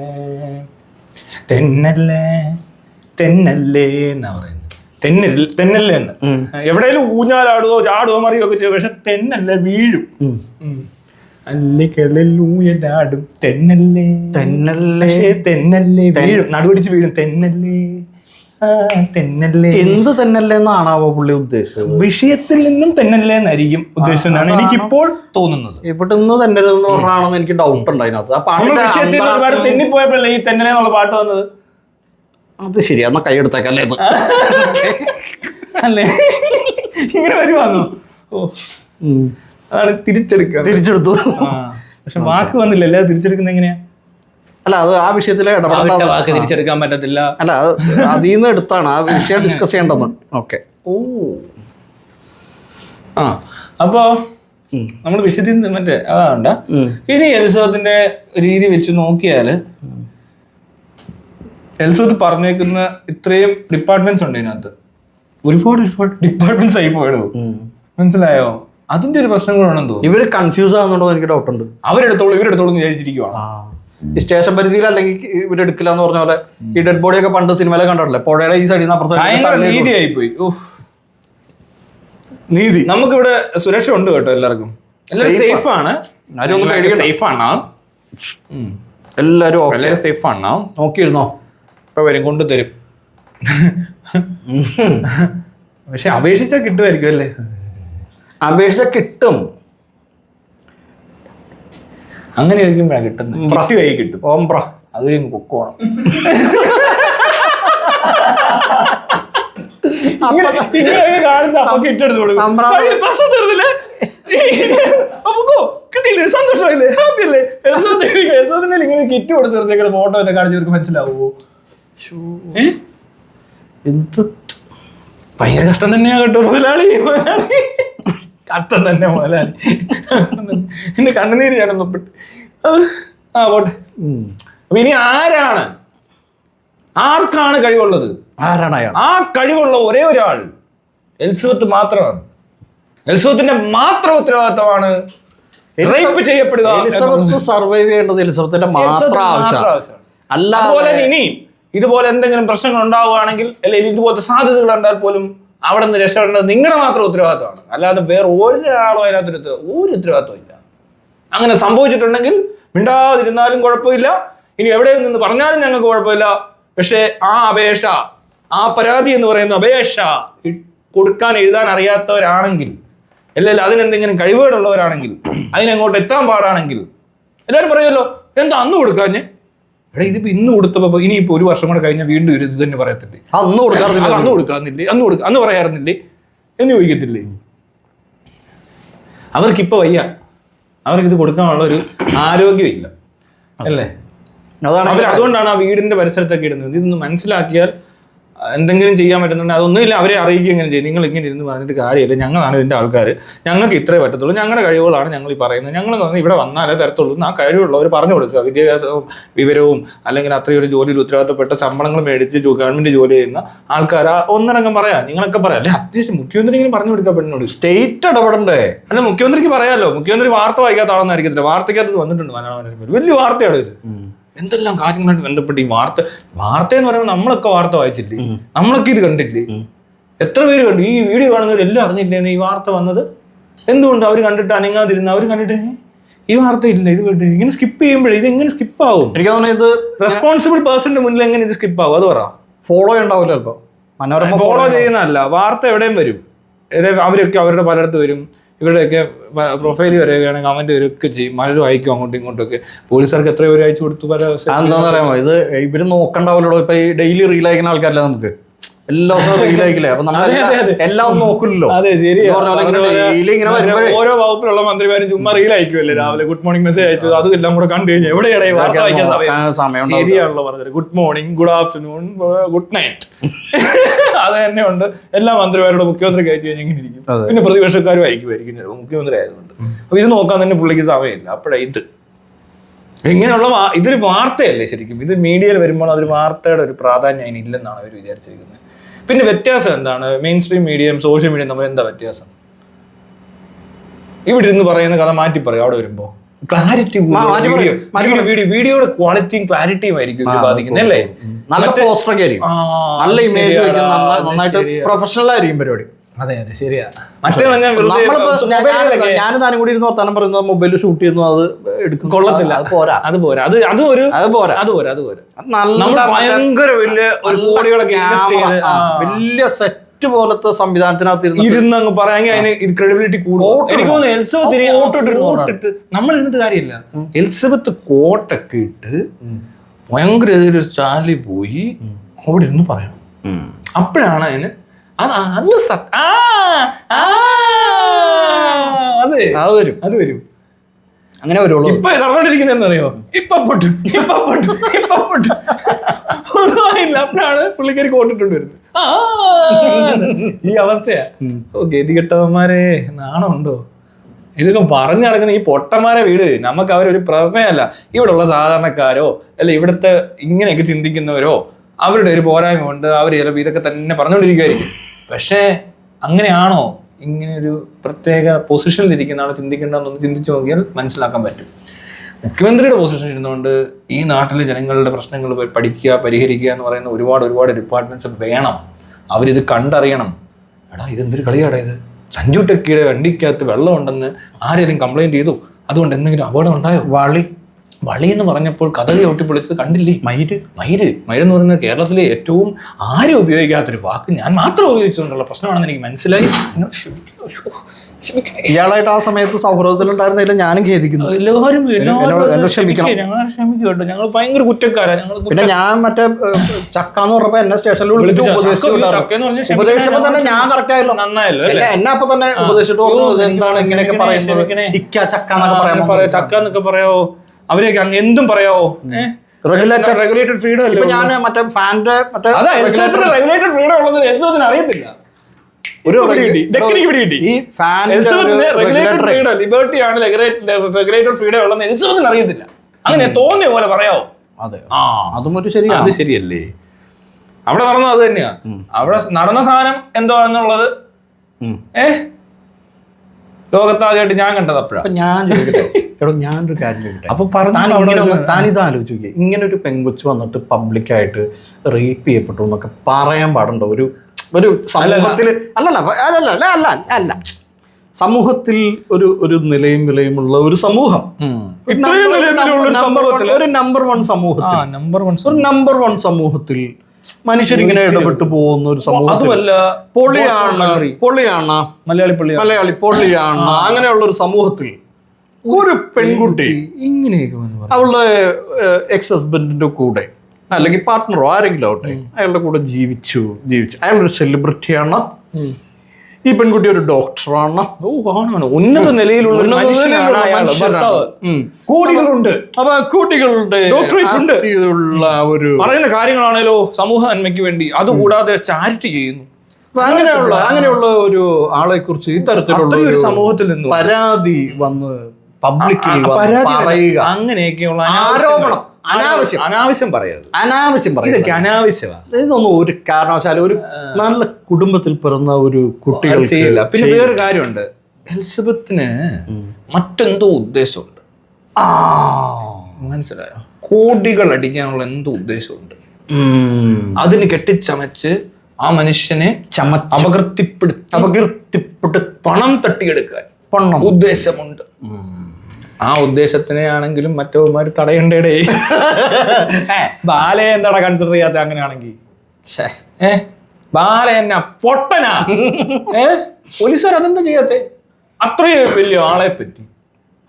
തെന്നല്ലേ തെന്നല്ലേ എന്നാ പറയുന്നത്. തെന്നല്ലേ എന്ന് എവിടെയെങ്കിലും ഊഞ്ഞാലാടുകയോ ചാടുകയോ മറിയോ ഒക്കെ ചെയ്യും, പക്ഷെ തെന്നല്ലേ വീഴും. അല്ലികളിൽ ഊയലാടും തെന്നല്ലേ തെന്നല്ലേ, തെന്നല്ലേ വീഴും, നടുവടിച്ച് വീഴും തെന്നല്ലേ തെന്നല്ലേ. എന്ത് തെന്നല്ലേ എന്നാണാവോ പുള്ളി ഉദ്ദേശിച്ചത്? വിഷയത്തിൽ നിന്നും തെന്നല്ലേ എന്നായിരിക്കും ഉദ്ദേശിച്ചതെന്നാണ് എനിക്കിപ്പോൾ തോന്നുന്നത്. ഇവിടുന്ന് തെന്നലെന്ന് പറഞ്ഞാണെന്ന് എനിക്ക് ഡൗട്ട് ഉണ്ട് അതിനകത്ത്. വിഷയത്തിൽ ഒരുപാട് തെന്നിപ്പോയപ്പോഴല്ലേ ഈ തെന്നലേ എന്നുള്ള പാട്ട് വന്നത്. അത് ശരിയാ, എന്നാ കൈയെടുത്തേക്കല്ലേ അല്ലേ, ഇങ്ങനെ വരുവാന്നോ? ഓ അതാണ് തിരിച്ചെടുത്തു. പക്ഷെ വാക്ക് വന്നില്ലല്ലേ, തിരിച്ചെടുക്കുന്ന എങ്ങനെയാ? അല്ല, അത് ആ വിഷയത്തിലെ വാക്ക് തിരിച്ചെടുക്കാൻ പറ്റത്തില്ല. അല്ല, അതിൽ നിന്ന് എടുത്താണ് ആ വിഷയം ഡിസ്കസ് ചെയ്യേണ്ടത്. ഓക്കെ. അപ്പോ നമ്മൾ വിഷയത്തിൽ മറ്റേ അതാണ്ട. ഇനി എലിസബത്തിന്റെ രീതി വെച്ച് നോക്കിയാല് എലിസബത്ത് പറഞ്ഞേക്കുന്ന ഇത്രയും ഡിപ്പാർട്ട്മെന്റ്സ് ഉണ്ട് ഇതിനകത്ത്, ഒരുപാട് ഡിപ്പാർട്ട്മെന്റ്സ് ആയി പോയടോ. മനസ്സിലായോ? അതിന്റെ ഒരു പ്രശ്നം കൂടെ ആണെന്ന് തോന്നുന്നു. ഇവര് കൺഫ്യൂസ് ആകുന്നുണ്ടോ എനിക്ക് ഡൗട്ട് ഉണ്ട്. ഇവരെടുത്തോളൂ വിചാരിച്ചിരിക്കുവാണ്. ഈ സ്റ്റേഷൻ പരിധിയിൽ അല്ലെങ്കിൽ ഇവരെടുക്കില്ല എന്ന് പറഞ്ഞ പോലെ ഈ ഡെഡ് ബോഡി ഒക്കെ പണ്ട് സിനിമയിലെ കണ്ടിട്ടില്ലേ, പുഴയുടെ ഈ സൈഡിൽ നിന്ന് അപ്പുറത്ത് നീതിയായി പോയി. നീതി നമുക്കിവിടെ സുരക്ഷ ഉണ്ട് കേട്ടോ, എല്ലാവർക്കും എല്ലാവരും സേഫ് ആണ്. സേഫ് ആണ് എല്ലാവരും സേഫ് ആണ്. നോക്കിയിരുന്നോ? ഇപ്പൊ വരും, കൊണ്ടുതരും. പക്ഷെ അപേക്ഷിച്ചാൽ കിട്ടുമായിരിക്കും അല്ലേ? അപേക്ഷിച്ച കിട്ടും. അങ്ങനെ ആയിരിക്കുമ്പോഴാണ് കിട്ടുന്നത്. കിറ്റ് കൈ കിട്ടും. അതൊരു പൊക്കോണം. കിട്ടെടുത്ത് കൊടുക്കും. കിട്ടിയില്ലേ, സന്തോഷമായില്ലേ, ഹാപ്പി അല്ലേ? ഇങ്ങനെ കിറ്റ് കൊടുത്തിരുന്നേക്കുന്ന ഫോട്ടോ ഒക്കെ കാണിച്ചവർക്ക് മനസ്സിലാവോ? ഭയങ്കര കഷ്ടം തന്നെയാ കേട്ടോ മുതലാളി. കഷ്ടം തന്നെ മുതലാളി, എന്റെ കണ്ണുനീര് ഞാൻ ഒന്നപ്പെട്ട്. പോട്ടെ. അപ്പൊ ഇനി ആർക്കാണ് കഴിവുള്ളത്? ആരാണ് അയാൾ? ആ കഴിവുള്ള ഒരേ ഒരാൾ എലിസബത്ത് മാത്രമാണ്. എലിസബത്തിന്റെ മാത്രം ഉത്തരവാദിത്തമാണ് റേപ്പ് ചെയ്യപ്പെടുക. എലിസബത്ത് സർവൈവ് ചെയ്യേണ്ടത് എലിസബത്തിന്റെ മാത്രം ആവശ്യമാണ്. അതുപോലെ ഇനി ഇതുപോലെ എന്തെങ്കിലും പ്രശ്നങ്ങൾ ഉണ്ടാവുകയാണെങ്കിൽ, അല്ലെങ്കിൽ ഇതുപോലത്തെ സാധ്യതകൾ ഉണ്ടാൽ പോലും അവിടെ നിന്ന് രക്ഷപ്പെടേണ്ടത് നിങ്ങളുടെ മാത്രം ഉത്തരവാദിത്തമാണ്. അല്ലാതെ വേറെ ഒരാളും അതിനകത്ത് ഒരു ഉത്തരവാദിത്വം ഇല്ല. അങ്ങനെ സംഭവിച്ചിട്ടുണ്ടെങ്കിൽ മിണ്ടാതിരുന്നാലും കുഴപ്പമില്ല, ഇനി എവിടെ നിന്ന് പറഞ്ഞാലും ഞങ്ങൾക്ക് കുഴപ്പമില്ല. പക്ഷേ ആ അപേക്ഷ, ആ പരാതി എന്ന് പറയുന്ന അപേക്ഷ കൊടുക്കാൻ എഴുതാൻ അറിയാത്തവരാണെങ്കിൽ, അല്ലെങ്കിൽ അതിനെന്തെങ്കിലും കഴിവുകളുള്ളവരാണെങ്കിൽ, അതിനെങ്ങോട്ട് എത്താൻ പാടാണെങ്കിൽ എല്ലാവരും പറയുമല്ലോ, എന്താ അന്ന് കൊടുക്കാഞ്ഞ്? എടാ, ഇതിപ്പോ ഇന്ന് കൊടുത്തപ്പോ ഇനിയിപ്പോ ഒരു വർഷം കൂടെ കഴിഞ്ഞാൽ വീണ്ടും ഇത് തന്നെ പറയത്തില്ലേ, അന്ന് കൊടുക്കാറുന്നില്ലേ, അന്ന് പറയാറുന്നില്ലേ എന്ന് ചോദിക്കത്തില്ലേ? അവർക്കിപ്പോ വയ്യ, അവർക്കിത് കൊടുക്കാനുള്ള ഒരു ആരോഗ്യമില്ല അല്ലേ? അതുകൊണ്ടാണ് ആ വീടിന്റെ പരിസരത്തൊക്കെ ഇടുന്നത്. ഇതൊന്ന് മനസ്സിലാക്കിയാൽ എന്തെങ്കിലും ചെയ്യാൻ പറ്റുന്നുണ്ടെങ്കിൽ അതൊന്നുമില്ല, അവരെ അറിയിക്കുക എങ്ങനെ ചെയ്യും. നിങ്ങൾ ഇങ്ങനെ ഇരുന്ന് പറഞ്ഞിട്ട് കാര്യമില്ല, ഞങ്ങളാണ് ഇതിന്റെ ആൾക്കാർ, ഞങ്ങൾക്ക് ഇത്രേ പറ്റത്തുള്ളൂ, ഞങ്ങളുടെ കഴിവുകളാണ് ഞങ്ങൾ ഈ പറയുന്നത്, ഞങ്ങൾ ഇവിടെ വന്നാലേ തരത്തുള്ളൂ എന്ന് ആ കഴിവുള്ളവർ പറഞ്ഞു കൊടുക്കുക. വിദ്യാഭ്യാസവും വിവരവും അല്ലെങ്കിൽ അത്രയും ഒരു ജോലിയിൽ ഉത്തരവാദിത്തപ്പെട്ട ശമ്പളങ്ങൾ മേടിച്ച് ഗവൺമെന്റ് ജോലി ചെയ്യുന്ന ആൾക്കാർ ഒന്നടങ്കം പറയാം, നിങ്ങളൊക്കെ പറയാം. അല്ലെ അത്യാവശ്യം മുഖ്യമന്ത്രിക്ക് പറഞ്ഞു കൊടുക്കാൻ പെണ്ണോട് സ്റ്റേറ്റ് ഇടപെടണ്ടേ? അല്ല മുഖ്യമന്ത്രിക്ക് പറയാമല്ലോ. മുഖ്യമന്ത്രി വാർത്ത വായിക്കാത്ത ആളെന്നായിരിക്കത്തില്ല, വാർത്തയ്ക്കകത്ത് വന്നിട്ടുണ്ട് മലയാളം വലിയ വാർത്തയാണ് ഇത്. എന്തെല്ലാം കാര്യങ്ങളായിട്ട് ബന്ധപ്പെട്ട് ഈ വാർത്ത എന്ന് പറയുമ്പോൾ നമ്മളൊക്കെ വാർത്ത വായിച്ചില്ലേ, നമ്മളൊക്കെ ഇത് കണ്ടില്ലേ, എത്ര പേര് കണ്ടു? ഈ വീഡിയോ കാണുന്നവർ എല്ലാം അറിഞ്ഞില്ലേ ഈ വാർത്ത വന്നത്? എന്തുകൊണ്ട് അവർ കണ്ടിട്ട് അനങ്ങാതിരുന്ന? അവർ കണ്ടിട്ട് ഈ വാർത്ത ഇല്ല, ഇത് കേട്ട് ഇങ്ങനെ സ്കിപ്പ് ചെയ്യുമ്പോഴേ ഇത് എങ്ങനെ സ്കിപ്പാവും? എനിക്ക് തോന്നുന്നത് ഇത് റെസ്പോൺസിബിൾ പേഴ്സന്റെ മുന്നിൽ എങ്ങനെ ഇത് സ്കിപ്പാവും? അത് പറ. ഫോളോ ഉണ്ടാവില്ല, ചിലപ്പോ മനോരമ ഫോളോ ചെയ്യുന്നതല്ല, വാർത്ത എവിടെയും വരും. അവരൊക്കെ അവരുടെ പലയിടത്ത് വരും, ഇവരുടെയൊക്കെ പ്രൊഫൈലിൽ വരികയാണ്, കമന്റ് വരികയൊക്കെ ചെയ്യും, പലരും അയക്കും അങ്ങോട്ടും ഇങ്ങോട്ടൊക്കെ. പോലീസുകാർക്ക് എത്ര പേര് അയച്ചു കൊടുത്തു? എന്താണെന്ന് അറിയാമോ, ഇത് ഇവര് നോക്കണ്ടാവല്ലോ. ഇപ്പൊ ഈ ഡെയിലി റീൽ അയക്കുന്ന ആൾക്കാരല്ല നമുക്ക്, എല്ലാ ദിവസവും റീൽ അയക്കില്ലേ, അപ്പൊ നമ്മൾ എല്ലാം നോക്കില്ലല്ലോ. ഓരോ വകുപ്പിലുള്ള മന്ത്രിമാരും ചുമ്മാ റീൽ അയക്കുമല്ലേ, രാവിലെ ഗുഡ് മോർണിംഗ് മെസ്സേജ് അയച്ചു, അതെല്ലാം കൂടെ കണ്ടു കഴിഞ്ഞാൽ എവിടെയാണ് വാർത്ത വായിക്കാൻ സമയം? ശരിയാണല്ലോ പറഞ്ഞത്. Good morning, good afternoon, good night, അത് തന്നെ ഉണ്ട്. എല്ലാ മന്ത്രിമാരോടും മുഖ്യമന്ത്രിക്ക് അയച്ചു കഴിഞ്ഞാൽ ഇങ്ങനെ ഇരിക്കും. പിന്നെ പ്രതിപക്ഷക്കാരും അയക്കുമായിരിക്കും ചിലപ്പോൾ, മുഖ്യമന്ത്രി ആയതുകൊണ്ട്. അപ്പൊ ഇത് നോക്കാൻ തന്നെ പുള്ളിക്ക് സമയമില്ല. അപ്പോഴേ ഇത് ഇങ്ങനെയുള്ള ഇതൊരു വാർത്തയല്ലേ ശരിക്കും. ഇത് മീഡിയയിൽ വരുമ്പോൾ അതൊരു വാർത്തയുടെ ഒരു പ്രാധാന്യം അതിനില്ലെന്നാണ് അവർ വിചാരിച്ചിരിക്കുന്നത്. പിന്നെ വ്യത്യാസം എന്താണ്? മെയിൻ സ്ട്രീം മീഡിയയും സോഷ്യൽ മീഡിയയും തമ്മിൽ എന്താ വ്യത്യാസം? ഇവിടെ ഇരുന്ന് പറയുന്ന കഥ മാറ്റി പറയും അവിടെ വരുമ്പോ. ക്ലാരിറ്റി, വീഡിയോയുടെ ക്വാളിറ്റിയും ക്ലാരിറ്റിയും ആയിരിക്കും ബാധിക്കുന്നത് അല്ലേ? നല്ല പോസ്റ്ററൊക്കെ ആയിരിക്കും, നല്ല ഇമേജ് നന്നായിട്ട് പ്രൊഫഷണൽ ആയിരിക്കും പരിപാടി. അതെ അതെ ശരിയാ. മറ്റേ ഞാനും താനും കൂടി ഇരുന്ന് വർത്താനം പറയുന്നത് മൊബൈലിൽ ഷൂട്ട് ചെയ്യുന്നു, അത് എടുക്കും, കൊള്ളത്തില്ല, അത് പോരാ. ഭയങ്കര വലിയ കോടികളൊക്കെ വലിയ സെറ്റ് പോലത്തെ സംവിധാനത്തിനകത്ത് ഇരുന്നങ്ങ് പറയാമെങ്കിൽ അതിന് ക്രെഡിബിലിറ്റി കൂടും. എനിക്ക് തോന്നുന്നു എലിസബത്ത് നമ്മൾ ഇരുന്നിട്ട് കാര്യമില്ല. എലിസബത്ത് കോട്ടൊക്കെ ഇട്ട് ഭയങ്കര ഒരു ചാനലിൽ പോയി അവിടെ ഇരുന്ന് പറയണം. അപ്പോഴാണ് അതിന് അത് വരും. അങ്ങനെ വരുള്ളൂ. ഇപ്പൊ നടന്നോണ്ടിരിക്കുന്നറിയോ? ഇപ്പൊ പൊട്ടു. അപ്പോഴാണ് പുള്ളിക്കാരി കോട്ടിട്ടുണ്ട് വരുന്നത്. ഈ അവസ്ഥയാ. ഗതികെട്ടവന്മാരെ, നാണമുണ്ടോ? ഇതൊക്കെ പറഞ്ഞു നടക്കുന്ന ഈ പൊട്ടന്മാരെ വീട്. നമുക്ക് അവരൊരു പ്രശ്നമല്ല. ഇവിടെ ഉള്ള സാധാരണക്കാരോ അല്ല ഇവിടുത്തെ ഇങ്ങനെയൊക്കെ ചിന്തിക്കുന്നവരോ അവരുടെ ഒരു പോരായ്മ കൊണ്ട് അവർ ചിലപ്പോൾ ഇതൊക്കെ തന്നെ പറഞ്ഞുകൊണ്ടിരിക്കുമായിരിക്കും. പക്ഷേ അങ്ങനെയാണോ? ഇങ്ങനെ ഒരു പ്രത്യേക പൊസിഷനിൽ ഇരിക്കുന്ന ആളെ ചിന്തിക്കേണ്ടതെന്നൊന്ന് ചിന്തിച്ചു നോക്കിയാൽ മനസ്സിലാക്കാൻ പറ്റും. മുഖ്യമന്ത്രിയുടെ പൊസിഷൻ ഇരുന്നുകൊണ്ട് ഈ നാട്ടിലെ ജനങ്ങളുടെ പ്രശ്നങ്ങൾ പഠിക്കുക, പരിഹരിക്കുക എന്ന് പറയുന്ന ഒരുപാട് ഡിപ്പാർട്ട്മെന്റ്സ് വേണം. അവരിത് കണ്ടറിയണം. എടാ ഇതെന്തൊരു കളിയാടാ ഇത്? സഞ്ജു ടെക്കിയുടെ വണ്ടിക്കകത്ത് വെള്ളമുണ്ടെന്ന് ആരെങ്കിലും കംപ്ലൈന്റ് ചെയ്തു, അതുകൊണ്ട് എന്തെങ്കിലും അപകടം ഉണ്ടായോ? വളി എന്ന് പറഞ്ഞപ്പോൾ കഥകളി ഒട്ടിപ്പൊളിച്ചത് കണ്ടില്ലേ? മയിര് എന്ന് പറയുന്നത് കേരളത്തിലെ ഏറ്റവും ആരും ഉപയോഗിക്കാത്തൊരു വാക്ക് ഞാൻ മാത്രം ഉപയോഗിച്ചുകൊണ്ടുള്ള പ്രശ്നമാണെന്ന് എനിക്ക് മനസ്സിലായി. ഇയാളായിട്ട് ആ സമയത്ത് സൗഹൃദത്തിലുണ്ടായിരുന്നില്ല, ഞാനും ഖേദിക്കുന്നു. ഞങ്ങൾ ഭയങ്കര കുറ്റക്കാരാണ്. പിന്നെ ഞാൻ മറ്റേ ചക്കാന്ന് പറഞ്ഞപ്പോ എന്നെ സ്റ്റേഷനിൽ ഉപദേശിച്ചപ്പോ തന്നെ ഞാൻ കറക്റ്റ് ആയല്ലോ, നന്നായല്ലോ. എന്നെ അപ്പൊ തന്നെ ഉപദേശിച്ചിട്ട് എന്താണ് ഇങ്ങനെയൊക്കെ പറയുന്നത്, ചക്ക പറയാവോ? അവരെയൊക്കെ അങ്ങ് എന്തും പറയാവോ? റെഗുലേറ്റഡ് ഫ്രീഡം അല്ലേ? ഞാൻ മറ്റേ ഫാൻ്റെ റെഗുലേറ്റഡ് ഫ്രീഡം ഉള്ളത് എലിസബത്തിന് അറിയത്തില്ല. ഈ റെഗുലേറ്റഡ് ഫ്രീഡം ലിബർട്ടിയാണ് റെഗുലേറ്റഡ് ഫ്രീഡം ഉള്ളത് എലിസബത്തിന് അറിയത്തില്ല. അങ്ങനെ തോന്നിയ പോലെ പറയാവോ? അതെ, അതും ഒരു ശരിയാണ്. അത് ശരിയല്ലേ? അവിടെ നടന്നത് അത് തന്നെയാ. അവിടെ നടന്ന സാധനം എന്തോ എന്നുള്ളത് ലോകത്താദ്യമായിട്ട് ഞാൻ കണ്ടത് അപ്പോഴാണ്. ഞാനൊരു കാര്യം ചോദിക്കട്ടെ. അപ്പൊ താനിത് ആലോചിച്ച് നോക്കിയേ, ഇങ്ങനെ ഒരു പെൺകൊച്ച് വന്നിട്ട് പബ്ലിക്കായിട്ട് റേപ്പ് ചെയ്യപ്പെട്ടു എന്നൊക്കെ പറയാൻ പാടുണ്ടോ? ഒരു സമൂഹത്തിൽ അല്ല സമൂഹത്തിൽ ഒരു നിലയും വിലയുമുള്ള ഒരു സമൂഹം, ഒരു നമ്പർ വൺ സമൂഹത്തിൽ മനുഷ്യരിങ്ങനെ ഇടപെട്ടു പോകുന്ന ഒരു സമൂഹം. അതുമല്ല പൊള്ളിയാണ് മലയാളി പൊള്ളിയാണ്. അങ്ങനെയുള്ള ഒരു സമൂഹത്തിൽ ഒരു പെൺകുട്ടി ഇങ്ങനെയൊക്കെ അവളുടെ എക്സ് ഹസ്ബൻഡിന്റെ കൂടെ അല്ലെങ്കിൽ പാർട്ട്ണറോ ആരെങ്കിലും ആവട്ടെ അയാളുടെ കൂടെ ജീവിച്ചു. അയാളൊരു സെലിബ്രിറ്റിയാണ്. ഈ പെൺകുട്ടി ഒരു ഡോക്ടറാണ്. ആണ് ഉന്നത നിലയിലുള്ള ഒരു മനുഷ്യനാണ് അയാള്, ഭർത്താവ്. കോടികളുണ്ട്, അപ്പൊ കുട്ടികളുടെ ഡോക്ടറേറ്റ് ഉണ്ട്, ഒരു പറയുന്ന കാര്യങ്ങളാണല്ലോ സമൂഹ നന്മയ്ക്ക് വേണ്ടി. അതുകൂടാതെ ചാരിറ്റി ചെയ്യുന്നു. അങ്ങനെയുള്ള ഒരു ആളെ കുറിച്ച് ഇത്തരത്തിലുള്ള ഒരു സമൂഹത്തിൽ നിന്ന് പരാതി വന്ന് പബ്ലിക്കിൽ പറയുക, അങ്ങനെയൊക്കെയുള്ള ആരോപണം അനാവശ്യം പറയരുത്. ഇതൊക്കെ അനാവശ്യമാണ്. ഇതൊന്നും ഒരു കാരണവശാലും ഒരു നല്ല കുടുംബത്തിൽ പിറന്ന ഒരു കുട്ടികൾ ചെയ്യില്ല. പിന്നെ വേറൊരു കാര്യമുണ്ട്, എലിസബത്തിന് മറ്റെന്തോ ഉദ്ദേശമുണ്ട്. മനസ്സിലായോ? കോടികൾ അടിക്കാനുള്ള എന്തോ ഉദ്ദേശമുണ്ട്. അതിന് കെട്ടിച്ചമച്ച് ആ മനുഷ്യനെ അപകീർത്തിപ്പെടുത്തി പണം തട്ടിയെടുക്കാൻ ഉദ്ദേശമുണ്ട്. ആ ഉദ്ദേശത്തിനെ ആണെങ്കിലും മറ്റവന്മാര് തടയണ്ടേടേ. ബാലയെ എന്താടാ കൺസിഡർ ചെയ്യാത്ത? അങ്ങനെയാണെങ്കിൽ ബാല എന്നാ പൊട്ടനാ? പോലീസുകാർ അതെന്താ ചെയ്യാത്തെ? അത്രയും വലിയ ആളെ പറ്റി,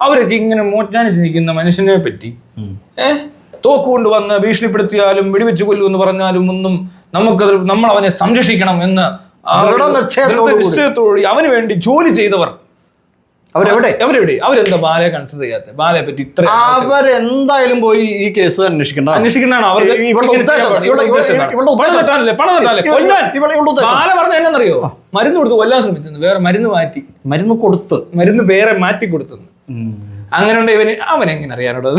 അവരൊക്കെ ഇങ്ങനെ മോച്ചാനിച്ചിരിക്കുന്ന മനുഷ്യനെ പറ്റി തോക്ക് കൊണ്ടുവന്ന് ഭീഷണിപ്പെടുത്തിയാലും വെടിവെച്ച് കൊല്ലുമെന്ന് പറഞ്ഞാലും ഒന്നും നമുക്കത്, നമ്മൾ അവനെ സംരക്ഷിക്കണം എന്ന് നിശ്ചയത്തോടെ അവന് വേണ്ടി ജോലി ചെയ്തവർ അവരെന്താ ബാലയെ കൺസിഡർ ചെയ്യാത്ത? ബാലയെ പറ്റി ഇത്ര അവരെന്തായാലും പോയി ഈ കേസ് അന്വേഷിക്കണാണ് അവർക്ക്. ബാല പറഞ്ഞ എന്നറിയോ? മരുന്ന് കൊടുത്ത് കൊല്ലാൻ ശ്രമിച്ചെന്ന്, വേറെ മരുന്ന് വേറെ മാറ്റി കൊടുത്തെന്ന്. അങ്ങനെ ഉണ്ട്. അവനെങ്ങനെ അറിയാനോട്?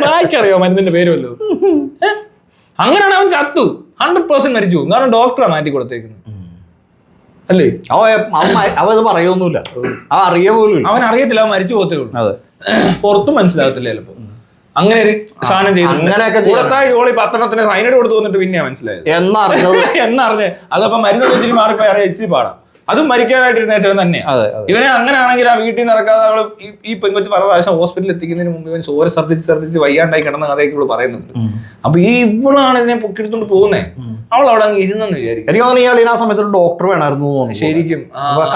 ബാക്കിയറിയോ മരുന്നിന്റെ പേര് വല്ലതും? അങ്ങനെയാണ് അവൻ ചത്തു, 100% മരിച്ചു. കാരണം ഡോക്ടറാ മാറ്റി കൊടുത്തേക്കുന്നത്, അല്ലേ? അവത് പറയൊന്നുമില്ല, അറിയ പോലും അവൻ അറിയത്തില്ല, അവൻ മരിച്ചു പോകത്തേ ഉള്ളൂ. പുറത്തും മനസ്സിലാകത്തില്ല ചിലപ്പോ. അങ്ങനെ ഒരു സാധനം ചെയ്തു. കൂടത്തായി ജോളി 10 സൈനഡ് കൊടുത്തു വന്നിട്ട് പിന്നെ മനസ്സിലായത് എന്നറിഞ്ഞ്. അതപ്പോ മരുന്ന് വെച്ചിട്ട് മാറിപ്പോയി അറിയാം, ഇച്ചിരി പാടാം. അതും മരിക്കാനായിട്ടിരുന്നേച്ചവൻ തന്നെയാണ്. ഇവനെ അങ്ങനെയാണെങ്കിൽ ആ വീട്ടിൽ നിന്ന് ഇറക്കാതെ അവള് ഈ പെൺകൊച്ച് പല പ്രാവശ്യം ഹോസ്പിറ്റലിൽ എത്തിക്കുന്നതിന് മുമ്പ് ഇവൻ ചോര ഛർദ്ദിച്ച് വയ്യാണ്ടായി കിടന്ന കഥയൊക്കെ ഇവള് പറയുന്നുണ്ട്. അപ്പൊ ഇവളാണ് ഇതിനെ പൊക്കിയെടുത്തോണ്ട് പോകുന്നേ. അവൾ അവിടെ അങ്ങ് ഇരുന്നെന്ന് വിചാരിക്കും. ആ സമയത്ത് ഡോക്ടർ വേണമായിരുന്നു ശരിക്കും.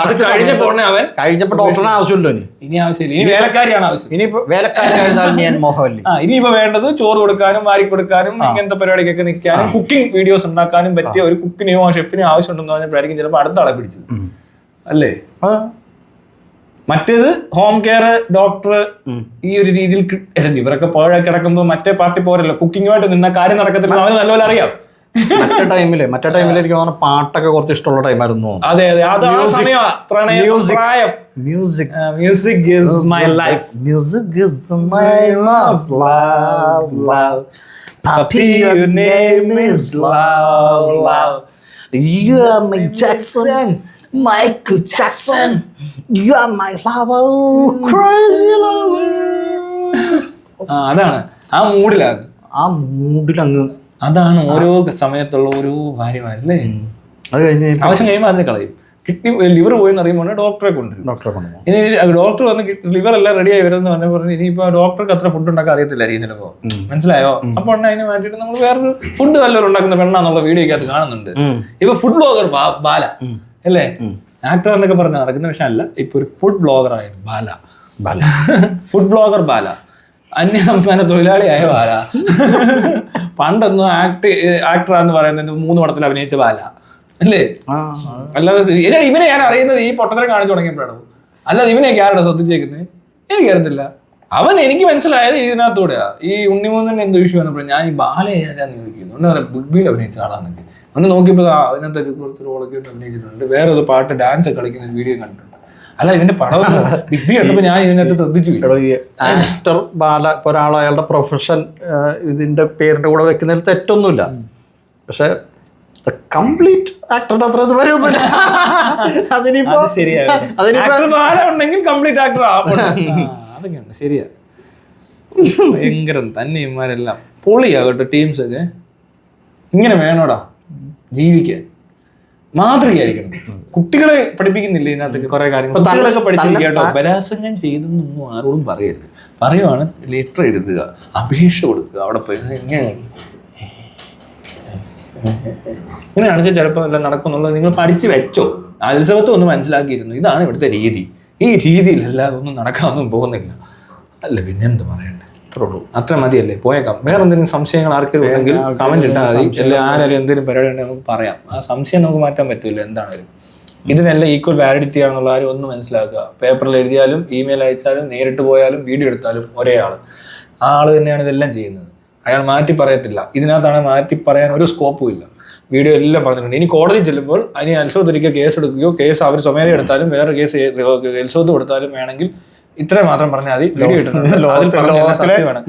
അത് കഴിഞ്ഞപ്പോ ഡോക്ടറിന് ആവശ്യമില്ലോ, ഇനി ആവശ്യമില്ല. ഇനി വേലക്കാരിയാണ് ആവശ്യം. ഇനിയിപ്പോ വേണ്ടത് ചോറ് കൊടുക്കാനും വാരി കൊടുക്കാനും ഇങ്ങനത്തെ പരിപാടിക്കൊക്കെ നിൽക്കാനും കുക്കിംഗ് വീഡിയോസ് ഉണ്ടാക്കാനും പറ്റിയ ഒരു കുക്കിനെയോ ഷെഫിനെയോ ആവശ്യമുണ്ടെന്ന് പറഞ്ഞപ്പോഴായിരിക്കും ചിലപ്പോൾ അടുത്ത ആളെ പിടിച്ചത്, അല്ലേ? മറ്റേത് ഹോം കെയർ ഡോക്ടർ ഈ ഒരു രീതിയിൽ ഇവരൊക്കെ പോഴ കിടക്കുമ്പോ മറ്റേ പാർട്ടി പോരല്ലോ, കുക്കിങ്ങുമായിട്ട് നിന്ന കാര്യം നടക്കത്തില്ല. അവന് നല്ലപോലെ അറിയാം. മറ്റേ ടൈമില് എനിക്ക് തോന്നുന്നു പാട്ടൊക്കെ കുറച്ച് ഇഷ്ടമുള്ള ടൈമായിരുന്നു. അതെ, അത് ആ സമയമാണ്. പ്രായം. Music is my life. Music is my love. Papi, your name is love. You are my Jackson, Michael Jackson. You are my lover, crazy lover. അതാണ് ആ മൂഡിലങ്ങ് അതാണ് ഓരോ സമയത്തുള്ള ഓരോ ഭാര്യമാരല്ലേ. അത് കഴിഞ്ഞ് ആവശ്യം കഴിയുമ്പോൾ അതിനെ കളയും. കിഡ്നി ലിവർ പോയെന്ന് അറിയുമ്പോൾ ഡോക്ടറെ കൊണ്ടുവരും. ഇനി ഡോക്ടർ വന്ന് ലിവർ എല്ലാം റെഡിയായി വരുമെന്ന് പറഞ്ഞു. ഇനിയിപ്പോ ഡോക്ടർക്ക് അത്ര ഫുഡ് ഉണ്ടാക്കാൻ അറിയത്തില്ലായിരിക്കും ചിലപ്പോ. മനസ്സിലായോ? അപ്പൊ അതിനെ മാറ്റിയിട്ട് നമ്മൾ വേറൊരു ഫുഡ് നല്ലൊരു ഉണ്ടാക്കുന്ന പെണ്ണാന്നുള്ള വീഡിയോ ഒക്കെ അത് കാണുന്നുണ്ട്. ഇപ്പൊ ഫുഡ് ബ്ലോഗർ ബാല അല്ലേ? ആക്ടർ എന്നൊക്കെ പറഞ്ഞ നടക്കുന്ന വിഷയം അല്ല. ഇപ്പൊ ഒരു ഫുഡ് ബ്ലോഗർ ആയ ബാല. ഫുഡ് ബ്ലോഗർ ബാല, അന്യ സംസ്ഥാന തൊഴിലാളിയായ ബാല. പണ്ടൊന്നും ആക്ടറാന്ന് പറയുന്നത് 3 പടത്തിൽ അഭിനയിച്ച ബാല, അല്ലേ? അല്ലാതെ ഇവനെ ഞാൻ അറിയുന്നത് ഈ പൊട്ടത്തരം കാണിച്ചു തുടങ്ങിയപ്പോഴാണ്. അല്ലാതെ ഇവനെയൊക്കെ ആരുടെ ശ്രദ്ധിച്ചേക്കുന്നത് എനിക്കറിയത്തില്ല. എനിക്ക് മനസ്സിലായത് ഇതിനകത്തൂടെയാ. ഈ ഉണ്ണിമൂന്നിന്റെ എന്തോ ഇഷ്യൂ വന്നപ്പോൾ ഞാൻ ഈ ബാലയെ ആരാന്ന് ചോദിക്കുന്നു. എന്താ പറയുക, ബിഗ് ബിയിൽ അഭിനയിച്ച ആളാന്നൊക്കെ ഒന്ന് നോക്കിയപ്പോൾ അതിനകത്ത് കുറച്ച് റോളൊക്കെ അഭിനയിച്ചിട്ടുണ്ട്. വേറെ ഒരു പാട്ട് ഡാൻസ് കളിക്കുന്ന വീഡിയോ കണ്ടിട്ടുണ്ട്. അല്ല, ഇവന്റെ പടം ബിഗ് ബി കണ്ടപ്പോൾ ഞാൻ ഇതിനകത്ത് ശ്രദ്ധിച്ചു. ആക്ടർ ബാല ഒരാൾ അയാളുടെ പ്രൊഫഷൻ ഇതിന്റെ പേരിന്റെ കൂടെ വെക്കുന്നതിൽ തെറ്റൊന്നുമില്ല. പക്ഷെ കംപ്ലീറ്റ് ആക്ടറുടെ അത്ര ഇത് വരുന്നില്ല. അതിനിപ്പോ ഉണ്ടെങ്കിൽ കംപ്ലീറ്റ് ആക്ടർ അതൊക്കെയുണ്ട്. ശരിയാ, ഭയങ്കരം തന്നെ. ഇമാരെല്ലാം പൊളിയാകട്ടെ. ടീംസ് ഒക്കെ ഇങ്ങനെ വേണോടാ ജീവിക്കാൻ. മാതൃകയായിരിക്കണം. കുട്ടികളെ പഠിപ്പിക്കുന്നില്ല ഇതിനകത്തൊക്കെ കുറെ കാര്യങ്ങൾ. കുട്ടികളൊക്കെ പഠിച്ചിരിക്കുക കേട്ടോ. ബലാത്സംഗം ചെയ്തെന്നൊന്നും ആരോടും പറയരുത്. പറയുവാണ് ലെറ്റർ എഴുതുക, അപേക്ഷ കൊടുക്കുക, അവിടെ പോയി ഇങ്ങനെ കാണിച്ചാൽ ചിലപ്പോൾ എല്ലാം നടക്കുന്നുള്ളത് നിങ്ങൾ പഠിച്ചു വെച്ചോ. അത്സവത്വം ഒന്ന് മനസ്സിലാക്കിയിരുന്നു. ഇതാണ് ഇവിടുത്തെ രീതി. ഈ രീതിയിലല്ലാതെ ഒന്നും നടക്കാനൊന്നും പോകുന്നില്ല, അല്ല പിന്നെ എന്ത് പറയണ്ടേ? അത്ര മതിയല്ലേ, പോയേക്കാം. വേറെ എന്തെങ്കിലും സംശയങ്ങൾ ആർക്കെങ്കിലും ഉണ്ടെങ്കിൽ കമന്റ് ഇട്ടാൽ മതി. അല്ലെങ്കിൽ ആരും എന്തെങ്കിലും പരിപാടി ഉണ്ടെങ്കിൽ നമുക്ക് പറയാം. ആ സംശയം നമുക്ക് മാറ്റാൻ പറ്റില്ല എന്താണേലും. ഇതിനെല്ലാം ഈക്വൽ വാലിഡിറ്റി ആണെന്നുള്ള കാര്യം ഒന്ന് മനസ്സിലാക്കുക. പേപ്പറിൽ എഴുതിയാലും ഇമെയിൽ അയച്ചാലും നേരിട്ട് പോയാലും വീഡിയോ എടുത്താലും ഒരേ ആള്, ആ ആള് തന്നെയാണ് ഇതെല്ലാം ചെയ്യുന്നത്. അയാൾ മാറ്റി പറയത്തില്ല. ഇതിനകത്താണ് മാറ്റി പറയാൻ ഒരു സ്കോപ്പും ഇല്ല. വീഡിയോ എല്ലാം പറഞ്ഞിട്ടുണ്ട്. ഇനി കോടതി ചെല്ലുമ്പോൾ അതിന് എൽസോത്ത് ഒരിക്കൽ കേസ് എടുക്കുകയോ കേസ് അവർ സ്വമേധ എടുത്താലും വേറെ കേസ് എൽസോത്ത് കൊടുത്താലും വേണമെങ്കിൽ ഇത്രയും മാത്രം പറഞ്ഞാൽ മതി. വീഡിയോ ഇട്ടിട്ടുണ്ട്.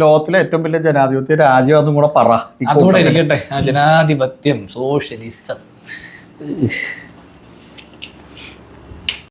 ലോകത്തിലെ ഏറ്റവും വലിയ ജനാധിപത്യ രാജ്യം അതും കൂടെ പറ. അതുകൂടെ ഇരിക്കട്ടെ. ആ ജനാധിപത്യം, സോഷ്യലിസം.